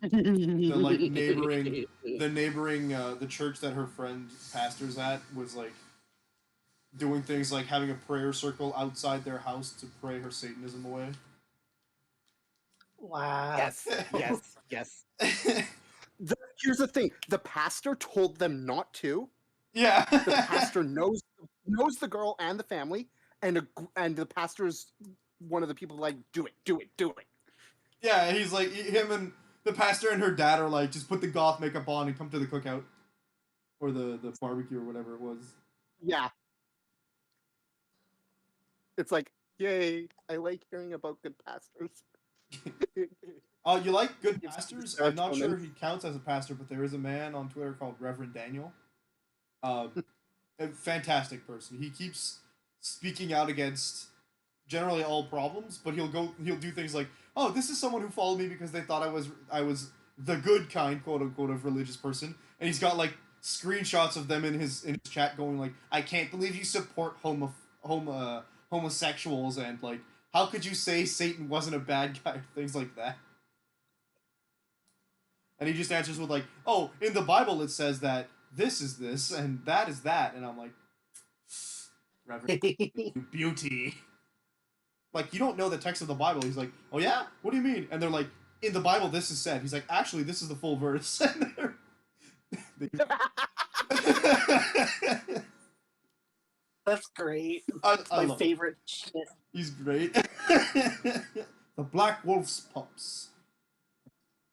the like neighboring the church that her friend pastors at was like doing things like having a prayer circle outside their house to pray her Satanism away. Wow. Yes. Yes. Yes. Here's the thing: the pastor told them not to. Yeah. The pastor knows the girl and the family, and the pastor's one of the people like, do it. Yeah, he's like him and the pastor and her dad are like, just put the goth makeup on and come to the cookout or the barbecue or whatever it was. Yeah. It's like, yay! I like hearing about good pastors. You like good Gives pastors? you I'm not sure serotonin. if he counts as a pastor, but there is a man on Twitter called Reverend Daniel. A fantastic person. He keeps speaking out against generally all problems, but he'll do things like, oh, this is someone who followed me because they thought I was the good kind, quote unquote, of religious person, and he's got like screenshots of them in his chat going like, I can't believe you support homosexuals, and like, how could you say Satan wasn't a bad guy, things like that. And he just answers with like, oh, in the Bible it says that this is this and that is that, and I'm like, Reverend, beauty. Like, you don't know the text of the Bible. He's like, oh yeah? What do you mean? And they're like, in the Bible this is said. He's like, actually, this is the full verse. That's great. I My love favorite shit. it. He's great. The Black Wolf's pups.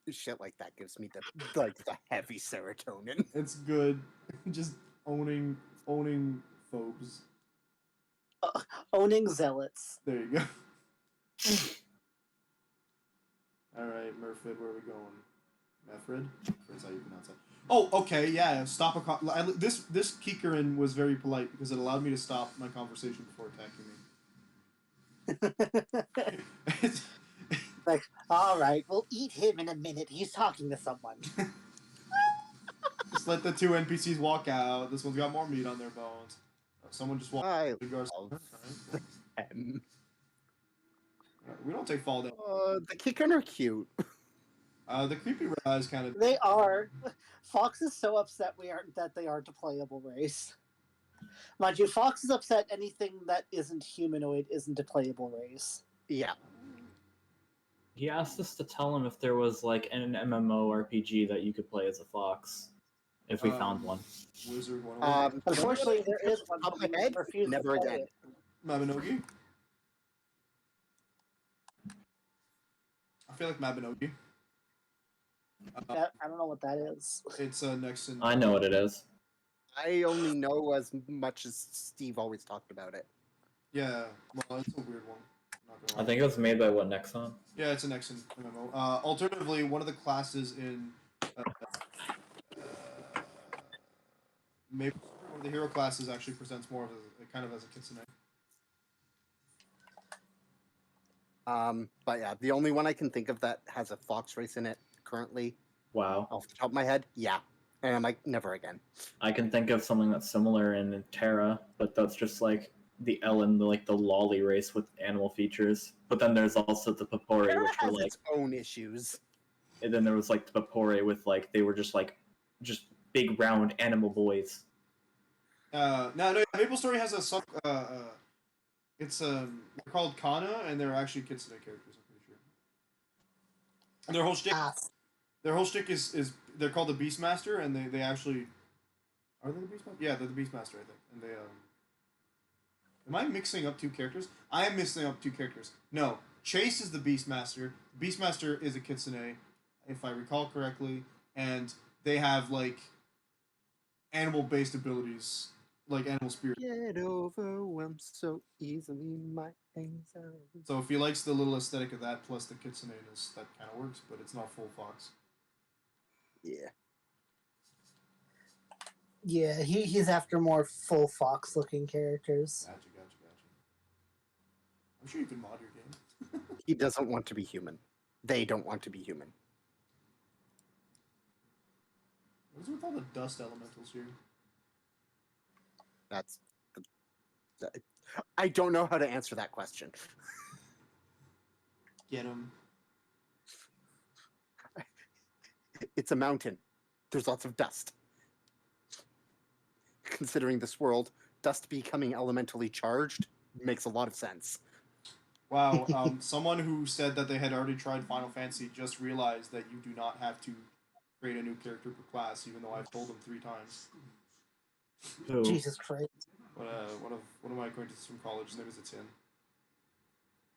Shit like that gives me the heavy serotonin. It's good. Just owning phobes. Owning zealots. There you go. Alright, Murfid, where are we going? Mefrid? That's how you pronounce it. Oh, okay, yeah. Stop this Kikerin was very polite because it allowed me to stop my conversation before attacking me. Like, all right, we'll eat him in a minute. He's talking to someone. Just let the two NPCs walk out. This one's got more meat on their bones. Someone just walked. I Love love them. We don't take fall damage. The Kikun are cute. The creepy red eyes kind of. They are. Fox is so upset that they aren't a playable race. Mind you, Fox is upset anything that isn't humanoid isn't a playable race. Yeah. He asked us to tell him if there was like an MMORPG that you could play as a fox, if we found one. Wizard 101. Unfortunately, there is one. Top of my head, never again. Mabinogi? I feel like Mabinogi. I don't know what that is. It's next in. I know what it is. I only know as much as Steve always talked about it. Yeah, well, it's a weird one. Not gonna I lie. think it was made by what, Nexon? Yeah, it's an Nexon MMO. Alternatively, one of the classes in maybe one of the hero classes actually presents more of a kind of as a kitsune. But yeah, the only one I can think of that has a fox race in it currently, Wow. off the top of my head, yeah. And I'm like, never again. I can think of something that's similar in Terra, but that's just like the Ellen, the lolly race with animal features. But then there's also the Papori, Terra which were has like, its own issues. and then there was like the Papori with like they were just big round animal boys. No, Maple Story has a sub. It's they're called Kana, and they're actually kitsune characters. I'm pretty sure. And their whole shtick is they're called the Beastmaster, and they actually are they the Beastmaster? Yeah, they're the Beastmaster, I think. And they am I mixing up two characters? I am mixing up two characters. No, Chase is the Beastmaster. Beastmaster is a kitsune, if I recall correctly, and they have like animal-based abilities. Like animal spirit. Get overwhelmed so easily, my anxiety. So if he likes the little aesthetic of that plus the kitsuneness, that kind of works, but it's not full fox. Yeah. Yeah, he's after more full Fox looking characters. Gotcha. I'm sure you can mod your game. He doesn't want to be human. They don't want to be human. What's with all the dust elementals here? That's. I don't know how to answer that question. Get them. It's a mountain. There's lots of dust. Considering this world, dust becoming elementally charged makes a lot of sense. Wow, someone who said that they had already tried Final Fantasy just realized that you do not have to create a new character per class, even though I've told them 3 times. Who? Jesus Christ. One of my acquaintances from college, his name is Etienne.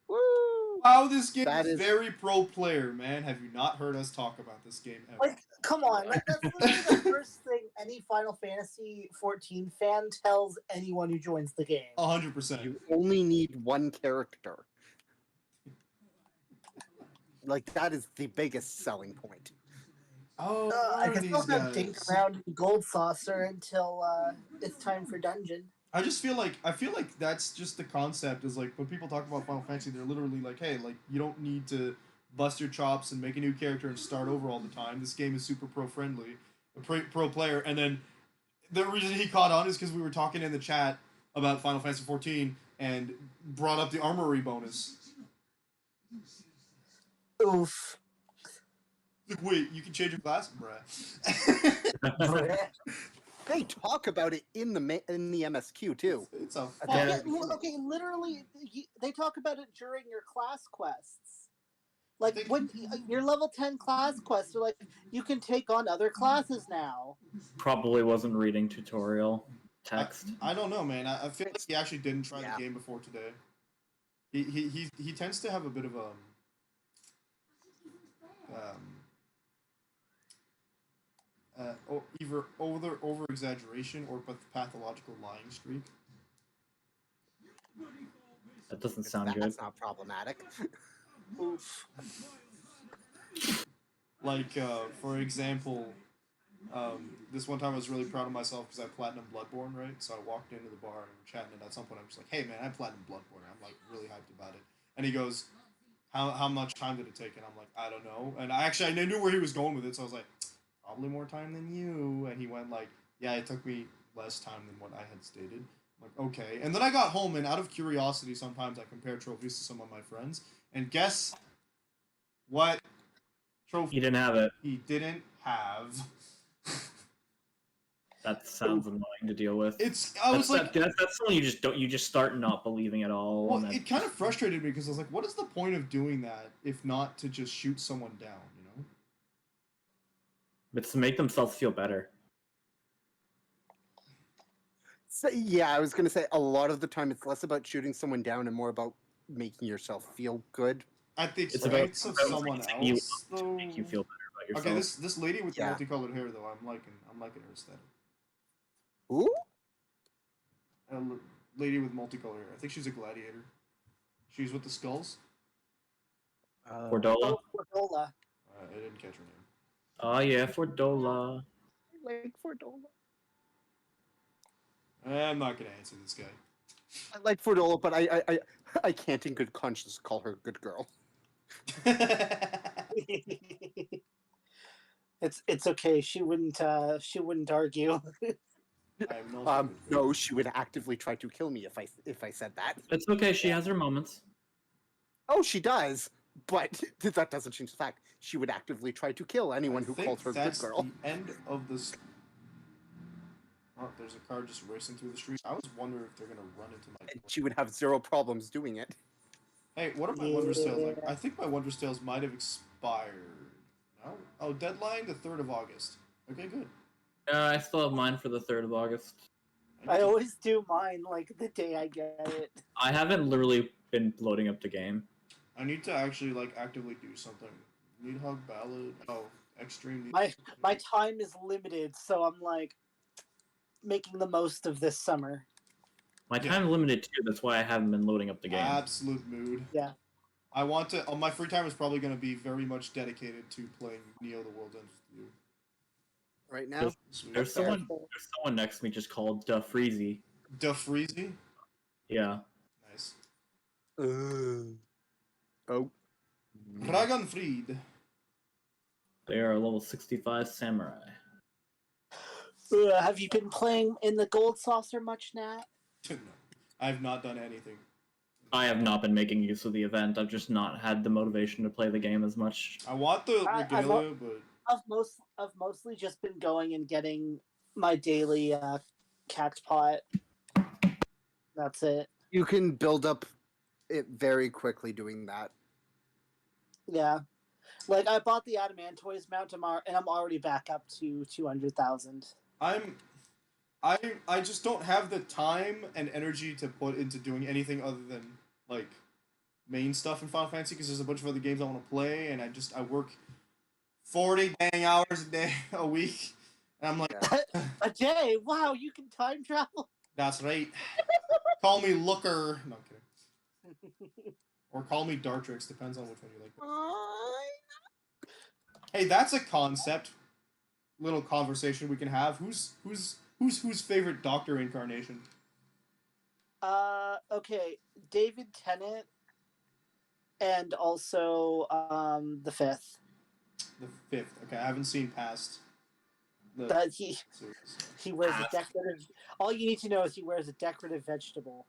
Woo! Wow, this game That is is- very pro player, man. Have you not heard us talk about this game ever? Like, come on. That's literally the first thing any Final Fantasy 14 fan tells anyone who joins the game. 100%. You only need one character. Like, that is the biggest selling point. Oh, I what are can still these have dink guys? around in Gold Saucer until it's time for dungeon. I feel like that's just the concept. Is like when people talk about Final Fantasy, they're literally like, hey, like you don't need to bust your chops and make a new character and start over all the time. This game is super pro friendly, pro player. And then the reason he caught on is because we were talking in the chat about Final Fantasy 14 and brought up the armory bonus. Oof. Like, wait, you can change your class, bruh. They talk about it in the MSQ too. It's a At fun. the Okay, okay, literally, they talk about it during your class quests. Like, when your level 10 class quests are like, you can take on other classes now. Probably wasn't reading tutorial text. I don't know, man. I feel like he actually didn't try Yeah. the game before today. He tends to have a bit of either over exaggeration or pathological lying streak. That doesn't sound good. That's not problematic. Oof. Like for example, this one time I was really proud of myself because I platinum Bloodborne, right? So I walked into the bar and we're chatting, and at some point I'm just like, "Hey man, I platinum Bloodborne." I'm like really hyped about it, and he goes, "How much time did it take?" And I'm like, "I don't know." And I knew where he was going with it, so I was like, "Probably more time than you." And he went like, "Yeah, it took me less time than what I had stated." I'm like, okay. And then I got home, and out of curiosity, sometimes I compare trophies to some of my friends, and guess what trophy You didn't have it. he didn't have? That sounds annoying to deal with. I was that's, like, that's when you just start not believing at all. well, and then, it kind of frustrated me because I was like, what is the point of doing that if not to just shoot someone down, you know? It's to make themselves feel better. So, yeah, I was going to say a lot of the time it's less about shooting someone down and more about making yourself feel good. At the It's about, expense of about someone raising you else, up to though. make you feel better about yourself. Okay, this lady with the Yeah. multicolored hair, though, I'm liking her aesthetic. Ooh? Lady with multicolored hair. I think she's a gladiator. She's with the skulls. Fordola. Oh, Fordola. I didn't catch her name. Oh yeah, Fordola. Like Fordola. I'm not gonna answer this guy. I like Fordola, but I can't in good conscience call her a good girl. It's okay. She wouldn't argue. I am no. No, she would actively try to kill me if I said that. It's okay. She has her moments. Oh, she does, but that doesn't change the fact she would actively try to kill anyone who calls her a good girl. The end of this. Oh, there's a car just racing through the street. I was wondering if they're gonna run into my. And she would have zero problems doing it. Hey, what are my Wondrous Tales like? I think my Wondrous Tales might have expired. No? Oh, deadline the 3rd of August. Okay, good. I still have mine for the 3rd of August. I always do mine like the day I get it. I haven't literally been loading up the game. I need to actually like actively do something. Needhog Ballad. Oh, Extreme. My time is limited, so I'm like making the most of this summer. My time limited too. That's why I haven't been loading up the game. Absolute mood. Yeah. I want to. My free time is probably going to be very much dedicated to playing Neo: The World Ends With You. Right now, Sweet. There's someone next to me just called Freezy. Da Freezy. Yeah. Nice. Oh. Ragnfried. They are a level 65 samurai. Have you been playing in the Gold Saucer much, Nat? No, I've not done anything. I have not been making use of the event. I've just not had the motivation to play the game as much. I want the regalia, but I've mostly just been going and getting my daily cactus pot. That's it. You can build up it very quickly doing that. Yeah. Like, I bought the Adamantoise mount tomorrow, and I'm already back up to 200,000. I just don't have the time and energy to put into doing anything other than like main stuff in Final Fantasy because there's a bunch of other games I want to play, and I work 40 dang hours a day a week, and I'm like, A day? Wow, you can time travel? that's right. Call me Looker. No, I'm kidding. Or call me Dartrix, depends on which one you like. Hey, that's a concept. Little conversation we can have. Who's favorite Doctor incarnation? Okay, David Tennant, and also the fifth. The fifth. Okay, I haven't seen past the That he series. wears a decorative. All you need to know is he wears a decorative vegetable.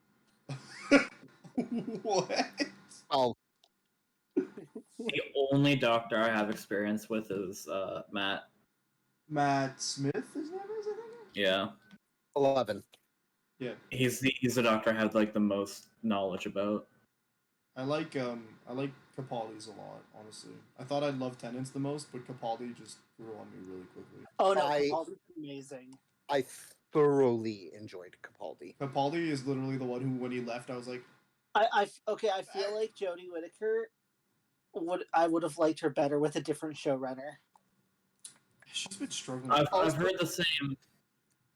What? Oh, The only doctor I have experience with is Matt. Matt Smith, is that his name? Yeah, 11. Yeah. he's the doctor I have like the most knowledge about. I like Capaldi's a lot, honestly. I thought I'd love Tennant's the most, but Capaldi just grew on me really quickly. Oh no, I- Capaldi's amazing. I thoroughly enjoyed Capaldi. Capaldi is literally the one who, when he left, I was like, I feel like Jodie Whittaker I would have liked her better with a different showrunner. she's been struggling. I've heard the same.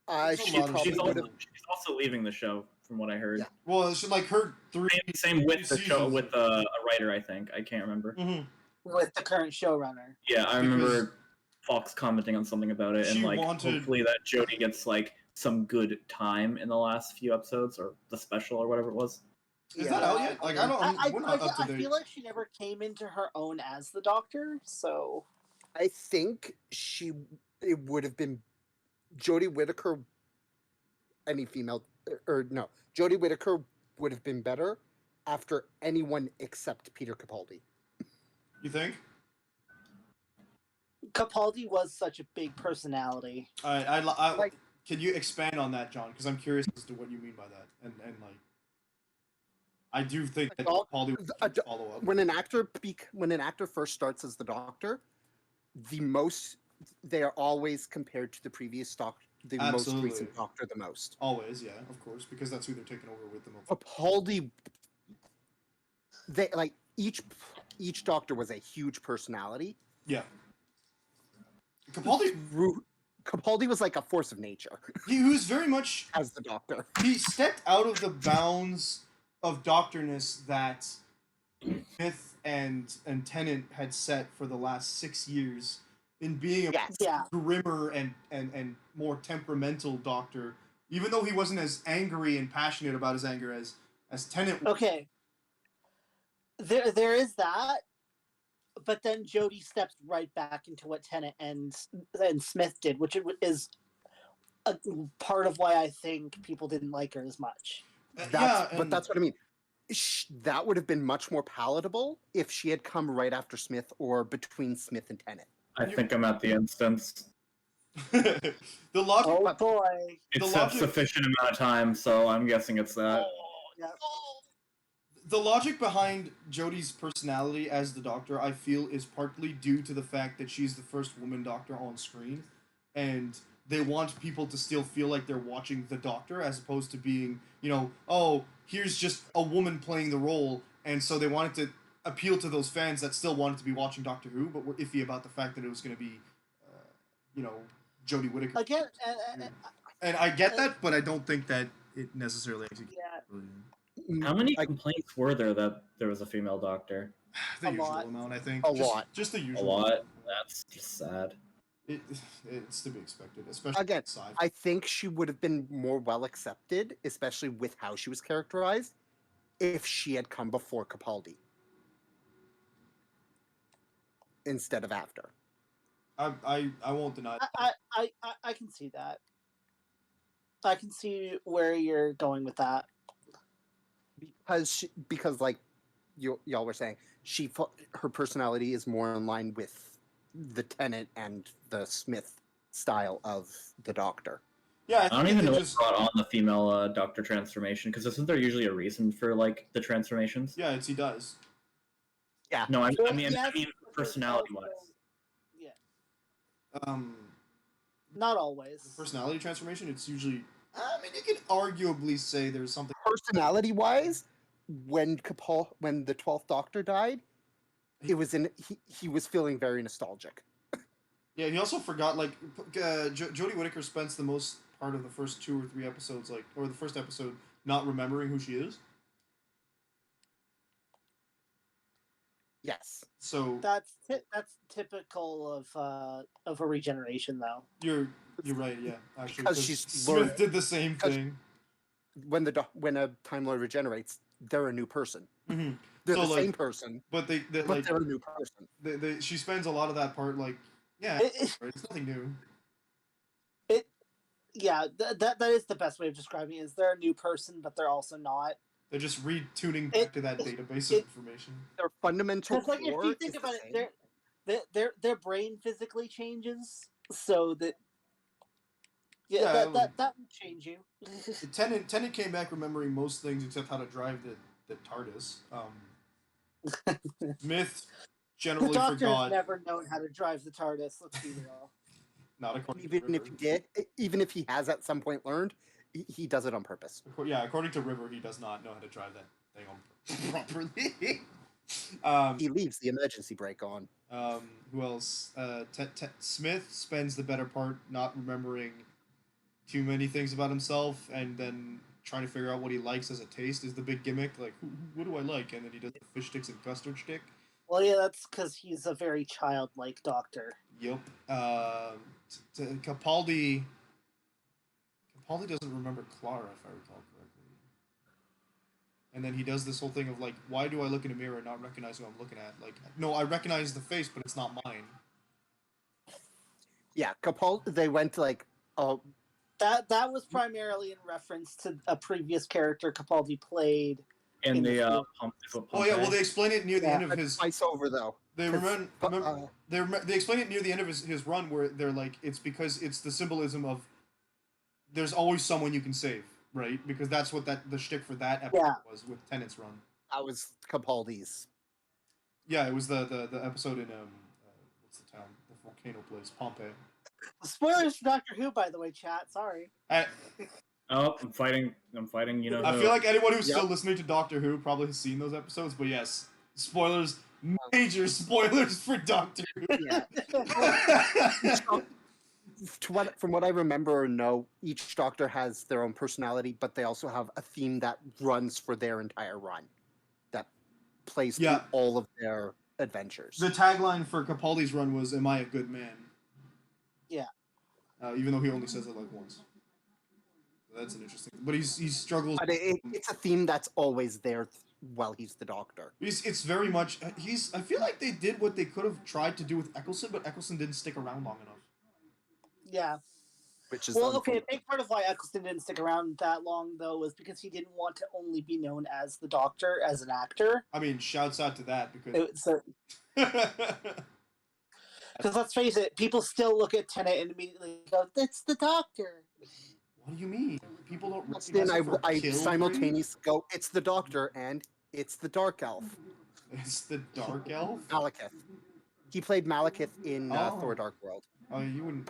There's a She lot of probably She's would also, have. she's also leaving the show, from what I heard. Yeah. Well, she like her Same with the show seasons. with a writer. I think I can't remember. Mhm. With the current showrunner. Yeah, I Because remember Fox commenting on something about it, and she like wanted- hopefully that Jodie gets like some good time in the last few episodes or the special or whatever it was. Is that out yet? Like, I don't. We're not up to I date. feel like she never came into her own as the Doctor, so I think it would have been Jodie Whittaker. Any female, or no, Jodie Whittaker would have been better after anyone except Peter Capaldi. You think? Capaldi was such a big personality. I Like- can you expand on that, John? Because I'm curious as to what you mean by that, and like, I do think that Capaldi would follow up. When an actor first starts as the Doctor, they are always compared to the previous Doctor, the Absolutely. most recent Doctor, the most. Always, yeah, of course, because that's who they're taking over with the most. Capaldi, they like each Doctor was a huge personality. Yeah. Capaldi was like a force of nature He was very much. as the Doctor. He stepped out of the bounds of Doctorness that Smith and Tennant had set for the last 6 years in being a Yes. Yeah. grimmer and more temperamental Doctor, even though he wasn't as angry and passionate about his anger as Tennant was. Okay. There is that, but then Jodie steps right back into what Tennant and Smith did, which is a part of why I think people didn't like her as much. But that's what I mean. That would have been much more palatable if she had come right after Smith or between Smith and Tennant. I think I'm at the instance. the logic. Oh boy! It The said logic- sufficient amount of time, so I'm guessing it's that. Yeah. The logic behind Jodie's personality as the Doctor, I feel, is partly due to the fact that she's the first woman Doctor on screen, and they want people to still feel like they're watching the Doctor as opposed to being, oh, here's just a woman playing the role, and so they wanted to appeal to those fans that still wanted to be watching Doctor Who, but were iffy about the fact that it was going to be, Jodie Whittaker. Again, And I get that, but I don't think that it necessarily executes. yeah. How many I- complaints were there that there was a female doctor? The A usual lot. amount, I think. A lot. Just the A usual. lot. That's just sad. It's to be expected, especially Again, sci-fi. I think she would have been more well accepted, especially with how she was characterized, if she had come before Capaldi instead of after. I won't deny that. I can see that. I can see where you're going with that. Because like y'all were saying, her personality is more in line with the Tennant and the Smith style of the Doctor. Yeah, I don't even know what brought on the female Doctor transformation, because isn't there usually a reason for like the transformations? Yeah, he does. Yeah. No, I Well, mean yes, personality wise. Yeah, not always. The personality transformation, it's usually. I mean, you could arguably say there's something. Personality wise, when the 12th Doctor died, he was feeling very nostalgic. Yeah, he also forgot, like, Jodie Whittaker spends the most part of the first 2 or 3 episodes, like, or the first episode, not remembering who she is. Yes. So That's typical of a regeneration, though. you're right, yeah, actually, Because because she's Smith learned- did the same thing. When a Time Lord regenerates, they're a new person. Mm-hmm. They're So, the like, same person, But they but like they're a new person. she spends a lot of that part, like, yeah, it's nothing new. Yeah, that is the best way of describing it. Is they're a new person, but they're also not. They're just retuning back to that database of information. Their fundamental Because like if core you think is about the it, same. their brain physically changes, so that Yeah, that would change you. Tennant came back remembering most things except how to drive the TARDIS. Smith The generally Doctor forgot. has never known how to drive the TARDIS. Let's be real. Not according Even to if River. he did, even if he has at some point learned, he does it on purpose. Yeah, according to River, he does not know how to drive that thing on properly. He leaves the emergency brake on. Who else? Smith spends the better part not remembering too many things about himself, and then trying to figure out what he likes as a taste is the big gimmick. Like, what do I like? And then he does the fish sticks and custard stick. Well, yeah, that's because he's a very childlike Doctor. Yep. Capaldi doesn't remember Clara, if I recall correctly. And then he does this whole thing of like, why do I look in a mirror and not recognize who I'm looking at? Like, no, I recognize the face, but it's not mine. Yeah, Capaldi. They went to like, That was primarily in reference to a previous character Capaldi played In the Oh yeah, well they explain it near the end of his. twice over though. They they explain it near the end of his run where they're like, it's because it's the symbolism of there's always someone you can save, right? Because that's what the shtick for that episode was with Tennant's run. That was Capaldi's. Yeah, it was the episode in what's the town? The volcano place, Pompeii. Spoilers for Doctor Who, by the way, chat. Sorry. Oh, I'm fighting. You know. I feel like anyone who's still listening to Doctor Who probably has seen those episodes, but yes, spoilers, major spoilers for Doctor Who. Yeah. From what I remember or know, each Doctor has their own personality, but they also have a theme that runs for their entire run, that plays through all of their adventures. The tagline for Capaldi's run was, "Am I a good man?" Yeah. Even though he only says it like once. So that's an interesting. But he struggles. But it's a theme that's always there while he's the Doctor. It's very much. I feel like they did what they could have tried to do with Eccleston, but Eccleston didn't stick around long enough. Yeah. Which is okay. A big part of why Eccleston didn't stick around that long, though, was because he didn't want to only be known as the Doctor as an actor. I mean, shouts out to that because. Because let's face it, people still look at Tennant and immediately go, "That's the Doctor." What do you mean? People don't Then recognize I simultaneously go, "It's the Doctor," and it's the Dark Elf. It's the Dark Elf? Malekith. He played Malekith in Thor: Dark World. Oh, you wouldn't.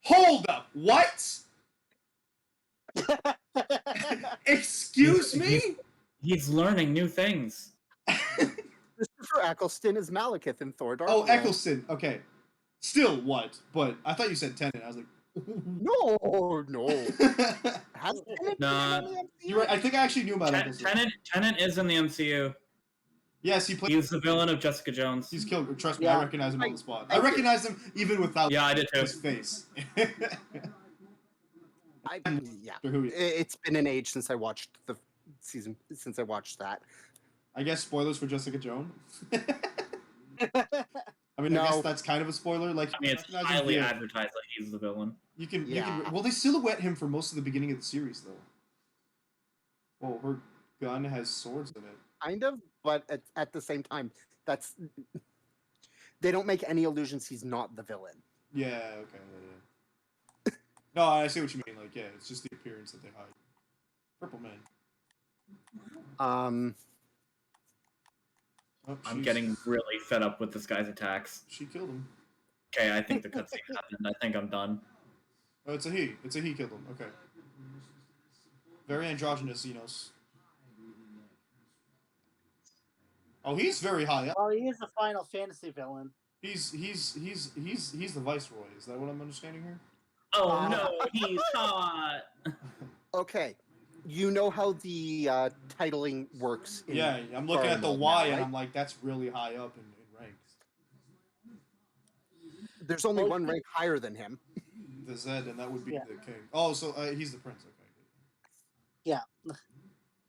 Hold up! What? Excuse me? He's learning new things. Christopher Eccleston is Malekith in Thor: Dark Oh, World. Eccleston. Okay. Still what? But I thought you said Tennant. I was like, No. Has Tennant Nah. been in the MCU? you're right. I think I actually knew about Eccleston. Tennant is in the MCU. Yes, he played. He's the villain of Jessica Jones. He's killed. Trust me, Yeah. I recognize him on the spot. I recognize him even without Yeah, I did too. his face. Yeah. Who he- It's been an age since I watched the since I watched that. I guess spoilers for Jessica Jones. I mean, No. I guess that's kind of a spoiler. Like, I mean, it's recognizes highly the- advertised that he's the villain. You can. Yeah. Well, they silhouette him for most of the beginning of the series, though. Well, her gun has swords in it. Kind of, but at the same time, they don't make any illusions he's not the villain. Yeah. Okay. Yeah. No, I see what you mean. Like, yeah, it's just the appearance that they hide. Purple Man. Oh, I'm getting really fed up with this guy's attacks. She killed him. Okay, I think the cutscene happened. I think I'm done. Oh, it's a he. It's a he killed him. Okay. Very androgynous, Xenos. Oh, he's very high up. Oh, he is a Final Fantasy villain. He's the Viceroy. Is that what I'm understanding here? Oh no, he's hot. Okay, you know how the titling works. Yeah, I'm looking Fire at the Emblem Y now, and right? I'm like, that's really high up in ranks. There's only one rank higher than him. The Z, and that would be Yeah. the king. Oh, so he's the prince. Okay. Yeah.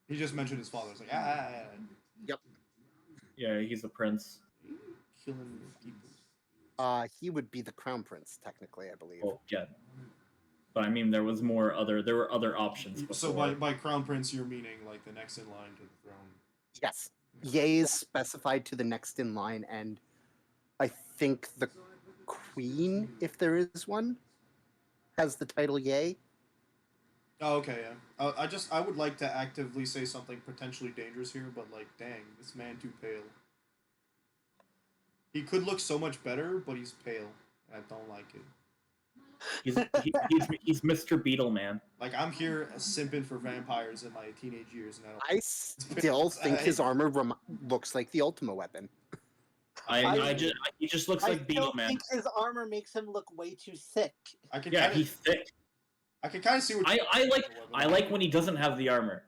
He just mentioned his father. It's like, Yeah, he's the prince. killing people. He would be the crown prince, technically, I believe. Well, yeah. But I mean, there were other options before. So by crown prince, you're meaning like the next in line to the throne. Yes. Ye is specified to the next in line, and I think the queen, if there is one, has the title Ye. Oh, okay, yeah. I would like to actively say something potentially dangerous here, but like, dang, this man too pale. He could look so much better, but he's pale. And I don't like it. He's Mr. Beetle Man. Like, I'm here simping for vampires in my teenage years, and I still think his armor looks like the Ultima weapon. He just looks I like Beetle still Man. think his armor makes him look way too thick. I can Yeah, kinda, he's thick. I can kind of see what I like when he doesn't have the armor.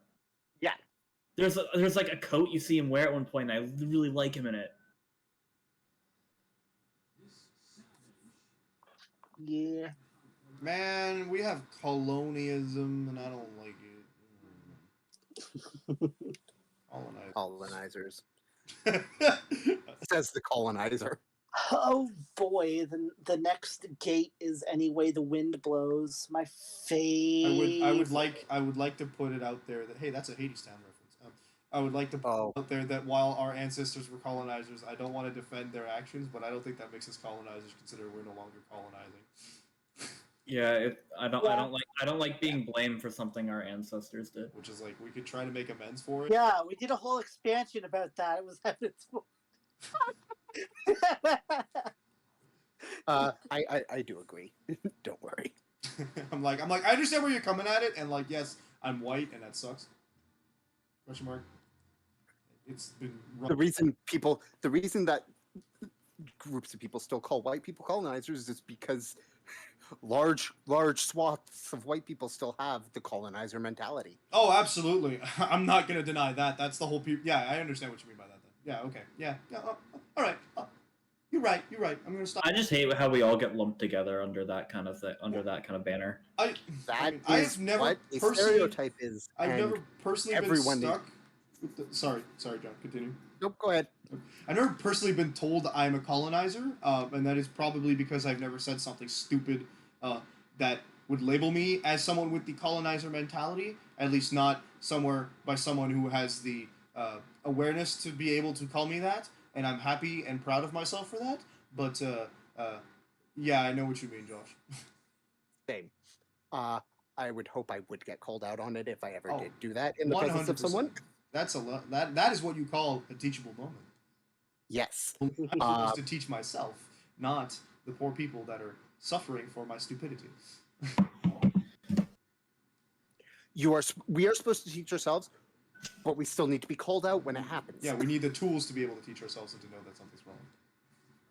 Yeah. There's like a coat you see him wear at one point, and I really like him in it. Yeah. Man, we have colonialism, and I don't like it. Colonizers. Says the colonizer. Oh boy, the next gate is Any Way the Wind Blows. My favorite. I would like to put it out there that, hey, that's a Hades Town reference. I would like to put out there that while our ancestors were colonizers, I don't want to defend their actions, but I don't think that makes us colonizers, considering we're no longer colonizing. Yeah, I don't like being blamed for something our ancestors did. Which is like, we could try to make amends for it. Yeah, we did a whole expansion about that. It was evidence. I do agree. Don't worry. I'm like, I understand where you're coming at it, and like, yes, I'm white, and that sucks. Question mark. It's been rough. The reason that groups of people still call white people colonizers is because large swaths of white people still have the colonizer mentality. Oh, absolutely. I'm not gonna deny that. That's the whole yeah, I understand what you mean by that. Then. Yeah. Okay. Yeah. All right. You're right. I'm gonna stop. I just hate how we all get lumped together under that kind of that banner. I've never stereotype is. I've never personally everyone been stuck. Sorry, John. Continue. Nope. Go ahead. I've never personally been told I'm a colonizer, and that is probably because I've never said something stupid that would label me as someone with the colonizer mentality. At least not by someone who has the awareness to be able to call me that. And I'm happy and proud of myself for that. But yeah, I know what you mean, Josh. Same. I would hope I would get called out on it if I ever did do that in the presence of 100%. someone. That's a lot. That is what you call a teachable moment. Yes. I'm supposed to teach myself, not the poor people that are suffering for my stupidity. We are supposed to teach ourselves, but we still need to be called out when it happens. Yeah, we need the tools to be able to teach ourselves and to know that something's wrong.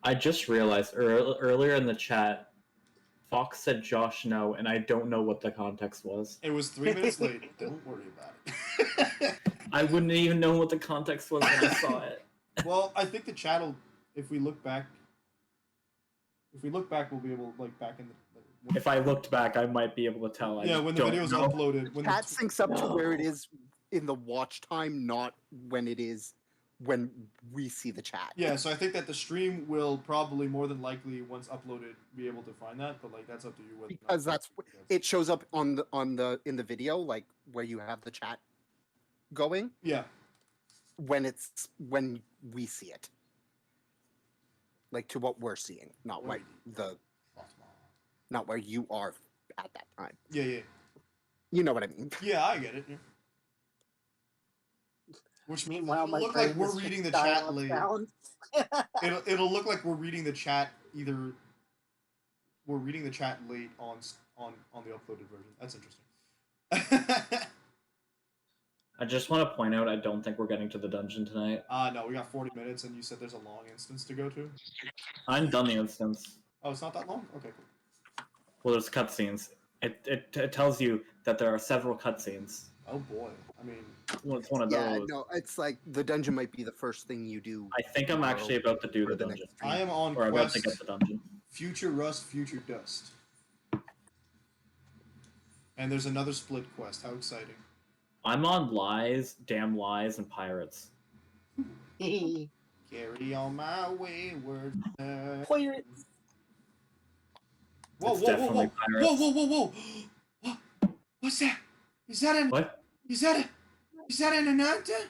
I just realized earlier in the chat, Fox said Josh no, and I don't know what the context was. It was 3 minutes late. Don't worry about it. I wouldn't even know what the context was when I saw it. Well, I think the chat will, if we look back, we'll be able to, like, back in the... If I looked back, I might be able to tell. Yeah, when the video's uploaded. When chat syncs up to where it is in the watch time, not when it is when we see the chat. Yeah, so I think that the stream will probably more than likely once uploaded be able to find that, but like that's up to you whether Because it shows up on the in the video, like where you have the chat going yeah. when we see it. Like to what we're seeing, not what not where you are at that time. Yeah. You know what I mean? Yeah, I get it. Yeah. Which means Meanwhile, it'll my look brain like we're is reading the just chat dial-up late. sounds. It'll look like we're reading the chat either we're reading the chat late on the uploaded version. That's interesting. I just want to point out I don't think we're getting to the dungeon tonight. No, we got 40 minutes, and you said there's a long instance to go to. I'm done the instance. Oh, it's not that long. Okay, cool. Well, there's cutscenes. It tells you that there are several cutscenes. Oh boy, I mean, Well, it's one of Yeah, those. no, it's like the dungeon might be the first thing you do. I think I'm actually about to do for the next dungeon. stream. I am on Or about to quest get the dungeon. Future Rust, Future Dust, and there's another split quest. How exciting! I'm on lies, damn lies, and pirates. Carry on my wayward. Pirates. Whoa, It's whoa, whoa, definitely whoa, pirates. whoa, whoa, whoa, whoa! What's that? Is that an? What? Is that an Ananta?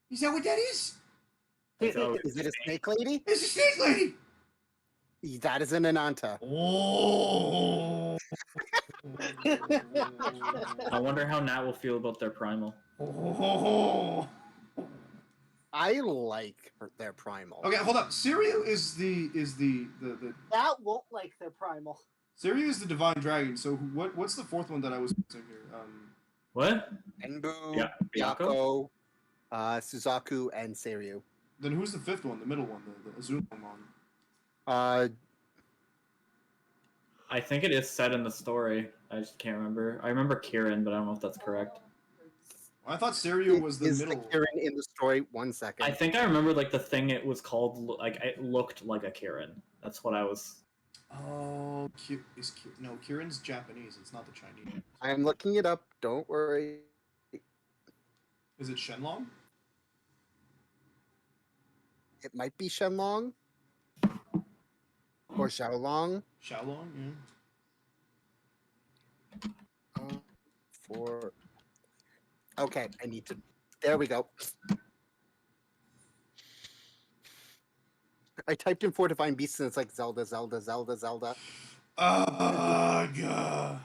Is that what that is? Oh, Is it a snake lady? It's a snake lady. That is an Ananta. Oh. I wonder how Nat will feel about their primal. Oh. I like their primal. Okay, hold up. Siriu is the That won't like their primal. Siriu is the divine dragon. So what's the fourth one that I was missing here? What? Enbu, Yeah, Yako, Suzaku, and Seiryu. Then who's the fifth one? The middle one, the Azumamon. I think it is set in the story. I just can't remember. I remember Kieran, but I don't know if that's correct. I thought Siriu was the Is middle. the Kirin in the story? 1 second. I think I remember like the thing it was called. Like it looked like a Kieran. That's what I was. Oh, no, Kirin's Japanese. It's not the Chinese. I'm looking it up. Don't worry. Is it Shenlong? It might be Shenlong or Xiaolong. Xiaolong, yeah. Okay, I need to. There we go. I typed in four divine beasts and it's like Zelda. Yeah.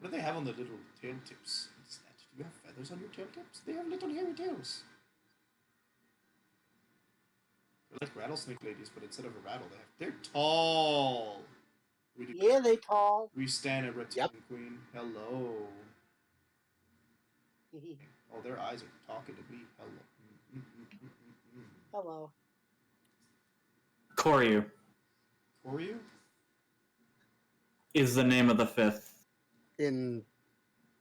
What do they have on the little tail tips? What's that? Do you have feathers on your tail tips? They have little hairy tails. They're like rattlesnake ladies, but instead of a rattle, they're tall. Yeah, they tall. We stand at Reptilian Queen. Hello. Oh, their eyes are talking to me. Hello. Hello. Koryu Koryu? is the name of the fifth In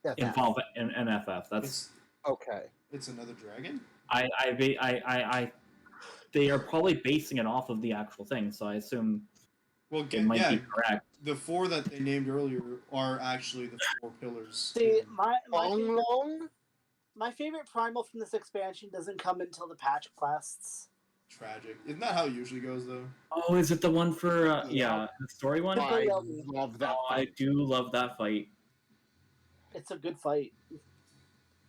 FF. involved in NFF. That's It's another dragon? they are probably basing it off of the actual thing, so I assume Well, it might be correct. the four that they named earlier are actually the four pillars. See, my Long. favorite primal from this expansion doesn't come until the patch quests. Tragic. Isn't that how it usually goes, though? Oh, is it the one for Yeah. the story one? I love that. Oh, I do love that fight. It's a good fight.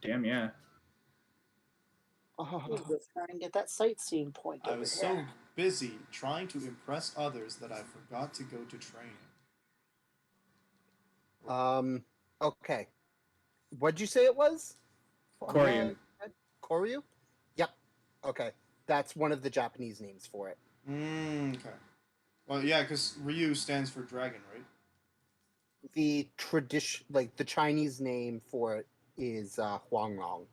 Damn yeah. Let's try and get that sightseeing point I over was here. so busy trying to impress others that I forgot to go to training. Okay. What'd you say it was? Koryu. Koryu? Yep. Okay. That's one of the Japanese names for it. Okay. Well, yeah, because Ryu stands for dragon, right? The tradition, like the Chinese name for it is Huanglong,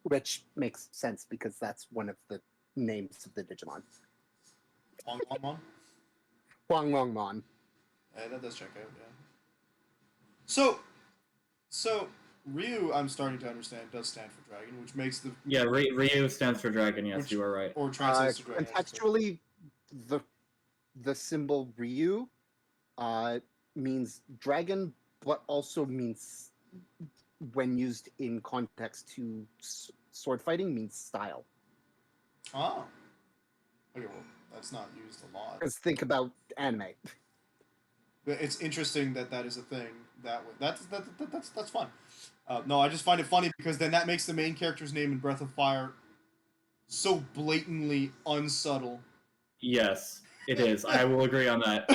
which makes sense because that's one of the names of the Digimon. Huanglongmon? Huanglongmon. Yeah, that does check out, yeah. So Ryu, I'm starting to understand, does stand for dragon, which makes the... Yeah, Ryu stands for dragon, yes, Which- you are right. Or translates to dragon. Contextually, the symbol Ryu means dragon but also means when used in context to sword fighting means style. Oh. Okay, well, that's not used a lot. Because think about anime. But it's interesting that that is a thing that way. That's fun. No, I just find it funny because then that makes the main character's name in Breath of Fire so blatantly unsubtle. Yes, it is. I will agree on that.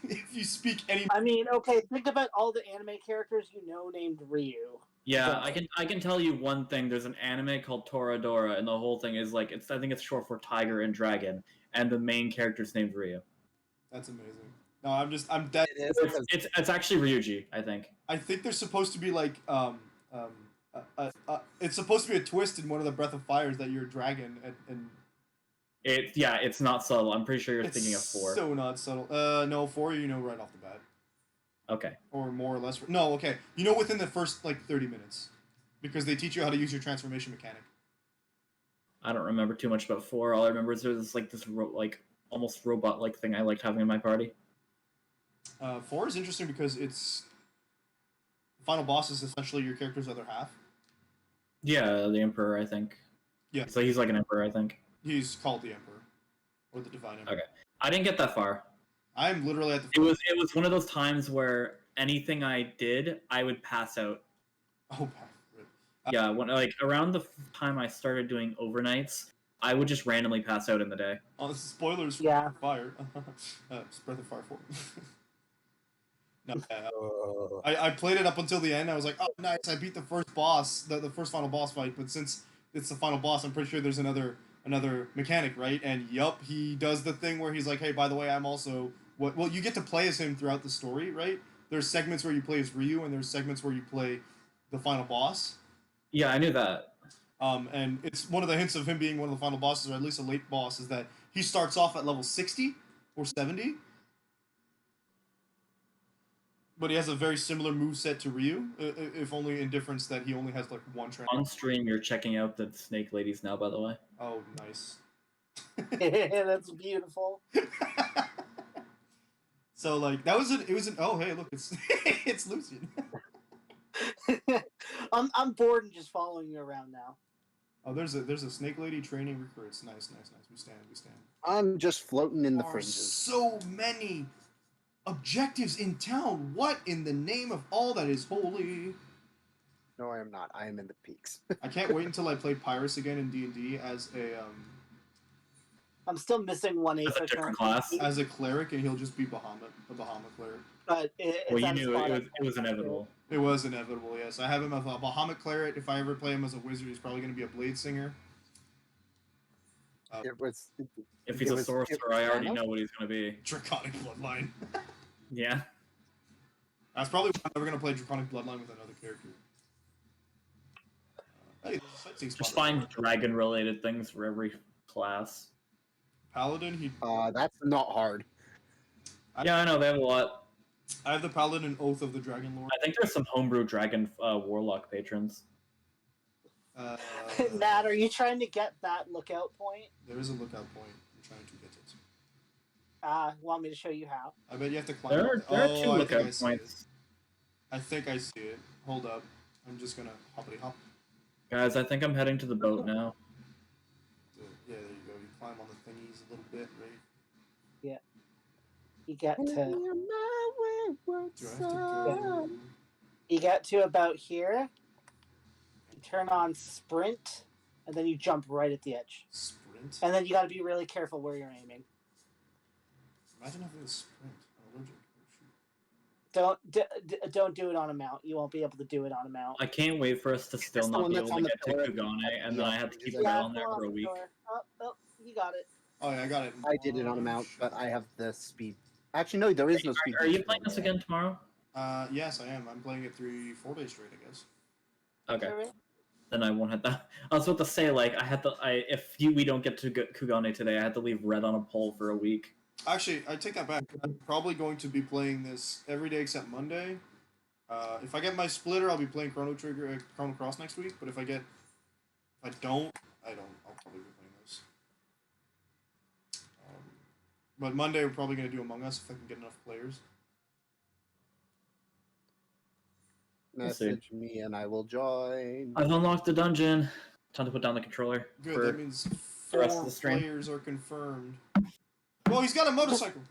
If you speak any, I mean, okay, think about all the anime characters you know named Ryu. Yeah, I can tell you one thing. There's an anime called Toradora, and the whole thing is like I think it's short for Tiger and Dragon, and the main character's named Ryu. that's amazing. No, I'm dead. It is. It's actually Ryuji, I think. I think there's supposed to be like it's supposed to be a twist in one of the Breath of Fires that you're a dragon and It's not subtle. I'm pretty sure you're it's thinking of 4. so not subtle. No, 4 you know right off the bat. Okay. Or more or less. No, okay. You know within the first like 30 minutes, because they teach you how to use your transformation mechanic. I don't remember too much about 4. All I remember is there's like this almost robot-like thing I liked having in my party. 4 is interesting because it's the final boss is essentially your character's other half. Yeah, the Emperor, I think. Yeah. So he's like an Emperor, I think. He's called the Emperor, or the Divine Emperor. Okay. I didn't get that far. I'm literally at the. It was one of those times where anything I did, I would pass out. Oh, rip. Yeah, when like around the time I started doing overnights, I would just randomly pass out in the day. Oh, spoilers for Yeah. Fire. It's Breath of Fire 4. No, I played it up until the end. I was like, oh, nice. I beat the first boss, the first final boss fight. But since it's the final boss, I'm pretty sure there's another mechanic, right? And yup, he does the thing where he's like, hey, by the way, I'm also what? Well, you get to play as him throughout the story, right? There's segments where you play as Ryu, and there's segments where you play the final boss. Yeah, I knew that. And it's one of the hints of him being one of the final bosses, or at least a late boss, is that he starts off at level 60 or 70. But he has a very similar moveset to Ryu, if only in difference that he only has like one On stream, you're checking out the Snake Ladies now, by the way. Oh, nice. That's beautiful. So like that was oh hey look it's it's Lucian. I'm bored and just following you around now. Oh, there's a Snake Lady training recruits. Nice. We stand. I'm just floating in the There are fringes. so many objectives in town. What in the name of all that is holy? No, I am not. I am in the peaks. I can't wait until I play Pyrus again in D&D as a I'm still missing 1/8 That's a different class. as a cleric, and he'll just be a Bahamut cleric. But it's Well, you at a knew spot it was inevitable. It was inevitable, yes. I have him as a Bahamut cleric. If I ever play him as a wizard, he's probably going to be a blade singer. It was. If he's it a was- sorcerer, I already know what he's going to be. Draconic Bloodline. Yeah. That's probably why I'm never going to play Draconic Bloodline with another character. Hey, there's a sightseeing spot Just right find there. dragon-related things for every class. Paladin, That's not hard. Yeah, I know, they have a lot. I have the Paladin Oath of the Dragon Lord. I think there's some homebrew dragon warlock patrons. Nat, are you trying to get that lookout point? There is a lookout point. I'm trying to get it. Want me to show you how? I bet you have to climb. There are up. two I think I lookout see points. it. I think I see it. Hold up. I'm just gonna hoppity hop. Guys, I think I'm heading to the boat now. Yeah, there you go. You climb on the thingies a little bit, right? You get to Do I have to go? you get to about here. You turn on sprint, and then you jump right at the edge. Sprint? And then you got to be really careful where you're aiming. Imagine if it was sprint. I'm allergic. Oh, shoot. Don't do it on a mount. You won't be able to do it on a mount. I can't wait for us to still the not one be that's able on to the get to pillar. Kugane, and then I have to keep Yeah, it on there fall for a off the week. door. Oh, you got it. Oh yeah, I got it. I did it on a mount, but I have the speed. Actually, no, there is no speed. Are you boost playing on this there. again tomorrow? Yes, I am. I'm playing it 4 days straight, I guess. Okay. Alright. Then I won't have that. I was about to say, like, if we don't get to Kugane today, I had to leave red on a pole for a week. Actually, I take that back. I'm probably going to be playing this every day except Monday. If I get my splitter, I'll be playing Chrono Cross next week. But if I don't, I'll probably be playing this. But Monday we're probably going to do Among Us if I can get enough players. Message me and I will join. I've unlocked the dungeon. Time to put down the controller. Good, for that means the rest of 4 the stream. players are confirmed. Well, he's got a motorcycle.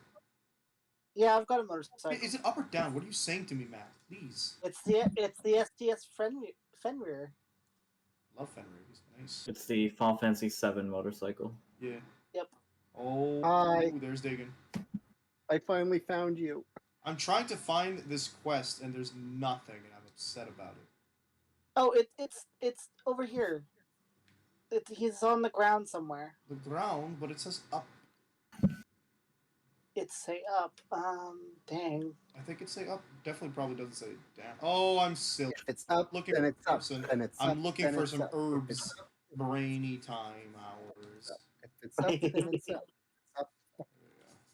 Yeah, I've got a motorcycle. Is it up or down? What are you saying to me, Matt? Please. It's the STS Fenrir. Love Fenrir. He's nice. It's the Final Fantasy VII motorcycle. Yeah. Yep. Oh, Hi. there's Dagan. I finally found you. I'm trying to find this quest, and there's nothing, and I'm upset about it. Oh, it's over here. He's on the ground somewhere. The ground, but it says up. It's say up. Dang. I think it say up. Definitely probably doesn't say down. Oh, I'm silly. If it's up, Looking then for it's up. person. Then it's I'm up, looking then for it's some up. If herbs. it's up, Brainy time hours. if it's up, then it's up. It's up,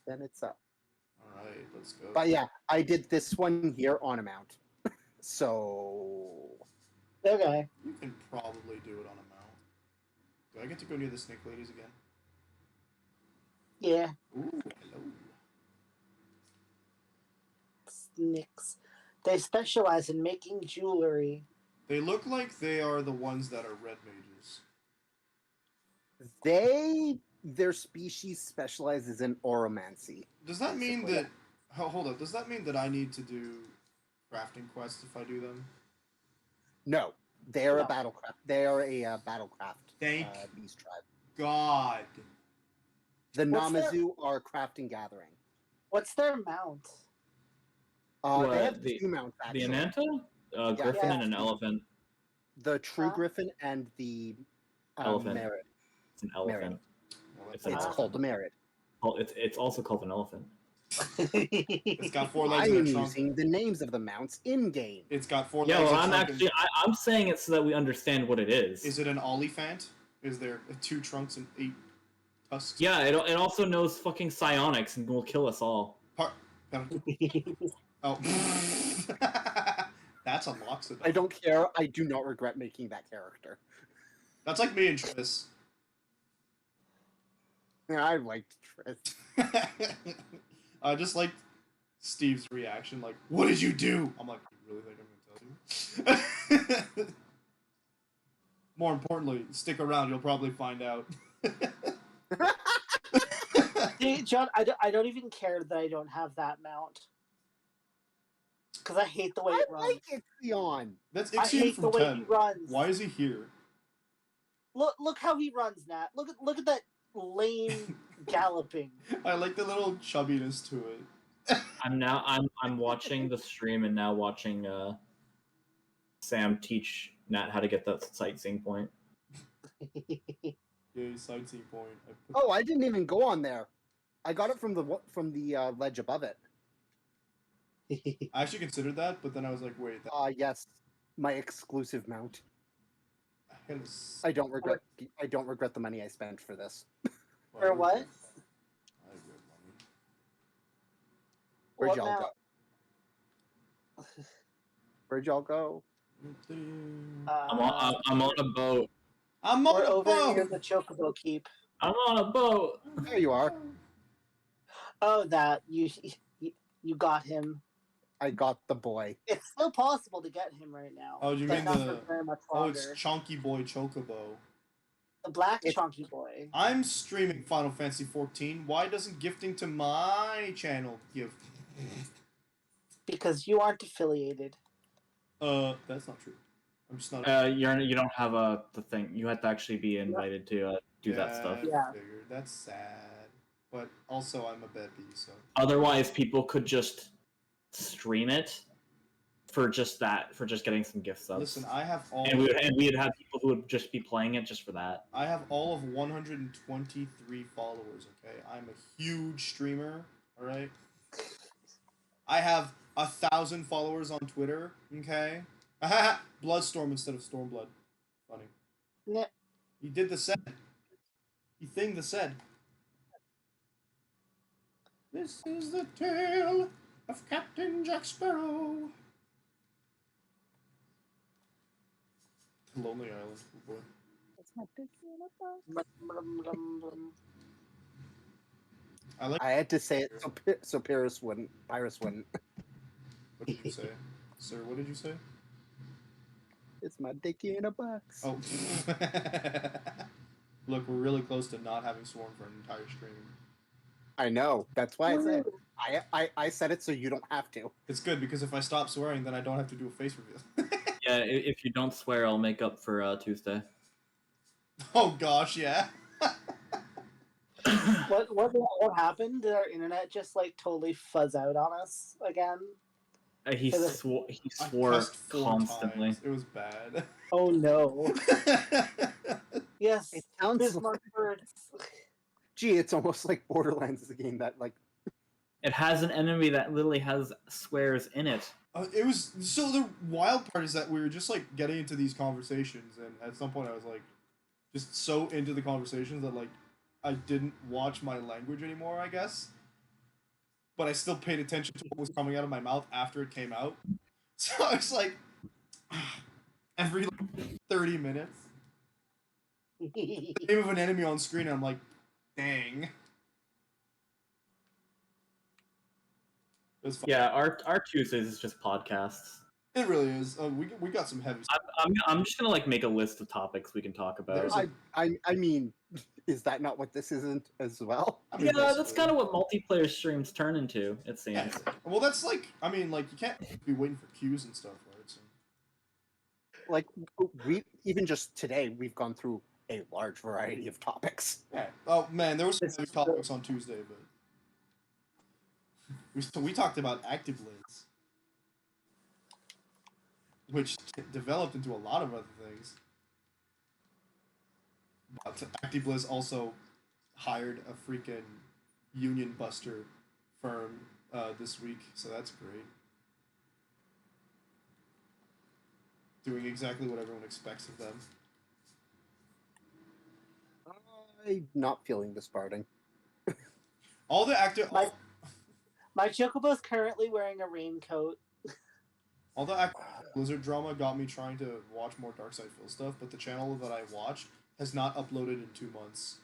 then it's up. All right, let's go. But yeah, I did this one here on a mount. So Okay. You can probably do it on a mount. Do I get to go near the snake ladies again? Yeah. Ooh, hello. Snicks. They specialize in making jewelry. They look like they are the ones that are red mages. their species specializes in oromancy. Does that mean Basically. that... Hold up. Does that mean that I need to do crafting quests if I do them? No, they are No. a battlecraft. They are a battlecraft Thank beast tribe. God. The What's their- Namazu are crafting gathering. What's their mount? What, They have the- 2 mounts The actually. Amanta? Griffin Yeah. and an elephant. The true Huh? Griffin and the Elephant. Merit. It's an elephant. Well, It's that's It's an called the Merit. Oh, it's also called an elephant. It's got 4 I legs am and a trunk. using the names of the mounts in game. It's got 4 Yeah, legs well, and I'm trunk. actually I'm saying it so that we understand what it is. Is it an oliphant? Is there 2 trunks and 8 tusks? Yeah, it also knows fucking psionics and will kill us all. Oh. That's a Loxodon. I don't care. I do not regret making that character. That's like me and Triss. Yeah, I liked Triss. I just like Steve's reaction, like, "What did you do?" I'm like, "You really think I'm gonna tell you?" More importantly, stick around. You'll probably find out. Dude, John, I don't even care that I don't have that mount. Because I hate the way I it runs. like Ixion. That's I Ixion hate from the way 10. he runs. Why is he here? Look how he runs, Nat. Look at that lame galloping. I like the little chubbiness to it. I'm watching the stream and now watching Sam teach Nat how to get that sightseeing point. Yay, sightseeing point. Oh, I didn't even go on there. I got it from the ledge above it. I actually considered that, but then I was like, wait. Yes, my exclusive mount. That's I don't regret. I don't regret the money I spent for this. For what? I regret money. Where'd What y'all mount? go? Where'd y'all go? I'm on a boat. I'm on We're a over boat! near the Chocobo Keep. I'm on a boat. There you are. Oh, that you got him. I got the boy. It's still possible to get him right now. Oh, you but mean not the- for very much Oh, longer. it's Chunky Boy Chocobo. The black It's- chunky boy. I'm streaming Final Fantasy 14. Why doesn't gifting to my channel give? Because you aren't affiliated. That's not true. I'm just not. You don't have the thing. You have to actually be invited to do that stuff. I Yeah. figured. That's sad. But also, I'm a bed bee, so. Otherwise, people could just stream it for just getting some gift subs. Listen, I have all. and we'd have people who would just be playing it just for that. I have all of 123 followers. Okay, I'm a huge streamer. All right. I have 1,000 followers on Twitter. Okay. Bloodstorm instead of Stormblood. Funny. Nah. He did the said. He thing the said. This is the tale of Captain Jack Sparrow. Lonely Island. Oh boy. I like. I had to say it so Pyrrhus wouldn't. What did you say, sir? What did you say? It's my dicky in a box. Oh. Look, we're really close to not having sworn for an entire stream. I know. That's why I said I said it so you don't have to. It's good because if I stop swearing, then I don't have to do a face reveal. Yeah, if you don't swear, I'll make up for Tuesday. Oh gosh, yeah. What happened? Did our internet just like totally fuzz out on us again? He For the- swore. He I swore cussed 4 constantly. times. It was bad. Oh no! Yes, It sounds Bismarck birds. Gee, it's almost like Borderlands is a game that like It has an enemy that literally has swears in it. It was so the wild part is that we were just like getting into these conversations, and at some point I was like, just so into the conversations that like I didn't watch my language anymore, I guess. But I still paid attention to what was coming out of my mouth after it came out. So I was like, every like, 30 minutes, name of an enemy on screen, and I'm like, dang. It was fun. Yeah, our Tuesdays is just podcasts. It really is. We got some heavy stuff. I'm just gonna like make a list of topics we can talk about. There's a- I mean, is that not what this isn't as well? I mean, Yeah, that's basically. kind of what multiplayer streams turn into. It seems. Yeah. Well, that's like, I mean, like, you can't be waiting for cues and stuff, right? So. Like we even just today we've gone through a large variety of topics. Yeah. Oh man, there was some heavy topics on Tuesday, but we talked about active lids, which developed into a lot of other things. But ActiveBliz also hired a freaking union buster firm this week, so that's great. Doing exactly what everyone expects of them. I'm not feeling this parting. All the active, My Chocobo's currently wearing a raincoat. all the active Blizzard drama got me trying to watch more Darkside Phil stuff, but the channel that I watch has not uploaded in 2 months,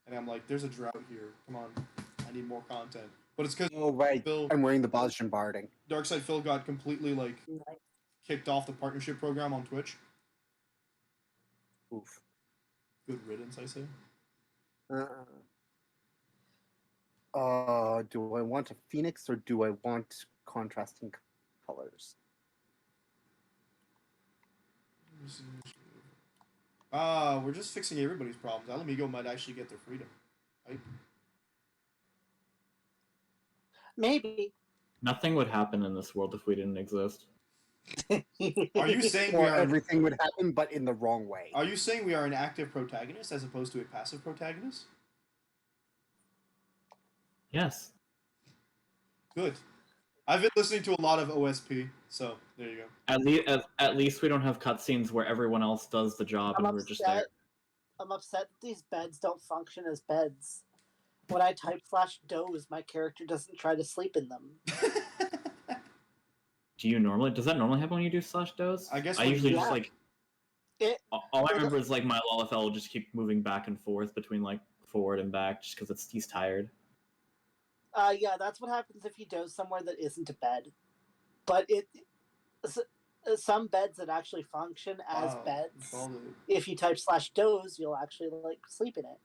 and I'm like, there's a drought here. Come on, I need more content. But it's because Oh right, Phil, I'm wearing the Boston barding. Darkside Phil got completely like kicked off the partnership program on Twitch. Oof. Good riddance, I say. Do I want a phoenix or do I want contrasting colors? We're just fixing everybody's problems. Alamigo might actually get their freedom. Right? Maybe. Nothing would happen in this world if we didn't exist. Are you saying we Or are? everything would happen, but in the wrong way. Are you saying we are an active protagonist as opposed to a passive protagonist? Yes. Good. I've been listening to a lot of OSP, so there you go. At least we don't have cutscenes where everyone else does the job I'm and we're just there. I'm upset that these beds don't function as beds. When I type /doze, my character doesn't try to sleep in them. Does that normally happen when you do /doze? I guess I when usually you- just like all I remember is like my LFL will just keep moving back and forth between like forward and back just because he's tired. Yeah, that's what happens if you doze somewhere that isn't a bed. But some beds that actually function as beds. called it. If you type /doze, you'll actually like sleep in it.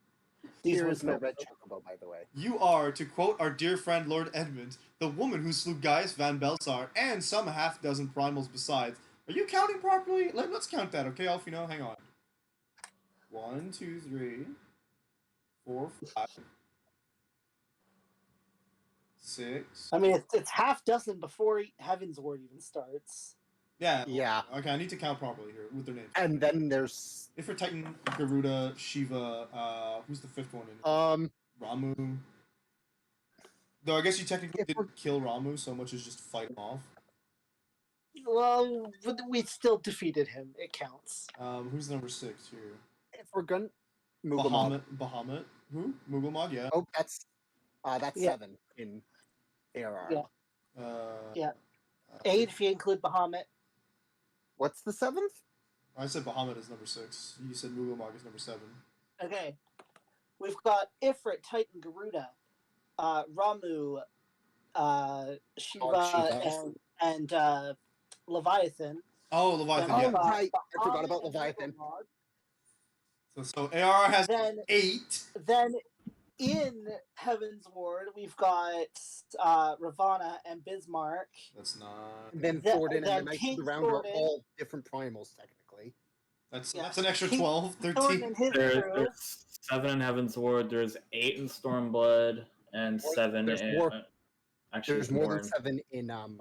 Here ones is my don't. red chocobo, by the way. You are, to quote our dear friend Lord Edmund, the woman who slew Gaius Van Belsar and some half-dozen primals besides. Are you counting properly? Let's count that, okay, Alfino? Hang on. 1, 2, 3, 4, 5, 6. I mean, it's half dozen before Heaven's Ward even starts. Yeah. Yeah. Okay, I need to count properly here with their names. And then there's If for Titan, Garuda, Shiva, who's the fifth one in it? Ramu. Though I guess you technically didn't kill Ramu so much as just fight him off. Well, we still defeated him. It counts. Who's number 6 here? if we're gonna Mugamog. Bahamut. Who? Mugamog, yeah. Oh, that's Yeah. 7 in ARR. Yeah. Yeah. Uh, 8 if you include Bahamut. What's the 7th? I said Bahamut is number 6. You said Mugamog is number 7. Okay. We've got Ifrit, Titan, Garuda, Ramu, Shiva, Shiva. and Leviathan. Oh, Leviathan, Then yeah. we've got right. I forgot about Bahamut and Leviathan. So Nikolov. AR has Then 8. then in Heaven's Ward we've got Ravana and Bismarck. That's not. And then Then- Thornton and then the Knights of the King Round Thornton. are all different primals, technically. That's an extra King 12, Thornton 13. and his There's crew. 7 in Heaven's Ward. There's 8 in Stormblood and 7 there's in. more- Actually, There's more than in- 7 in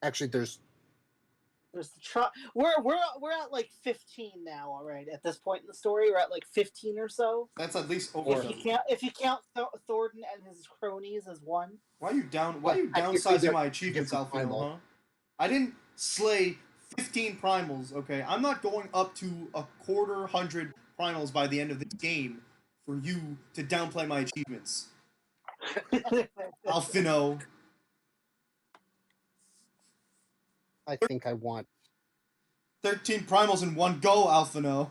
Actually, there's There's the we're at like 15 now already. At this point in the story, we're at like 15 or so. That's at least over If you 7. count Thornton and his cronies as one. Why are you Well, technically, downsizing they're my achievements, different Alfino, primal. huh? I didn't slay 15 primals, okay? I'm not going up to 250 primals by the end of this game for you to downplay my achievements. Alfino. I think I want 13 primals in one go, Alfino.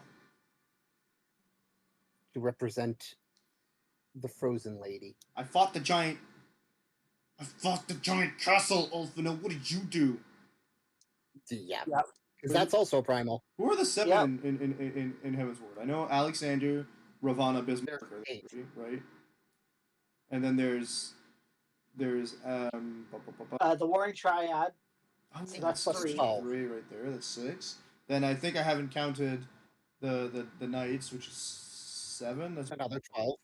to represent the Frozen Lady. I fought the giant castle, Alfino. What did you do? Yeah. Yep. Because that's also primal. Who are the 7 Yep. in Heaven's Ward? I know Alexander, Ravana, Bismarck, There's 8. right? And then there's The Warring Triad. oh, So that's that's 3. 3 right there. That's 6. Then I think I haven't counted the knights, which is 7. That's Another 12.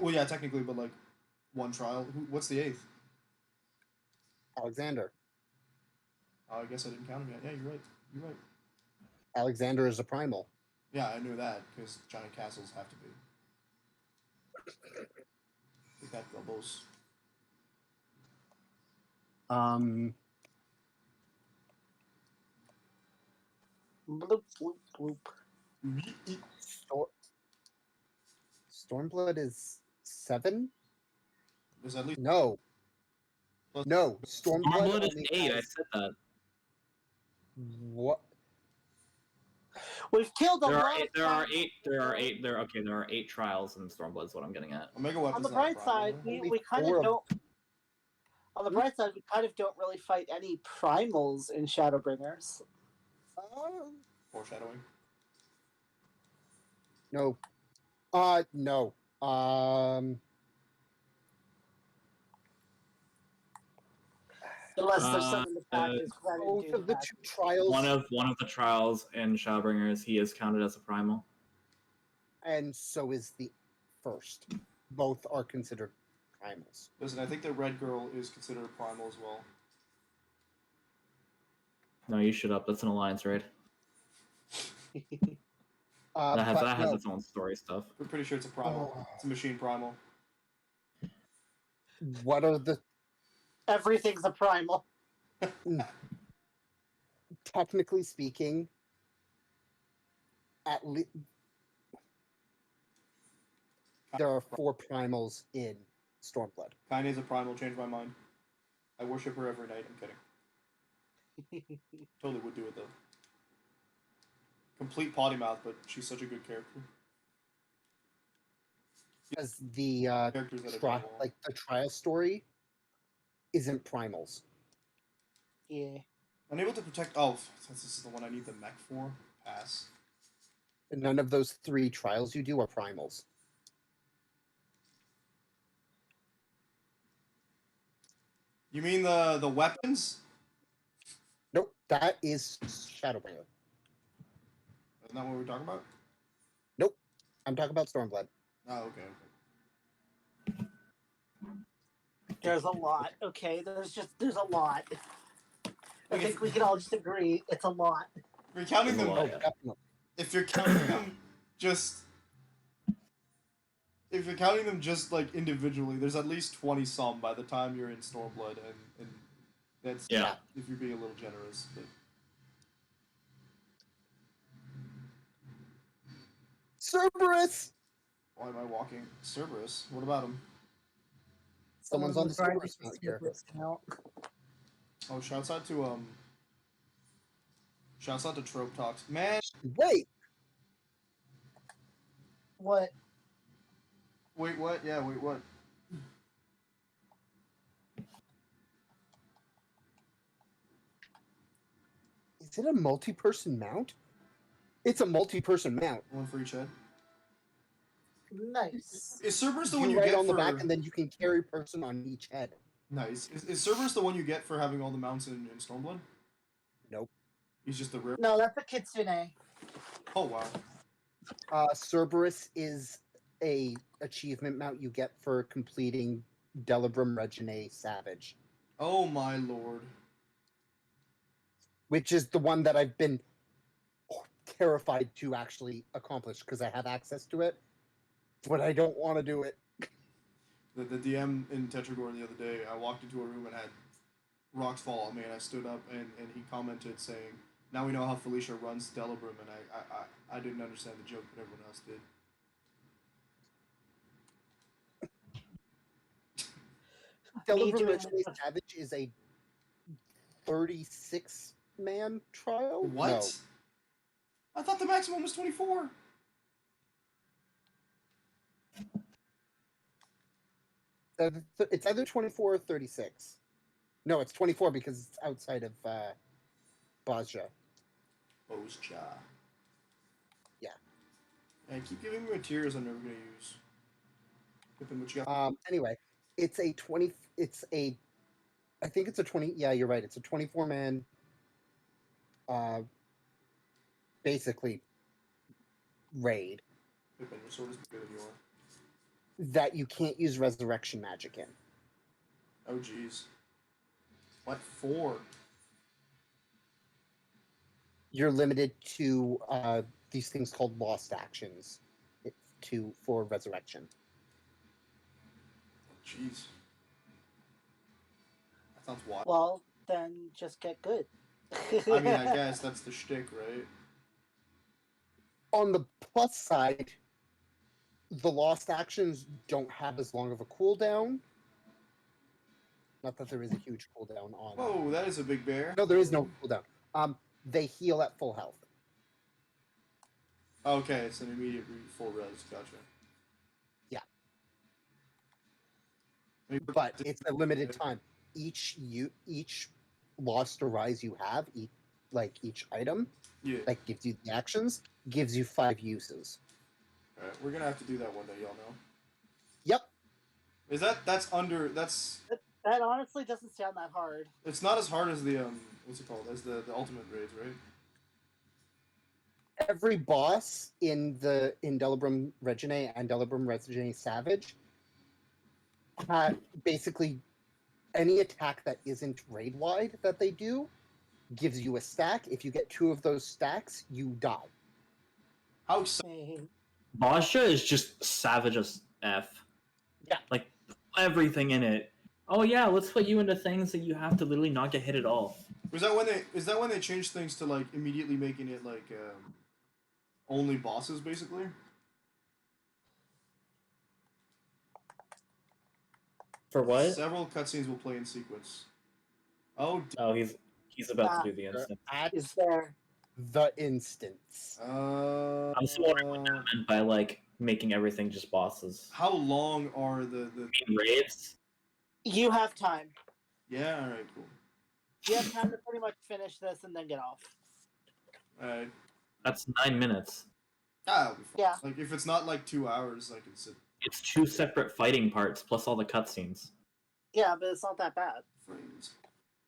well, yeah, technically, but like one trial. What's the 8th? Alexander. Oh, I guess I didn't count him yet. Yeah, you're right. You're right. Alexander is a primal. Yeah, I knew that because giant castles have to be. Look at Gobos. Bloop bloop bloop. Stormblood is 7? There's at least No. No. Stormblood Stormblood is only 8. I has- said that. What? We've killed a There are lot 8. of There are primals. 8. There are 8. There. Okay. There are 8 trials in Stormblood. Is what I'm getting at. Omega On weapons. the bright side, Only we kind 4 of of- don't. On the bright side, we kind of don't really fight any primals in Shadowbringers. Foreshadowing. No. No. Unless there's some in the package. 'cause I didn't Both do of the that. 2 trials, One of the trials in Shadowbringers, he is counted as a primal. and so is the first. Both are considered primals. Listen, I think the red girl is considered a primal as well. No, you shut up. That's an alliance raid. But That has no, its own story stuff. We're pretty sure it's a primal. Oh. It's a machine primal. what are the Everything's a primal. technically speaking? At least there are 4 primals in Stormblood. Kaine's a primal. Changed my mind. I worship her every night. I'm kidding. Totally would do it though. Complete potty mouth, but she's such a good character. Because the Characters that are primal. like the trial story isn't primals. Yeah. Unable to protect. Oh, since this is the one I need the mech for. Pass. And none of those 3 trials you do are primals. You mean the weapons? Nope, that is Shadowbringer. Isn't that what we're talking about? Nope, I'm talking about Stormblood. Oh, okay. There's a lot. Okay, there's a lot. I think we can all just agree it's a lot. If you're counting There's a them, lot. Oh, yeah. definitely. if you're counting them just, if you're counting them just like individually, there's at least 20 some by the time you're in Stormblood, and that's Yeah. if you're being a little generous. But Cerberus! why am I walking Cerberus? What about him? Someone's on the Trying to Cerberus mount here. discount. Oh, shouts out to shouts out to Trope Talks. Man, Wait, What? wait, what? Yeah, wait, what? Is it a multi-person mount? It's a multi-person mount. One for each head. Nice. Is Cerberus the one You you write get on the for... back, and then you can carry person on each head. Nice. Is Cerberus the one you get for having all the mounts in Stormblood? Nope. He's just the rare... No, that's a Kitsune. Oh, wow. Cerberus is a achievement mount you get for completing Delibrum Regine Savage, Oh, my lord. which is the one that I've been terrified to actually accomplish because I have access to it, but I don't want to do it. The DM in Tetragor the other day, I walked into a room and had rocks fall on me, and I stood up, and he commented saying, "Now we know how Felicia runs Delibrum," and I didn't understand the joke, but everyone else did. Delibrum doing Regine Savage is a 36-man trial? What? No. I thought the maximum was 24. It's either 24 or 36. No, it's 24 because it's outside of Bajra. Bozja. Yeah. And keep giving me materials I'm never gonna use. Pippin, what you got? Anyway, it's a 20. It's a. I think it's a 20. Yeah, you're right. It's a 24-man. Basically, raid Pippin, your sword is bigger than yours. that you can't use resurrection magic in. Oh, jeez. What for? You're limited to these things called lost actions for resurrection. Jeez. That sounds wild. Well, then just get good. I mean, I guess that's the shtick, right? On the plus side, the lost actions don't have as long of a cooldown. Not that there is a huge cooldown on. Whoa, that is a big bear. No, there is no cooldown. They heal at full health. Okay, it's an immediate full res. Gotcha. Yeah. But But it's a limited time. Each lost or rise you have, each item yeah. that gives you the actions, gives you 5 uses. Alright, we're gonna have to do that one day, y'all know. Yep. Is that's That honestly doesn't sound that hard. it's not as hard as the what's it called? As the ultimate raids, right? Every boss in Delibrum Regine and Delibrum Regine Savage basically any attack that isn't raid wide that they do gives you a stack. If you get 2 of those stacks, you die. How exciting! Bajra is just savage as F. Yeah. Like, everything in it. Oh yeah, let's put you into things that you have to literally not get hit at all. Is that when they changed things to like immediately making it like only bosses basically? For what? Several cutscenes will play in sequence. Oh. Oh, he's about to do the instant. Is there? The instance. I'm still wondering what that meant by like making everything just bosses. How long are the Raids? You have time. Yeah, alright, cool. You have time to pretty much finish this and then get off. Alright. That's 9 minutes. That'll be fun. Yeah. Like if it's not like 2 hours, I can sit. It's 2 separate fighting parts plus all the cutscenes. Yeah, but it's not that bad. Frames.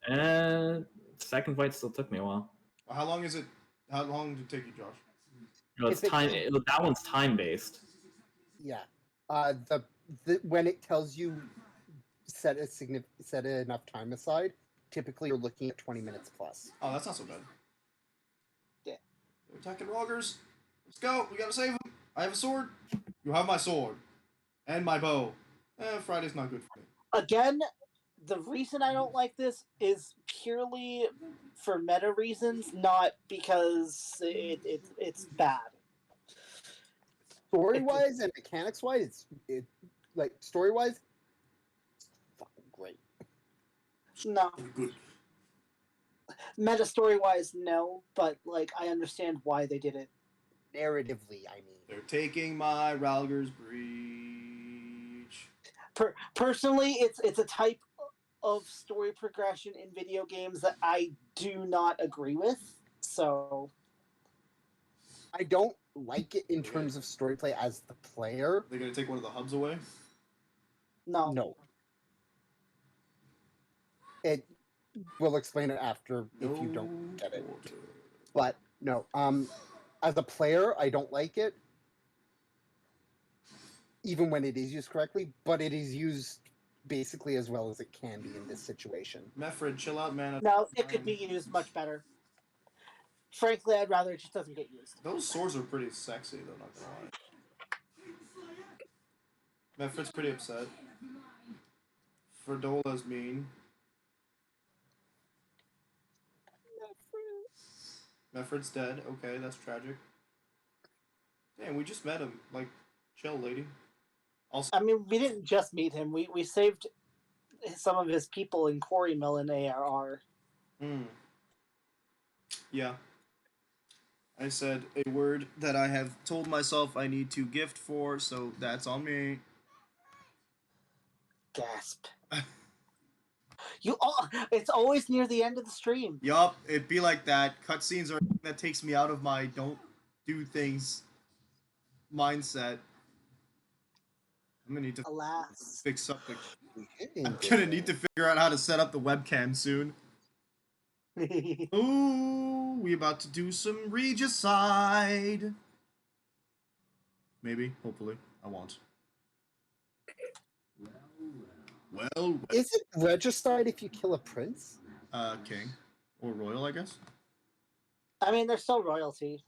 And second fight still took me a while. How long is it? How long did it take you, Josh? No, it's time. That one's time based. Yeah. When it tells you set enough time aside, typically you're looking at 20 minutes plus. Oh, that's not so bad. Yeah. They're attacking Rogers. Let's go. We gotta save him. I have a sword. You have my sword. And my bow. Friday's not good for me. Again, the reason I don't like this is purely for meta reasons, not because it's bad. Story-wise and mechanics-wise, story-wise, it's fucking great. No. Good. Meta story-wise, no, but like I understand why they did it. Narratively, I mean. They're taking my Ralger's breach. Personally, it's a type of story progression in video games that I do not agree with. So I don't like it in terms of story play as the player. They're gonna take one of the hubs away. no. No. It we'll explain it after if you No don't get it. water. But no, as a player, I don't like it. Even when it is used correctly, but it is used basically as well as it can be in this situation. Meffred, chill out, man. No, it could be used much better. Frankly, I'd rather it just doesn't get used. Those swords are pretty sexy, though. Not gonna lie. Meffred's pretty upset. Ferdola's mean. Meffred's dead. Okay, that's tragic. Damn, we just met him. Like, chill, lady. Also, I mean, we didn't just meet him. We saved some of his people in Quarry Mill and ARR. Yeah. I said a word that I have told myself I need to gift for, so that's on me. Gasp. It's always near the end of the stream. Yup, it be like that. Cutscenes are that takes me out of my don't do things mindset. I'm gonna need to Alas. fix something. I'm gonna need to figure out how to set up the webcam soon. Ooh, we about to do some regicide. Maybe, hopefully, I won't. Well, Is it regicide if you kill a prince? king or royal, I guess. I mean, they're still royalty.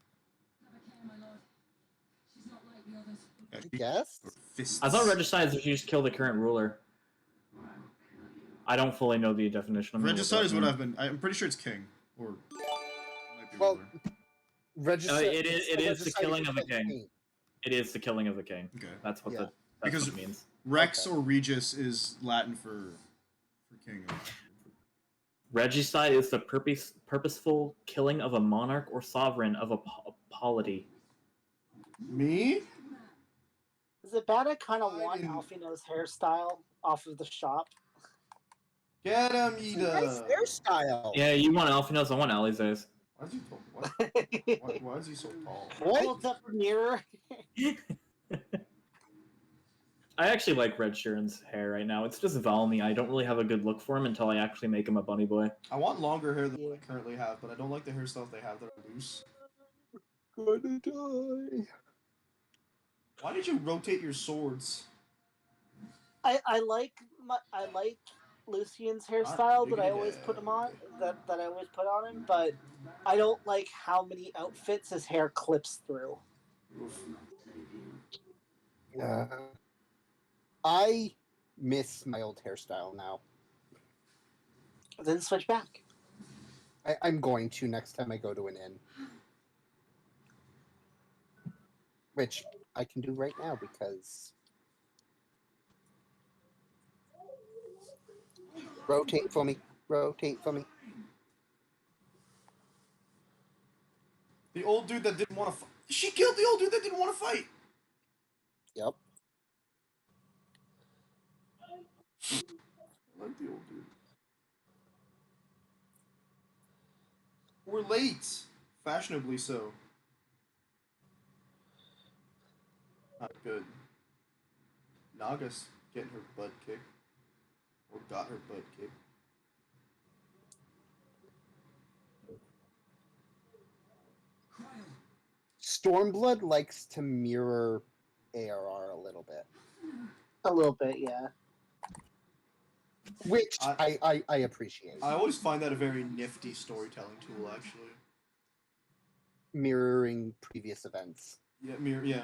I guess. Fists. I thought regicide is if you just kill the current ruler. I don't fully know the definition. I'm gonna look Regicide it is up what now. I've been. I'm pretty sure it's king or. Might be Well, ruler. regicide. it is the regicide killing if of you a kill king. It is the killing of the king. Okay. That's what Yeah. that's Because- what it means. Rex Okay. or Regis is Latin for king. Regicide is the purposeful killing of a monarch or sovereign of a polity. Me? Is it bad I kind of I want didn't- Alfino's hairstyle off of the shop? Get him, Nice Ida. hairstyle. Yeah, you want Alfinos, I want Alize's. Why is he tall? Why is he so tall? What? Holds up a mirror. I actually like Red Sheeran's hair right now. It's just Valmy. I don't really have a good look for him until I actually make him a bunny boy. I want longer hair than Yeah. I currently have, but I don't like the hairstyles they have that are loose. Gonna die. Why did you rotate your swords? I like Lucian's hairstyle that I diggity always dab. put him on. That I always put on him, but I don't like how many outfits his hair clips through. Oof. I miss my old hairstyle now. Then switch back. I'm going to next time I go to an inn. Which I can do right now because... Rotate for me. Rotate for me. The old dude that didn't want to fight. She killed the old dude that didn't want to fight. Yep. I like the old dude. We're late. Fashionably so. Not good. Naga's getting her butt kicked. Or got her butt kicked. Stormblood likes to mirror ARR a little bit. A little bit, yeah. Which I appreciate. I always find that a very nifty storytelling tool, actually. Mirroring previous events. Yeah, yeah.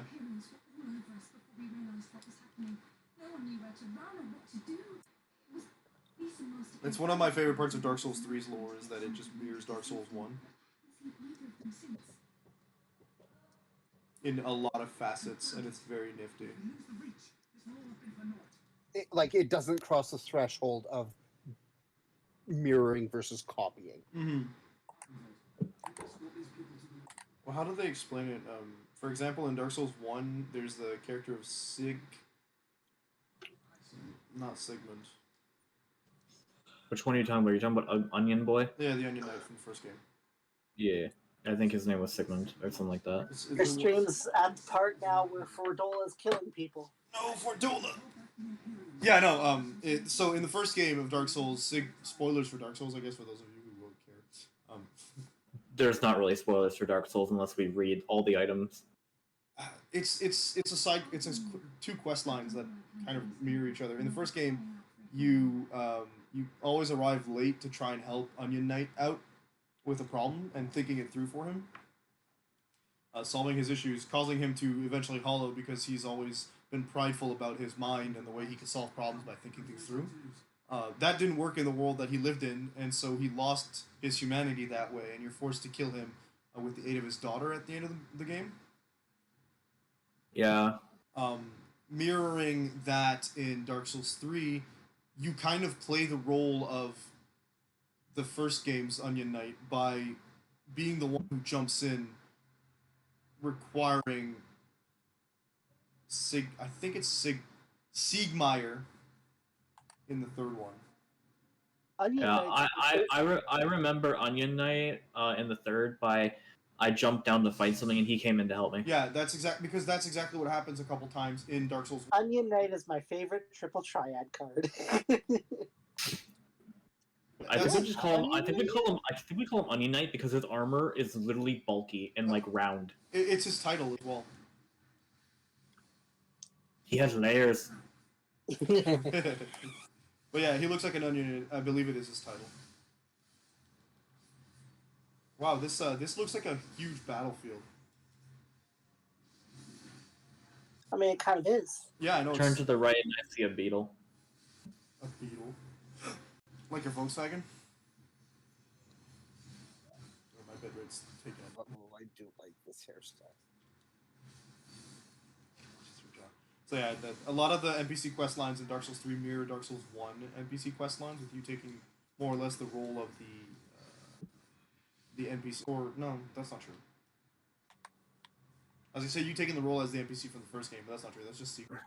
It's one of my favorite parts of Dark Souls 3's lore is that it just mirrors Dark Souls 1. In a lot of facets, and it's very nifty. It doesn't cross the threshold of mirroring versus copying. Mm-hmm. Well, how do they explain it? For example, in Dark Souls 1, there's the character of not Sigmund. Which one are you talking about? Are you talking about Onion Boy? Yeah, the Onion Knight from the first game. Yeah. I think his name was Sigmund or something like that. Your stream's at the part now where Fordola's killing people. No, Fordola! Yeah, no, so in the first game of Dark Souls, spoilers for Dark Souls, I guess, for those of you who won't care. There's not really spoilers for Dark Souls unless we read all the items. It's two quest lines that kind of mirror each other. In the first game, you always arrive late to try and help Onion Knight out with a problem and thinking it through for him, solving his issues, causing him to eventually hollow because he's always been prideful about his mind and the way he can solve problems by thinking things through. That didn't work in the world that he lived in, and so he lost his humanity that way, and you're forced to kill him with the aid of his daughter at the end of the game. Yeah. Mirroring that in Dark Souls 3, you kind of play the role of the first game's Onion Knight by being the one who jumps in, requiring Siegmeyer in the third one. Onion Knight. I remember Onion Knight in the third by I jumped down to fight something and he came in to help me. Yeah, that's exactly what happens a couple times in Dark Souls. Onion Knight is my favorite triple triad card. I think we just call him. I think we call him Onion Knight because his armor is literally bulky and like round. It's his title as well. He has layers. But yeah, he looks like an onion. I believe it is his title. Wow, this looks like a huge battlefield. I mean, it kind of is. Yeah, I know. Turn to the right and I see a beetle. A beetle. Like a Volkswagen? Oh, my bed rate's taken up. I do like this hairstyle. So yeah, a lot of the NPC quest lines in Dark Souls 3 mirror Dark Souls 1 NPC quest lines, with you taking more or less the role of the NPC. Or no, that's not true. As I say, you taking the role as the NPC from the first game, but that's not true. That's just Siegmeyer.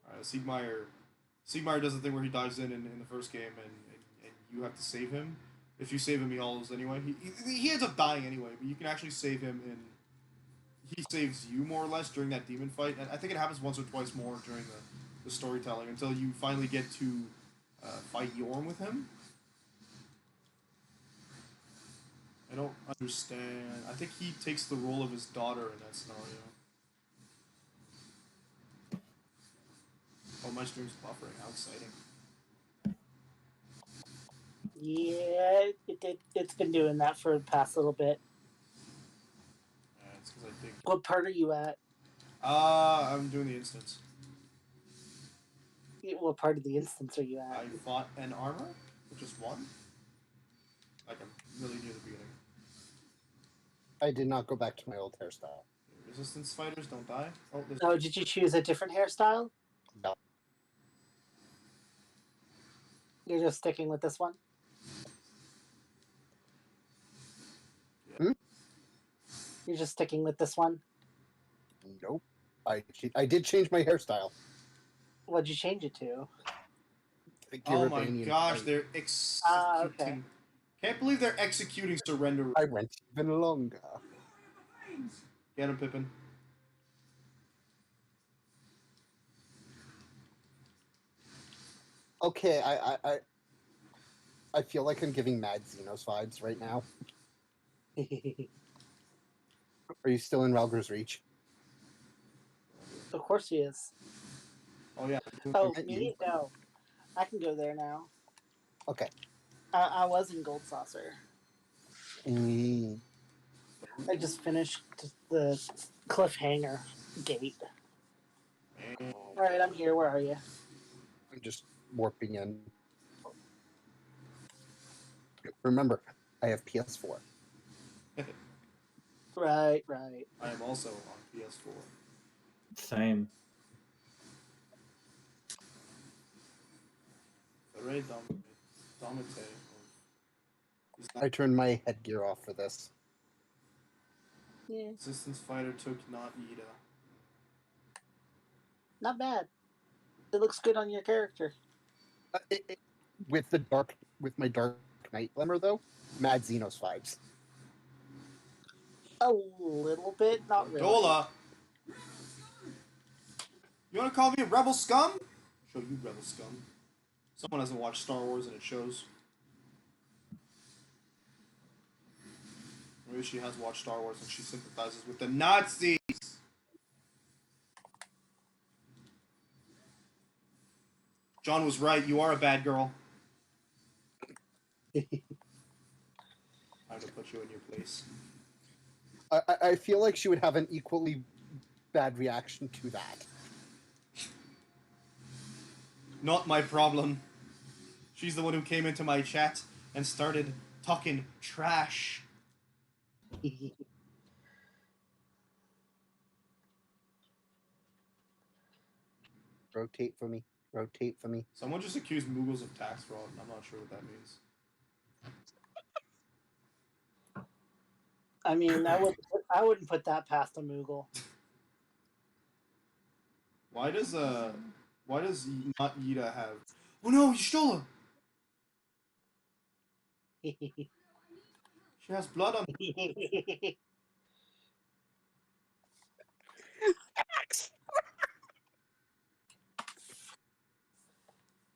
Alright, Siegmeyer does the thing where he dives in the first game, and you have to save him. If you save him, he hollows anyway. He ends up dying anyway, but you can actually save him he saves you more or less during that demon fight, and I think it happens once or twice more during the storytelling until you finally get to fight Yorm with him. I don't understand. I think he takes the role of his daughter in that scenario. Oh, my stream's buffering. How exciting. Yeah, it's been doing that for the past little bit. Yeah, it's because I think... What part are you at? I'm doing the instance. What part of the instance are you at? I fought an armor, which is one. Like, I'm really near the beginning. I did not go back to my old hairstyle. Resistance fighters don't die. Oh, Oh, did you choose a different hairstyle? No. You're just sticking with this one? Hmm? You're just sticking with this one? Nope. I did change my hairstyle. What'd you change it to? Oh my gosh, they're executing. Okay. Can't believe they're executing surrender. I went even longer. Get him, Pippin. Okay, I feel like I'm giving Mad Xenos vibes right now. Are you still in Ralger's Reach? Of course he is. Oh yeah. Oh, me? No. I can go there now. Okay. I was in Gold Saucer. Mm. I just finished the cliffhanger gate. Alright, I'm here. Where are you? I'm just warping in. Remember, I have PS4. Right. I am also on PS4. Same. Ray Domite. I turned my headgear off for this. Yeah, Resistance fighter took not Ida. not bad. It looks good on your character. With my Dark Knight glimmer though, Mad Xenos vibes. A little bit, not really. Dola! You wanna call me a rebel scum? Show you rebel scum. Someone hasn't watched Star Wars and it shows. Maybe she has watched Star Wars and she sympathizes with the Nazis! John was right, you are a bad girl. I have to put you in your place. I feel like she would have an equally bad reaction to that. Not my problem. She's the one who came into my chat and started talking trash. Rotate for me. Rotate for me. Someone just accused Moogles of tax fraud, and I'm not sure what that means. I mean, I wouldn't put that past a Moogle. Why does not Yida have? Oh no, you stole her. She has blood on.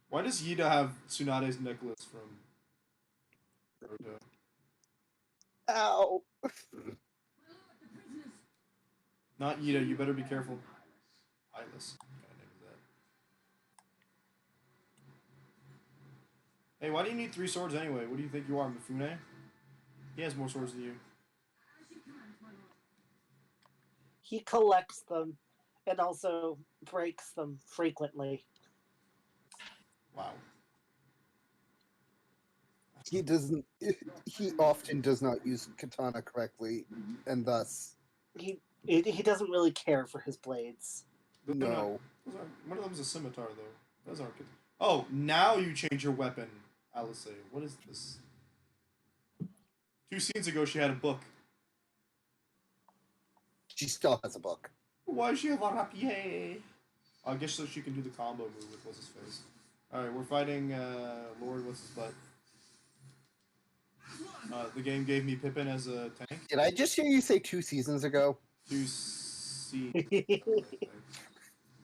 Why does Yida have Tsunade's necklace from Naruto? Ow! Not Yida, you better be careful. Eyeless. What kind of name is that? Hey, why do you need 3 swords anyway? What do you think you are, Mifune? He has more swords than you. He collects them and also breaks them frequently. Wow. He doesn't. He often does not use katana correctly, and thus He doesn't really care for his blades. no. One of them's a scimitar, though. Those aren't good. Oh, now you change your weapon, Alice. What is this? 2 scenes ago, she had a book. She still has a book. Why does she have a rapier? I guess so she can do the combo move with what's his face. Alright, we're fighting Lord what's his butt. The game gave me Pippin as a tank. Did I just hear you say 2 seasons ago? 2 scenes.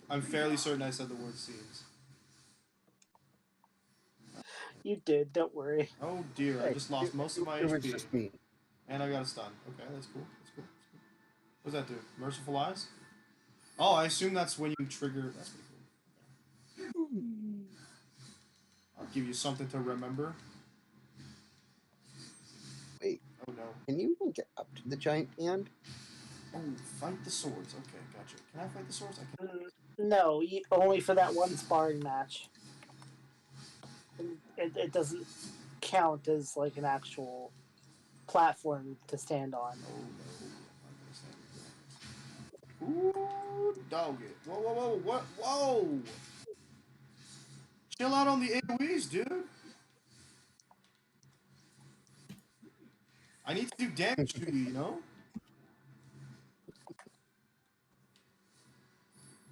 I'm fairly certain I said the word scenes. You did, don't worry. Oh dear, I just lost most of my It was HP. just me. And I got a stun. Okay, that's cool. That's cool. That's cool. What does that do? Merciful Eyes? Oh, I assume that's when you trigger. That's pretty cool. Okay. I'll give you something to remember. Wait, Oh no. can you even get up to the giant hand? Oh, fight the swords. Okay, gotcha. Can I fight the swords? I can. No, only for that one sparring match. It doesn't count as like an actual platform to stand on. Oh no. I'm not gonna stand here. Ooh, dog it. Whoa, whoa, whoa. What? Whoa! Chill out on the AoEs, dude. I need to do damage to you, you know?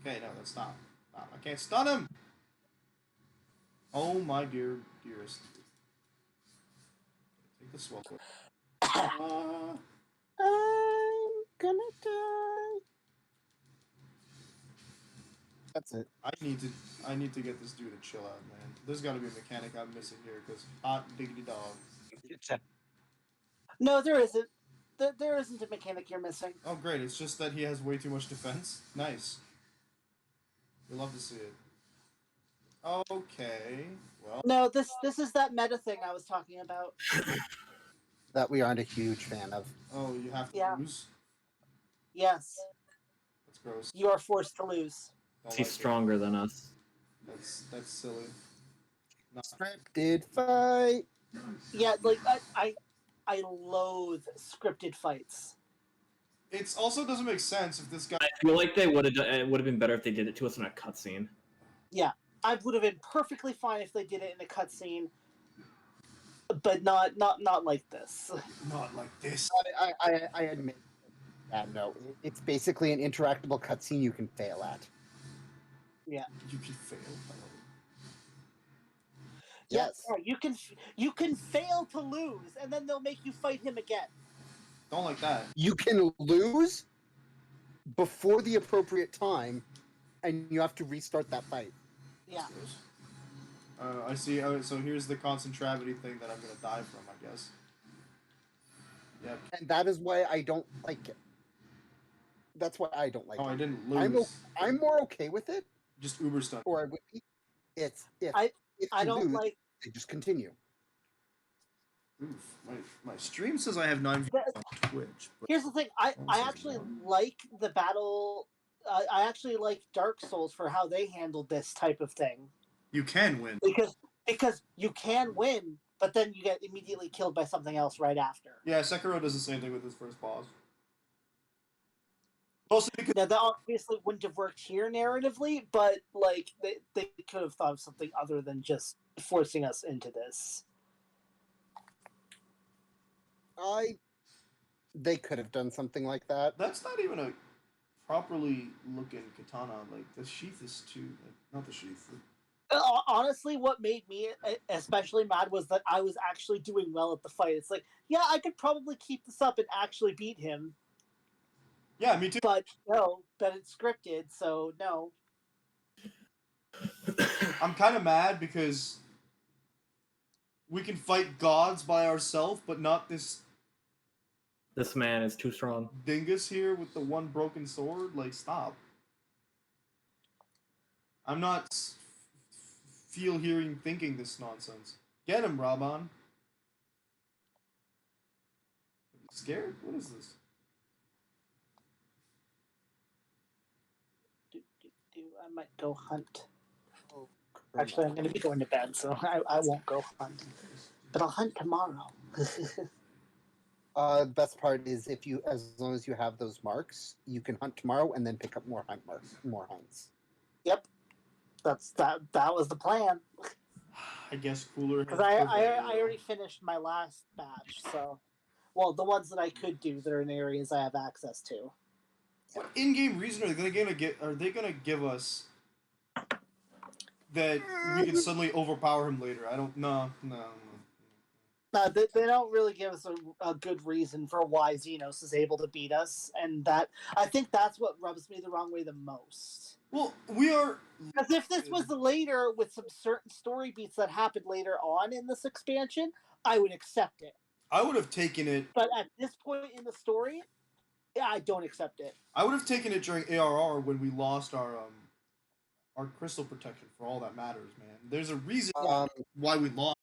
Okay, no, that's not. Stop. I can't stun him! Oh my dearest. Take the swell. I'm gonna die. That's it. I need to get this dude to chill out, man. There's gotta be a mechanic I'm missing here, because hot diggity dog. No, there isn't. There isn't a mechanic you're missing. Oh great, it's just that he has way too much defense. Nice. You'll love to see it. Okay. Well, No, this is that meta thing I was talking about. That we aren't a huge fan of. oh, you have to Yeah. lose? Yes, That's gross. you are forced to lose. Don't He's like it. stronger than us. That's silly. Not Scripted fight. Yeah, like I loathe scripted fights. It also doesn't make sense if this guy. I feel like they would have. It would have been better if they did it to us in a cutscene. Yeah, I would have been perfectly fine if they did it in a cutscene, but not like this. Not like this. I admit that no, it's basically an interactable cutscene you can fail at. Yeah. You can fail. Yes. Yeah, you can fail to lose, and then they'll make you fight him again. Don't like that. You can lose before the appropriate time, and you have to restart that fight. Yeah. I see. Oh, so here's the concentravity thing that I'm gonna die from, I guess. Yep. And that is why I don't like it. That's why I don't like Oh, I it. didn't lose. I'm more okay with it, Just uber stun. or I would be. It's if I you don't lose, like. they just continue. Oof. My stream says I have 9 views on Twitch. But Here's the thing. I actually like the battle. I actually like Dark Souls for how they handled this type of thing. you can win. Because you can win, but then you get immediately killed by something else right after. Yeah, Sekiro does the same thing with his first boss. Also because Now that obviously wouldn't have worked here narratively, but like they could have thought of something other than just forcing us into this. They could have done something like that. that's not even a properly looking katana. Like the sheath is too. Like, not the sheath. Honestly, what made me especially mad was that I was actually doing well at the fight. It's like, yeah, I could probably keep this up and actually beat him. Yeah, me too. But no, but it's scripted, so no. I'm kind of mad because we can fight gods by ourselves, but not this This man is too strong. dingus here with the one broken sword. Like, stop. I'm not feel, hearing, thinking this nonsense. Get him, Raban. Scared? What is this? I might go hunt. Oh, Actually, I'm going to be going to bed, so I won't go hunt. But I'll hunt tomorrow. The best part is as long as you have those marks, you can hunt tomorrow and then pick up more hunts. Yep, that was the plan. I guess cooler. Because I already finished my last batch, so well, the ones that I could do that are in areas I have access to. What in-game reason are they gonna get? Are they gonna give us that we can suddenly overpower him later? I don't. No. They don't really give us a good reason for why Xenos is able to beat us, and that I think that's what rubs me the wrong way the most. Well, we are. Because if this was later with some certain story beats that happened later on in this expansion, I would accept it. I would have taken it. But at this point in the story, yeah, I don't accept it. I would have taken it during ARR when we lost our crystal protection. For all that matters, man. There's a reason why we lost.